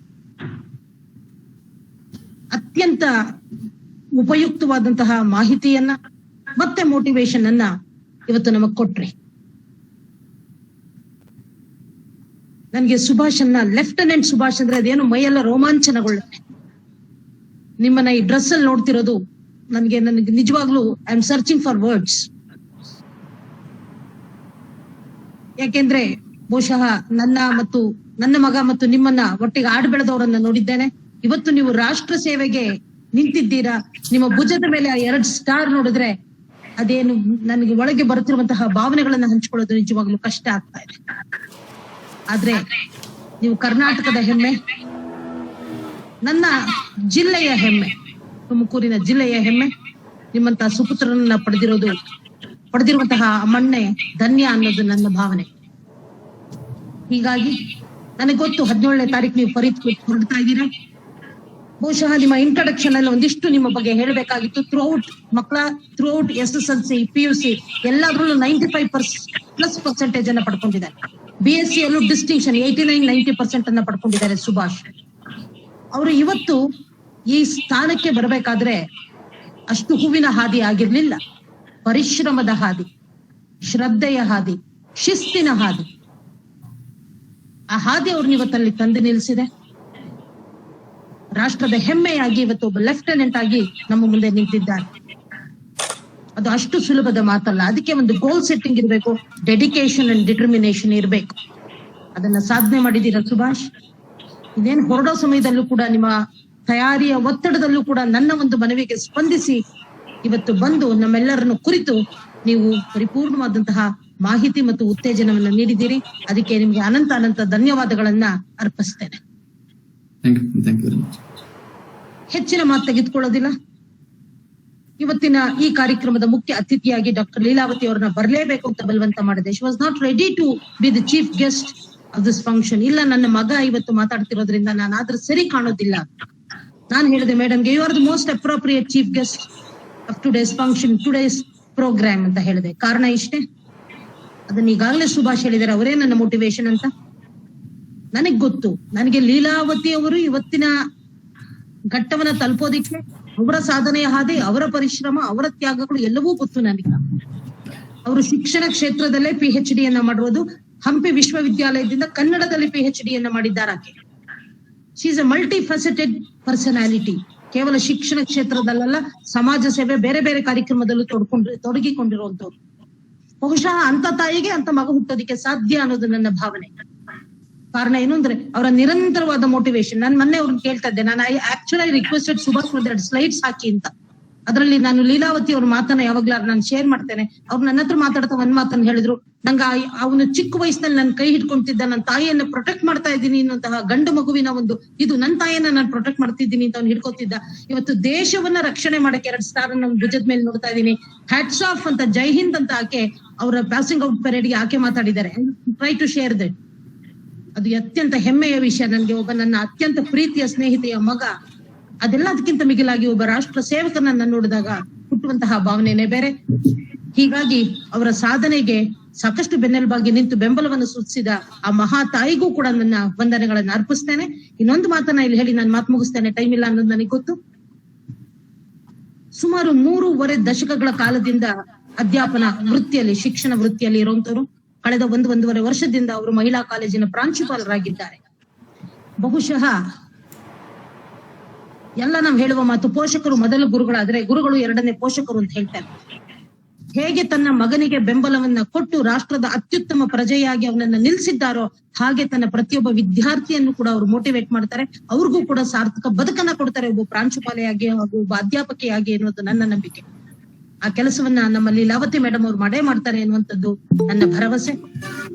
ಅತ್ಯಂತ ಉಪಯುಕ್ತವಾದಂತಹ ಮಾಹಿತಿಯನ್ನ ಮತ್ತೆ ಮೋಟಿವೇಶನ್ ಅನ್ನ ಇವತ್ತು ನಮಗ್ ಕೊಟ್ರಿ. ನನ್ಗೆ ಸುಭಾಷ್ ಅನ್ನ, ಲೆಫ್ಟಿನೆಂಟ್ ಸುಭಾಷ್ ಅಂದ್ರೆ ಅದೇನು ಮೈಯೆಲ್ಲ ರೋಮಾಂಚನಗೊಳ್ಳುತ್ತೆ. ನಿಮ್ಮನ್ನ ಈ ಡ್ರೆಸ್ ಅಲ್ಲಿ ನೋಡ್ತಿರೋದು ನನಗೆ ನಿಜವಾಗ್ಲೂ I am searching for words. ಯಾಕೆಂದ್ರೆ ಬಹುಶಃ ನನ್ನ ಮಗ ಮತ್ತು ನಿಮ್ಮನ್ನ ಒಟ್ಟಿಗೆ ಆಡ್ ಬೆಳೆದವರನ್ನ ನೋಡಿದ್ದೇನೆ. ಇವತ್ತು ನೀವು ರಾಷ್ಟ್ರ ಸೇವೆಗೆ ನಿಂತಿದ್ದೀರಾ. ನಿಮ್ಮ ಭುಜದ ಮೇಲೆ ಆ 2 ಸ್ಟಾರ್ ನೋಡಿದ್ರೆ ಅದೇನು ನನಗೆ ಒಳಗೆ ಬರುತ್ತಿರುವಂತಹ ಭಾವನೆಗಳನ್ನ ಹಂಚಿಕೊಳ್ಳೋದು ನಿಜವಾಗ್ಲೂ ಕಷ್ಟ ಆಗ್ತಾ ಇದೆ. ಆದ್ರೆ ನೀವು ಕರ್ನಾಟಕದ ಹೆಮ್ಮೆ, ನನ್ನ ಜಿಲ್ಲೆಯ ಹೆಮ್ಮೆ, ತುಮಕೂರಿನ ಜಿಲ್ಲೆಯ ಹೆಮ್ಮೆ. ನಿಮ್ಮಂತಹ ಸುಪುತ್ರರನ್ನ ಪಡೆದಿರುವಂತಹ ಮಣ್ಣೆ ಧನ್ಯ ಅನ್ನೋದು ನನ್ನ ಭಾವನೆ. ಹೀಗಾಗಿ ನನಗೆ ಗೊತ್ತು 17ನೇ ತಾರೀಕು ನೀವು ಹೊರಡ್ತಾ ಇದ್ದೀರಾ. ಬಹುಶಃ ನಿಮ್ಮ ಇಂಟ್ರೊಡಕ್ಷನ್ ಅಲ್ಲಿ ಒಂದಿಷ್ಟು ನಿಮ್ಮ ಬಗ್ಗೆ ಹೇಳಬೇಕಾಗಿತ್ತು. ಥ್ರೂಔಟ್ SSLC, PUC ಎಲ್ಲಾದ್ರಲ್ಲೂ 95% ಅನ್ನ ಪಡ್ಕೊಂಡಿದ್ದಾರೆ. BSc ಯಲ್ಲೂ ಡಿಸ್ಟಿಂಕ್ಷನ್ 89-90% ಅನ್ನ ಪಡ್ಕೊಂಡಿದ್ದಾರೆ ಸುಭಾಷ್ ಅವರು. ಇವತ್ತು ಈ ಸ್ಥಾನಕ್ಕೆ ಬರಬೇಕಾದ್ರೆ ಅಷ್ಟು ಹೂವಿನ ಹಾದಿ ಆಗಿರ್ಲಿಲ್ಲ. ಪರಿಶ್ರಮದ ಹಾದಿ, ಶ್ರದ್ಧೆಯ ಹಾದಿ, ಶಿಸ್ತಿನ ಹಾದಿ. ಆ ಹಾದಿ ಅವ್ರನ್ನ ಇವತ್ತಲ್ಲಿ ತಂದು ನಿಲ್ಲಿಸಿದೆ. ರಾಷ್ಟ್ರದ ಹೆಮ್ಮೆಯಾಗಿ ಇವತ್ತು ಒಬ್ಬ ಲೆಫ್ಟಿನೆಂಟ್ ಆಗಿ ನಮ್ಮ ಮುಂದೆ ನಿಂತಿದ್ದಾರೆ. ಅದು ಅಷ್ಟು ಸುಲಭದ ಮಾತಲ್ಲ. ಅದಕ್ಕೆ ಒಂದು ಗೋಲ್ ಸೆಟ್ಟಿಂಗ್ ಇರಬೇಕು, ಡೆಡಿಕೇಶನ್ ಅಂಡ್ ಡಿಟರ್ಮಿನೇಷನ್ ಇರಬೇಕು. ಅದನ್ನ ಸಾಧನೆ ಮಾಡಿದ್ದೀರಾ ಸುಭಾಷ್. ಇದೇನು ಹೊರಡೋ ಸಮಯದಲ್ಲೂ ಕೂಡ ನಿಮ್ಮ ತಯಾರಿಯ ಒತ್ತಡದಲ್ಲೂ ಕೂಡ ನನ್ನ ಒಂದು ಮನವಿಗೆ ಸ್ಪಂದಿಸಿ ಇವತ್ತು ಬಂದು ನಮ್ಮೆಲ್ಲರನ್ನು ಕುರಿತು ನೀವು ಪರಿಪೂರ್ಣವಾದಂತಹ ಮಾಹಿತಿ ಮತ್ತು ಉತ್ತೇಜನವನ್ನು ನೀಡಿದ್ದೀರಿ. ಅದಕ್ಕೆ ನಿಮ್ಗೆ ಅನಂತ ಧನ್ಯವಾದಗಳನ್ನ ಅರ್ಪಿಸ್ತೇನೆ. ಹೆಚ್ಚಿನ ಮಾತು ತೆಗೆದುಕೊಳ್ಳೋದಿಲ್ಲ. ಇವತ್ತಿನ ಈ ಕಾರ್ಯಕ್ರಮದ ಮುಖ್ಯ ಅತಿಥಿಯಾಗಿ ಡಾಕ್ಟರ್ ಲೀಲಾವತಿ ಅವರನ್ನ ಬರಲೇಬೇಕು ಅಂತ ಬಲವಂತ ಮಾಡಿದೆ. She was not ready to be the chief guest of this function. ಇಲ್ಲ, ನನ್ನ ಮಗ ಇವತ್ತು ಮಾತಾಡ್ತಿರೋದ್ರಿಂದ ನಾನು ಆದ್ರೆ ಸರಿ ಕಾಣೋದಿಲ್ಲ. ನಾನು ಹೇಳಿದೆ ಮೇಡಮ್ಗೆ, you are the most appropriate chief guest of today's function, today's programme ಅಂತ ಹೇಳಿದೆ. ಕಾರಣ ಇಷ್ಟೇ, ಅದನ್ನ ಈಗಾಗಲೇ ಸುಭಾಷ್ ಹೇಳಿದ್ದಾರೆ, ಅವರೇ ನನ್ನ ಮೋಟಿವೇಶನ್ ಅಂತ. ನನಗ್ ಗೊತ್ತು, ನನಗೆ ಲೀಲಾವತಿ ಅವರು ಇವತ್ತಿನ ಘಟ್ಟವನ್ನ ತಲುಪೋದಿಕ್ಕೆ ಅವರ ಸಾಧನೆಯ ಹಾದಿ, ಅವರ ಪರಿಶ್ರಮ, ಅವರ ತ್ಯಾಗಗಳು ಎಲ್ಲವೂ ಗೊತ್ತು ನನಗೆ. ಅವರು ಶಿಕ್ಷಣ ಕ್ಷೇತ್ರದಲ್ಲೇ PhD ಯನ್ನ ಮಾಡಿರೋದು. ಹಂಪಿ ವಿಶ್ವವಿದ್ಯಾಲಯದಿಂದ ಕನ್ನಡದಲ್ಲಿ PhD ಯನ್ನ ಮಾಡಿದ್ದಾರೆ ಆಕೆ. She is a multifaceted personality. ಕೇವಲ ಶಿಕ್ಷಣ ಕ್ಷೇತ್ರದಲ್ಲ, ಸಮಾಜ ಸೇವೆ, ಬೇರೆ ಬೇರೆ ಕಾರ್ಯಕ್ರಮದಲ್ಲೂ ತೊಡಗಿಕೊಂಡಿರುವಂತವ್ರು. ಬಹುಶಃ ಅಂತ ತಾಯಿಗೆ ಅಂತ ಮಗ ಹುಟ್ಟೋದಿಕ್ಕೆ ಸಾಧ್ಯ ಅನ್ನೋದು ನನ್ನ ಭಾವನೆ. ಕಾರಣ ಏನು ಅಂದ್ರೆ ಅವರ ನಿರಂತರವಾದ ಮೋಟಿವೇಶನ್. ನಾನು ಮೊನ್ನೆ ಅವ್ರನ್ನ ಕೇಳ್ತಾ ಇದ್ದೆ, ನಾನು ಆಕ್ಚುಲಿ ರಿಕ್ವೆಸ್ಟೆಡ್ ಸುಭಾಷ್ 2 ಸ್ಲೈಡ್ಸ್ ಹಾಕಿ ಅಂತ. ಅದರಲ್ಲಿ ನಾನು ಲೀಲಾವತಿ ಅವ್ರ ಮಾತನ್ನ ಯಾವಾಗ್ಲಾರು ನಾನು ಶೇರ್ ಮಾಡ್ತೇನೆ. ಅವ್ರು ನನ್ನ ಹತ್ರ ಮಾತಾಡ್ತಾ ಒಂದ್ ಮಾತನ್ನ ಹೇಳಿದ್ರು, ನಂಗ ಅವನು ಚಿಕ್ಕ ವಯಸ್ಸಿನಲ್ಲಿ ನನ್ನ ಕೈ ಹಿಡ್ಕೊಂತಿದ್ದ, ನನ್ನ ತಾಯಿಯನ್ನ ಪ್ರೊಟೆಕ್ಟ್ ಮಾಡ್ತಾ ಇದ್ದೀನಿ ಅನ್ನೋಂತಹ ಗಂಡು ಮಗುವಿನ ಒಂದು ಇದು, ನನ್ನ ತಾಯಿಯನ್ನ ನಾನು ಪ್ರೊಟೆಕ್ಟ್ ಮಾಡ್ತಿದ್ದೀನಿ ಅಂತ ಅವ್ನು ಹಿಡ್ಕೊತಿದ್ದ. ಇವತ್ತು ದೇಶವನ್ನ ರಕ್ಷಣೆ ಮಾಡಕ್ಕೆ 2 ಸ್ಟಾರ್ ನನ್ನ ಭುಜದ ಮೇಲೆ ನೋಡ್ತಾ ಇದ್ದೀನಿ. ಹ್ಯಾಟ್ಸ್ ಆಫ್ ಅಂತ, ಜೈ ಹಿಂದ್ ಅಂತ ಆಕೆ ಅವರ ಪಾಸಿಂಗ್ ಔಟ್ ಪೆರೇಡ್ಗೆ ಆಕೆ ಮಾತಾಡಿದ್ದಾರೆ. Try to share that. ಅದು ಅತ್ಯಂತ ಹೆಮ್ಮೆಯ ವಿಷಯ. ನನಗೆ ಒಬ್ಬ ನನ್ನ ಅತ್ಯಂತ ಪ್ರೀತಿಯ ಸ್ನೇಹಿತೆಯ ಮಗ, ಅದೆಲ್ಲದಕ್ಕಿಂತ ಮಿಗಿಲಾಗಿ ಒಬ್ಬ ರಾಷ್ಟ್ರ ಸೇವಕನನ್ನ ನೋಡಿದಾಗ ಹುಟ್ಟುವಂತಹ ಭಾವನೆನೇ ಬೇರೆ. ಹೀಗಾಗಿ ಅವರ ಸಾಧನೆಗೆ ಸಾಕಷ್ಟು ಬೆನ್ನೆಲುಬಾಗಿ ನಿಂತು ಬೆಂಬಲವನ್ನು ಸೂಚಿಸಿದ ಆ ಮಹಾ ತಾಯಿಗೂ ಕೂಡ ನನ್ನ ವಂದನೆಗಳನ್ನ ಅರ್ಪಿಸ್ತೇನೆ. ಇನ್ನೊಂದು ಮಾತನ್ನ ಇಲ್ಲಿ ಹೇಳಿ ನಾನು ಮಾತು ಮುಗಿಸ್ತೇನೆ, ಟೈಮ್ ಇಲ್ಲ ಅನ್ನೋದು ನನಗೆ ಗೊತ್ತು. ಸುಮಾರು 3.5 ದಶಕಗಳ ಕಾಲದಿಂದ ಅಧ್ಯಾಪನ ವೃತ್ತಿಯಲ್ಲಿ, ಶಿಕ್ಷಣ ವೃತ್ತಿಯಲ್ಲಿ ಇರುವಂತವರು. ಕಳೆದ 1.5 ವರ್ಷದಿಂದ ಅವರು ಮಹಿಳಾ ಕಾಲೇಜಿನ ಪ್ರಾಂಶುಪಾಲರಾಗಿದ್ದಾರೆ. ಬಹುಶಃ ಎಲ್ಲ ನಾವು ಹೇಳುವ ಮಾತು, ಪೋಷಕರು ಮೊದಲ ಗುರುಗಳಾದ್ರೆ ಗುರುಗಳು ಎರಡನೇ ಪೋಷಕರು ಅಂತ ಹೇಳ್ತಾರೆ. ಹೇಗೆ ತನ್ನ ಮಗನಿಗೆ ಬೆಂಬಲವನ್ನ ಕೊಟ್ಟು ರಾಷ್ಟ್ರದ ಅತ್ಯುತ್ತಮ ಪ್ರಜೆಯಾಗಿ ಅವನನ್ನ ನಿಲ್ಸಿದ್ದಾರೋ, ಹಾಗೆ ತನ್ನ ಪ್ರತಿಯೊಬ್ಬ ವಿದ್ಯಾರ್ಥಿಯನ್ನು ಕೂಡ ಅವರು ಮೋಟಿವೇಟ್ ಮಾಡ್ತಾರೆ. ಅವ್ರಿಗೂ ಕೂಡ ಸಾರ್ಥಕ ಬದುಕನ್ನ ಕೊಡ್ತಾರೆ, ಒಬ್ಬ ಪ್ರಾಂಶುಪಾಲೆಯಾಗಿ ಹಾಗೂ ಒಬ್ಬ ಅಧ್ಯಾಪಕಿಯಾಗಿ ಎನ್ನುವುದು ನನ್ನ ನಂಬಿಕೆ. ಆ ಕೆಲಸವನ್ನ ನಮ್ಮ ಲೀಲಾವತಿ ಮೇಡಮ್ ಅವ್ರು ಮಾಡೇ ಮಾಡ್ತಾರೆ ಎನ್ನುವಂಥದ್ದು ನನ್ನ ಭರವಸೆ.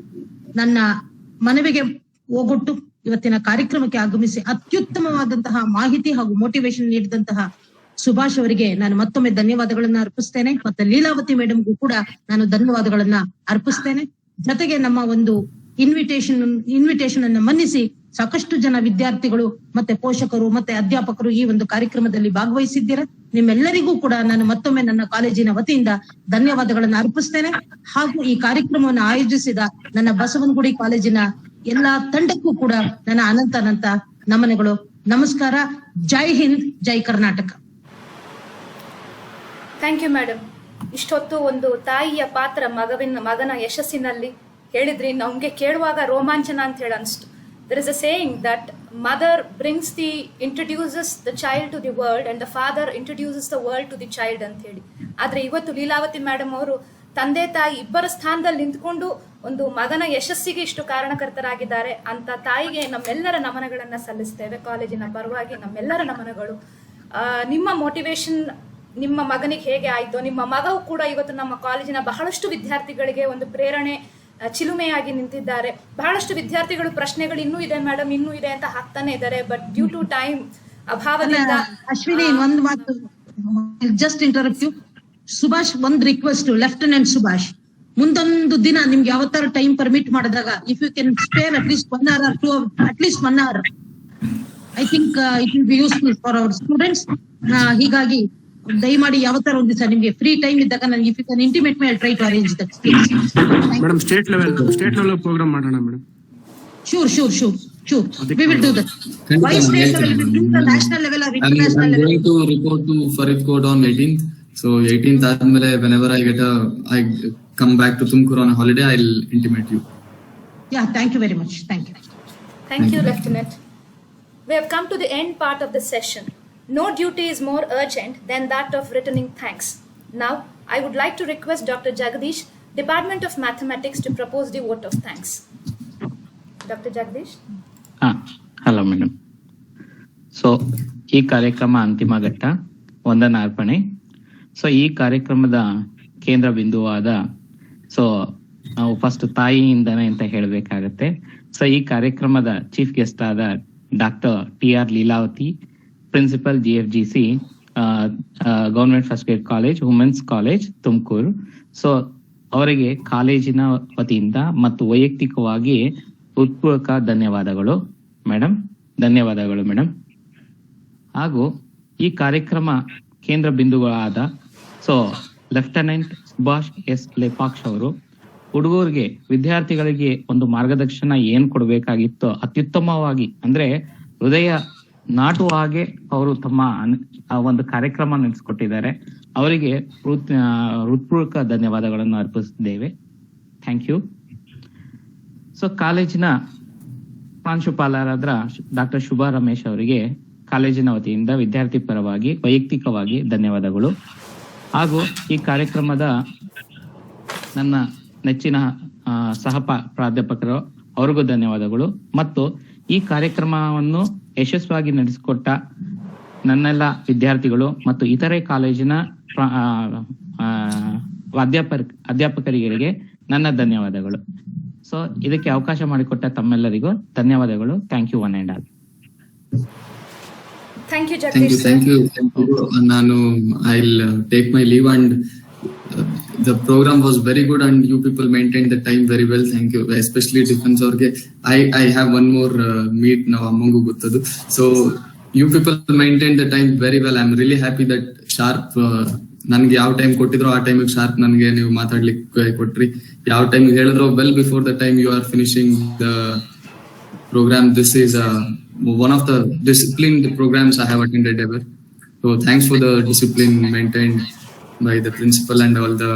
ನನ್ನ ಮನವಿಗೆ ಹೋಗೊಟ್ಟು ಇವತ್ತಿನ ಕಾರ್ಯಕ್ರಮಕ್ಕೆ ಆಗಮಿಸಿ ಅತ್ಯುತ್ತಮವಾದಂತಹ ಮಾಹಿತಿ ಹಾಗೂ ಮೋಟಿವೇಶನ್ ನೀಡಿದಂತಹ ಸುಭಾಷ್ ಅವರಿಗೆ ನಾನು ಮತ್ತೊಮ್ಮೆ ಧನ್ಯವಾದಗಳನ್ನ ಅರ್ಪಿಸ್ತೇನೆ. ಮತ್ತೆ ಲೀಲಾವತಿ ಮೇಡಮ್ಗೂ ಕೂಡ ನಾನು ಧನ್ಯವಾದಗಳನ್ನ ಅರ್ಪಿಸ್ತೇನೆ. ಜೊತೆಗೆ ನಮ್ಮ ಒಂದು ಇನ್ವಿಟೇಷನ್ ಅನ್ನ ಮನ್ನಿಸಿ ಸಾಕಷ್ಟು ಜನ ವಿದ್ಯಾರ್ಥಿಗಳು ಮತ್ತೆ ಪೋಷಕರು ಮತ್ತೆ ಅಧ್ಯಾಪಕರು ಈ ಒಂದು ಕಾರ್ಯಕ್ರಮದಲ್ಲಿ ಭಾಗವಹಿಸಿದ್ದೀರಾ. ನಿಮ್ಮೆಲ್ಲರಿಗೂ ಕೂಡ ನಾನು ಮತ್ತೊಮ್ಮೆ ನನ್ನ ಕಾಲೇಜಿನ ವತಿಯಿಂದ ಧನ್ಯವಾದಗಳನ್ನ ಅರ್ಪಿಸ್ತೇನೆ. ಹಾಗೂ ಈ ಕಾರ್ಯಕ್ರಮವನ್ನು ಆಯೋಜಿಸಿದ ನನ್ನ ಬಸವನಗುಡಿ ಕಾಲೇಜಿನ ಎಲ್ಲಾ ತಂಡಕ್ಕೂ ಕೂಡ ನನ್ನ ಅನಂತ ನಮನಗಳು. ನಮಸ್ಕಾರ. ಜೈ ಹಿಂದ್, ಜೈ ಕರ್ನಾಟಕ. Thank you madam. ಇಷ್ಟೊತ್ತು ಒಂದು ತಾಯಿಯ ಪಾತ್ರ ಮಗನ ಯಶಸ್ಸಿನಲ್ಲಿ ಹೇಳಿದ್ರಿ. ನಮ್ಗೆ ಕೇಳುವಾಗ ರೋಮಾಂಚನ ಅಂತ ಹೇಳಿ ಅನಿಸ್ತು. There is a saying that mother introduces the child to the world and the father introduces the world to the child ಅಂತ ಹೇಳಿ. ಆದ್ರೆ ಇವತ್ತು ಲೀಲಾವತಿ ಮೇಡಮ್ ಅವರು ತಂದೆ ತಾಯಿ ಇಬ್ಬರ ಸ್ಥಾನದಲ್ಲಿ ನಿಂತ್ಕೊಂಡು ಒಂದು ಮಗನ ಯಶಸ್ಸಿಗೆ ಇಷ್ಟು ಕಾರಣಕರ್ತರಾಗಿದ್ದಾರೆ. ಅಂತ ತಾಯಿಗೆ ನಮ್ಮೆಲ್ಲರ ನಮನಗಳನ್ನ ಸಲ್ಲಿಸ್ತೇವೆ. ಕಾಲೇಜಿನ ಪರವಾಗಿ ನಮ್ಮೆಲ್ಲರ ನಮನಗಳು. ನಿಮ್ಮ ಮೋಟಿವೇಶನ್ ನಿಮ್ಮ ಮಗನಿಗೆ ಹೇಗೆ ಆಯ್ತು, ನಿಮ್ಮ ಮಗವು ಕೂಡ ಇವತ್ತು ನಮ್ಮ ಕಾಲೇಜಿನ ಬಹಳಷ್ಟು ವಿದ್ಯಾರ್ಥಿಗಳಿಗೆ ಒಂದು ಪ್ರೇರಣೆ, ಚಿಲುಮೆಯಾಗಿ ನಿಂತಿದ್ದಾರೆ. ಬಹಳಷ್ಟು ವಿದ್ಯಾರ್ಥಿಗಳು ಪ್ರಶ್ನೆಗಳು ಇನ್ನೂ ಇದೆ ಮೇಡಮ್, ಇನ್ನೂ ಇದೆ ಅಂತ ಹಾಕ್ತಾನೆ ಇದ್ದಾರೆ. ಬಟ್ ಡ್ಯೂ ಟು ಟೈಮ್ ಅಭಾವದಿಂದ ಅಶ್ವಿನಿ ಒಂದು ಮಾತು, ಜಸ್ಟ್ ಇಂಟರಪ್ಟ್ ಯು. ಸುಭಾಷ್, ಒಂದು ರಿಕ್ವೆಸ್ಟ್, ಲೆಫ್ಟಿನೆಂಟ್ ಸುಭಾಷ್, ಮುಂದೊಂದು ದಿನ ನಿಮ್ಗೆ ಯಾವತ್ತಾರು ಟೈಮ್ ಪರ್ಮಿಟ್ ಮಾಡಿದಾಗ if you can spare at least 1 hour or 2 hours, at least 1 hour, I think it will be useful for our students. ಹೀಗಾಗಿ ದಯಮಾಡಿ ಯಾವತ್ತಾರು ಒಂದು ದಿವಸ ನಿಮ್ಗೆ ಫ್ರೀ ಟೈಮ್ ಇದ್ದಾಗ ನನಗೆ if you can intimate my, I try to arrange that. Madam state level programme ಮಾಡೋಣ madam. Sure. We will do that. Why state level? We will do the national level or international level. I'm going to report to Faridkot on 18th. So 18th ಆದ್ಮೇಲೆ whenever I come back to Tumkur on a holiday, I'll intimate you. Yeah, thank you very much. Thank you. Thank you, Lieutenant. We have come to the end part of the session. No duty is more urgent than that of returning thanks. Now, I would like to request Dr. Jagdish, Department of Mathematics, to propose the vote of thanks. Dr. Jagdish? Hello madam. So ಈ ಕಾರ್ಯಕ್ರಮ ಅಂತಿಮ ಘಟ್ಟ, ವಂದನಾರ್ಪಣೆ. ಸೊ ಈ ಕಾರ್ಯಕ್ರಮದ ಕೇಂದ್ರ ಬಿಂದುವಾದ, ಸೊ ನಾವು ಫಸ್ಟ್ ತಾಯಿಯಿಂದನೇ ಅಂತ ಹೇಳಬೇಕಾಗತ್ತೆ. ಸೊ ಈ ಕಾರ್ಯಕ್ರಮದ ಚೀಫ್ ಗೆಸ್ಟ್ ಆದ doctor TR Leelavathi, principal GFGC government first grade college, women's college Tumakuru. So ಅವರಿಗೆ ಕಾಲೇಜಿನ ವತಿಯಿಂದ ಮತ್ತು ವೈಯಕ್ತಿಕವಾಗಿ ಹೃತ್ಪೂರ್ವಕ ಧನ್ಯವಾದಗಳು ಮೇಡಮ್. ಧನ್ಯವಾದಗಳು ಮೇಡಮ್. ಹಾಗೂ ಈ ಕಾರ್ಯಕ್ರಮ ಕೇಂದ್ರ ಬಿಂದುಗಳಾದ ಲೆಫ್ಟಿನೆಂಟ್ ಸುಭಾಷ್ ಎಸ್ ಲೇಪಾಕ್ಷ್ ಅವರು ಹುಡುಗರಿಗೆ, ವಿದ್ಯಾರ್ಥಿಗಳಿಗೆ ಒಂದು ಮಾರ್ಗದರ್ಶನ ಏನ್ ಕೊಡ್ಬೇಕಾಗಿತ್ತೋ ಅತ್ಯುತ್ತಮವಾಗಿ, ಅಂದ್ರೆ ಹೃದಯ ನಾಟುವ ಹಾಗೆ ಅವರು ತಮ್ಮ ಒಂದು ಕಾರ್ಯಕ್ರಮ ನಡೆಸಿಕೊಟ್ಟಿದ್ದಾರೆ. ಅವರಿಗೆ ಹೃತ್ಪೂರ್ವಕ ಧನ್ಯವಾದಗಳನ್ನು ಅರ್ಪಿಸಿದ್ದೇವೆ. Thank you. ಸೊ ಕಾಲೇಜಿನ ಪ್ರಾಂಶುಪಾಲರಾದ ಡಾಕ್ಟರ್ ಶುಭಾ ರಮೇಶ್ ಅವರಿಗೆ ಕಾಲೇಜಿನ ವತಿಯಿಂದ ವಿದ್ಯಾರ್ಥಿ ಪರವಾಗಿ ವೈಯಕ್ತಿಕವಾಗಿ ಧನ್ಯವಾದಗಳು. ಹಾಗೂ ಈ ಕಾರ್ಯಕ್ರಮದ ನನ್ನ ನೆಚ್ಚಿನ ಸಹ ಪ್ರಾಧ್ಯಾಪಕರು, ಅವ್ರಿಗೂ ಧನ್ಯವಾದಗಳು. ಮತ್ತು ಈ ಕಾರ್ಯಕ್ರಮವನ್ನು ಯಶಸ್ವಿಯಾಗಿ ನಡೆಸಿಕೊಟ್ಟ ನನ್ನೆಲ್ಲ ವಿದ್ಯಾರ್ಥಿಗಳು ಮತ್ತು ಇತರೆ ಕಾಲೇಜಿನ ಅಧ್ಯಾಪಕರಿಗೆ ನನ್ನ ಧನ್ಯವಾದಗಳು. ಸೊ ಇದಕ್ಕೆ ಅವಕಾಶ ಮಾಡಿಕೊಟ್ಟ ತಮ್ಮೆಲ್ಲರಿಗೂ ಧನ್ಯವಾದಗಳು. Thank you one and all. Thank you, Jagdish. Thank you. I'll take my leave, and the program was very good and you people maintained the time very well. Thank you, especially defense orge. I have one more meet now amongu gottadu. So you people maintained the time very well. I'm really happy that sharp ನನಗೆ ಯಾವ ಟೈಮ್ ಕೊಟ್ಟಿದ್ರೋ ಆ ಟೈಮಿಗೆ ಶಾರ್ಪ್ ನನಗೆ ನೀವು ಮಾತಾಡ್ಲಿಕ್ಕೆ ಕೊಟ್ರಿ. ಯಾವ ಟೈಮ್ ಹೇಳಿದ್ರೋ well before the time you are finishing the programme. This is one of the disciplined programs I have attended ever. So thanks for the discipline maintained by the principal and all the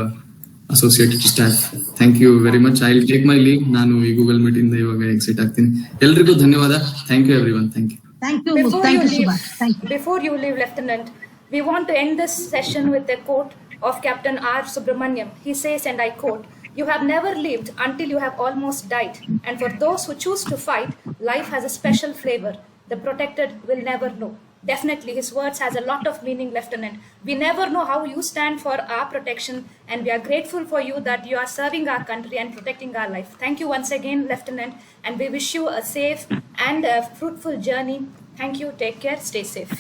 associated staff. Thank you very much. I'll take my leave. ನಾನು ಈ ಗೂಗಲ್ ಮೀಟ್ ಇಂದ ಇವಾಗ ಎಕ್ಸಿಟ್ ಆಗ್ತೀನಿ. ಎಲ್ರಿಗೂ ಧನ್ಯವಾದ. Thank you everyone. Thank you. Thank you. Before Thank you you, leave, Subhash. Thank you. before you leave, Lieutenant, we want to end this session with a quote of Captain R. Subramaniam. He says, and I quote, "You have never lived until you have almost died. And for those who choose to fight, life has a special flavor. The protected will never know." Definitely, his words has a lot of meaning, Lieutenant. We never know how you stand for our protection, and we are grateful for you that you are serving our country and protecting our life. Thank you once again, Lieutenant, and we wish you a safe and a fruitful journey. Thank you. Take care. Stay safe.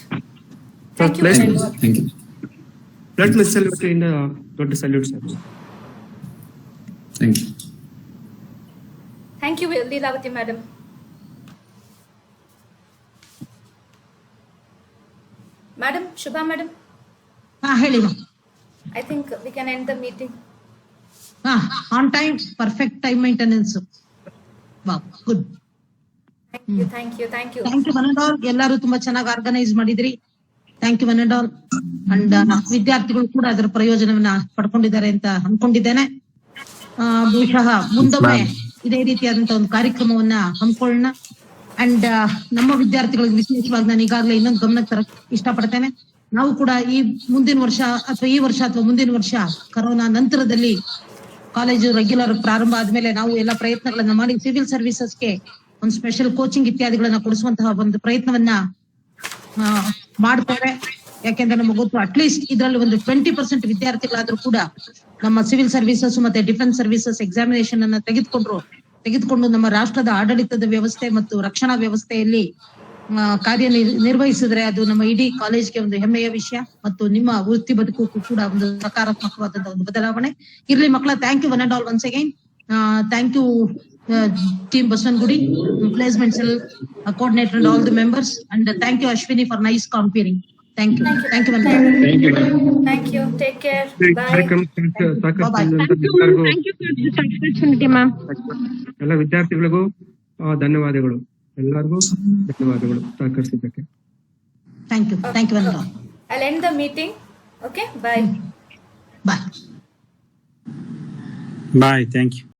Thank you. Pleasure. very much. Thank you. Let me salute in the dot salute, sir. Thank you. Thank you, Leelavati madam. Madam, Shubha madam, ಹೇಳಿ ma'am. I think we can end the meeting. On time, perfect time maintenance. Wow, good. Thank you, thank you, thank you. Thank you one and all. ಎಲ್ಲರೂ ತುಂಬಾ ಚೆನ್ನಾಗಿ ಆರ್ಗನೈಸ್ ಮಾಡಿದ್ರಿ. Thank you one and all. And ವಿದ್ಯಾರ್ಥಿಗಳು ಕೂಡ ಅದರ ಪ್ರಯೋಜನವನ್ನ ಪಡ್ಕೊಂಡಿದ್ದಾರೆ ಅಂತ ಅನ್ಕೊಂಡಿದ್ದೇನೆ. ಬಹುಶಃ ಮುಂದೊಮ್ಮೆ ಇದೇ ರೀತಿಯಾದಂತಹ ಒಂದು ಕಾರ್ಯಕ್ರಮವನ್ನ ಹಮ್ಮಿಕೊಳ್ಳೋಣ. ಅಂಡ್ ನಮ್ಮ ವಿದ್ಯಾರ್ಥಿಗಳಿಗೆ ವಿಶೇಷವಾಗಿ ನಾನು ಈಗಾಗಲೇ ಇನ್ನೊಂದು ಗಮನಕ್ಕೆ ತರಕ್ ಇಷ್ಟಪಡ್ತೇನೆ. ನಾವು ಕೂಡ ಈ ಮುಂದಿನ ವರ್ಷ ಅಥವಾ ಈ ವರ್ಷ ಅಥವಾ ಮುಂದಿನ ವರ್ಷ ಕರೋನಾ ನಂತರದಲ್ಲಿ ಕಾಲೇಜು ರೆಗ್ಯುಲರ್ ಪ್ರಾರಂಭ ಆದ್ಮೇಲೆ ನಾವು ಎಲ್ಲ ಪ್ರಯತ್ನಗಳನ್ನ ಮಾಡಿ ಸಿವಿಲ್ ಸರ್ವಿಸಸ್ಗೆ ಒಂದು ಸ್ಪೆಷಲ್ ಕೋಚಿಂಗ್ ಇತ್ಯಾದಿಗಳನ್ನ ಕೊಡಿಸುವಂತಹ ಒಂದು ಪ್ರಯತ್ನವನ್ನ ಮಾಡ್ತೇವೆ. ಯಾಕೆಂದ್ರೆ ನಮಗೆ ಗೊತ್ತು ಅಟ್ಲೀಸ್ಟ್ ಇದರಲ್ಲಿ ಒಂದು 20% ವಿದ್ಯಾರ್ಥಿಗಳಾದ್ರೂ ಕೂಡ ನಮ್ಮ ಸಿವಿಲ್ ಸರ್ವಿಸಸ್ ಮತ್ತೆ ಡಿಫೆನ್ಸ್ ಸರ್ವಿಸಸ್ ಎಕ್ಸಾಮಿನೇಷನ್ ಅನ್ನ ತೆಗೆದುಕೊಂಡು ನಮ್ಮ ರಾಷ್ಟ್ರದ ಆಡಳಿತದ ವ್ಯವಸ್ಥೆ ಮತ್ತು ರಕ್ಷಣಾ ವ್ಯವಸ್ಥೆಯಲ್ಲಿ ನಿರ್ವಹಿಸಿದ್ರೆ ಅದು ನಮ್ಮ ಇಡೀ ಕಾಲೇಜ್ಗೆ ಒಂದು ಹೆಮ್ಮೆಯ ವಿಷಯ ಮತ್ತು ನಿಮ್ಮ ವೃತ್ತಿ ಬದುಕಕ್ಕೂ ಕೂಡ ಒಂದು ಸಕಾರಾತ್ಮಕವಾದಂತಹ ಒಂದು ಬದಲಾವಣೆ ಇರ್ಲಿ ಮಕ್ಕಳ. Thank you one and all once again. Thank you team Baswangudi, placement cell coordinator and all the members, and thank you Ashwini for nice comparing. Thank you. Thank you. Thank you. Thank you. Take care. Bye. ಎಲ್ಲ ವಿದ್ಯಾರ್ಥಿಗಳಿಗೂ ಧನ್ಯವಾದಗಳು. ಎಲ್ಲರಿಗೂ ಧನ್ಯವಾದಗಳು ಸಹಕರಿಸಿದ್ದಕ್ಕೆ. Thank you. Thank you one and all. I'll end the meeting. Okay. Bye. Bye. Bye. Thank you.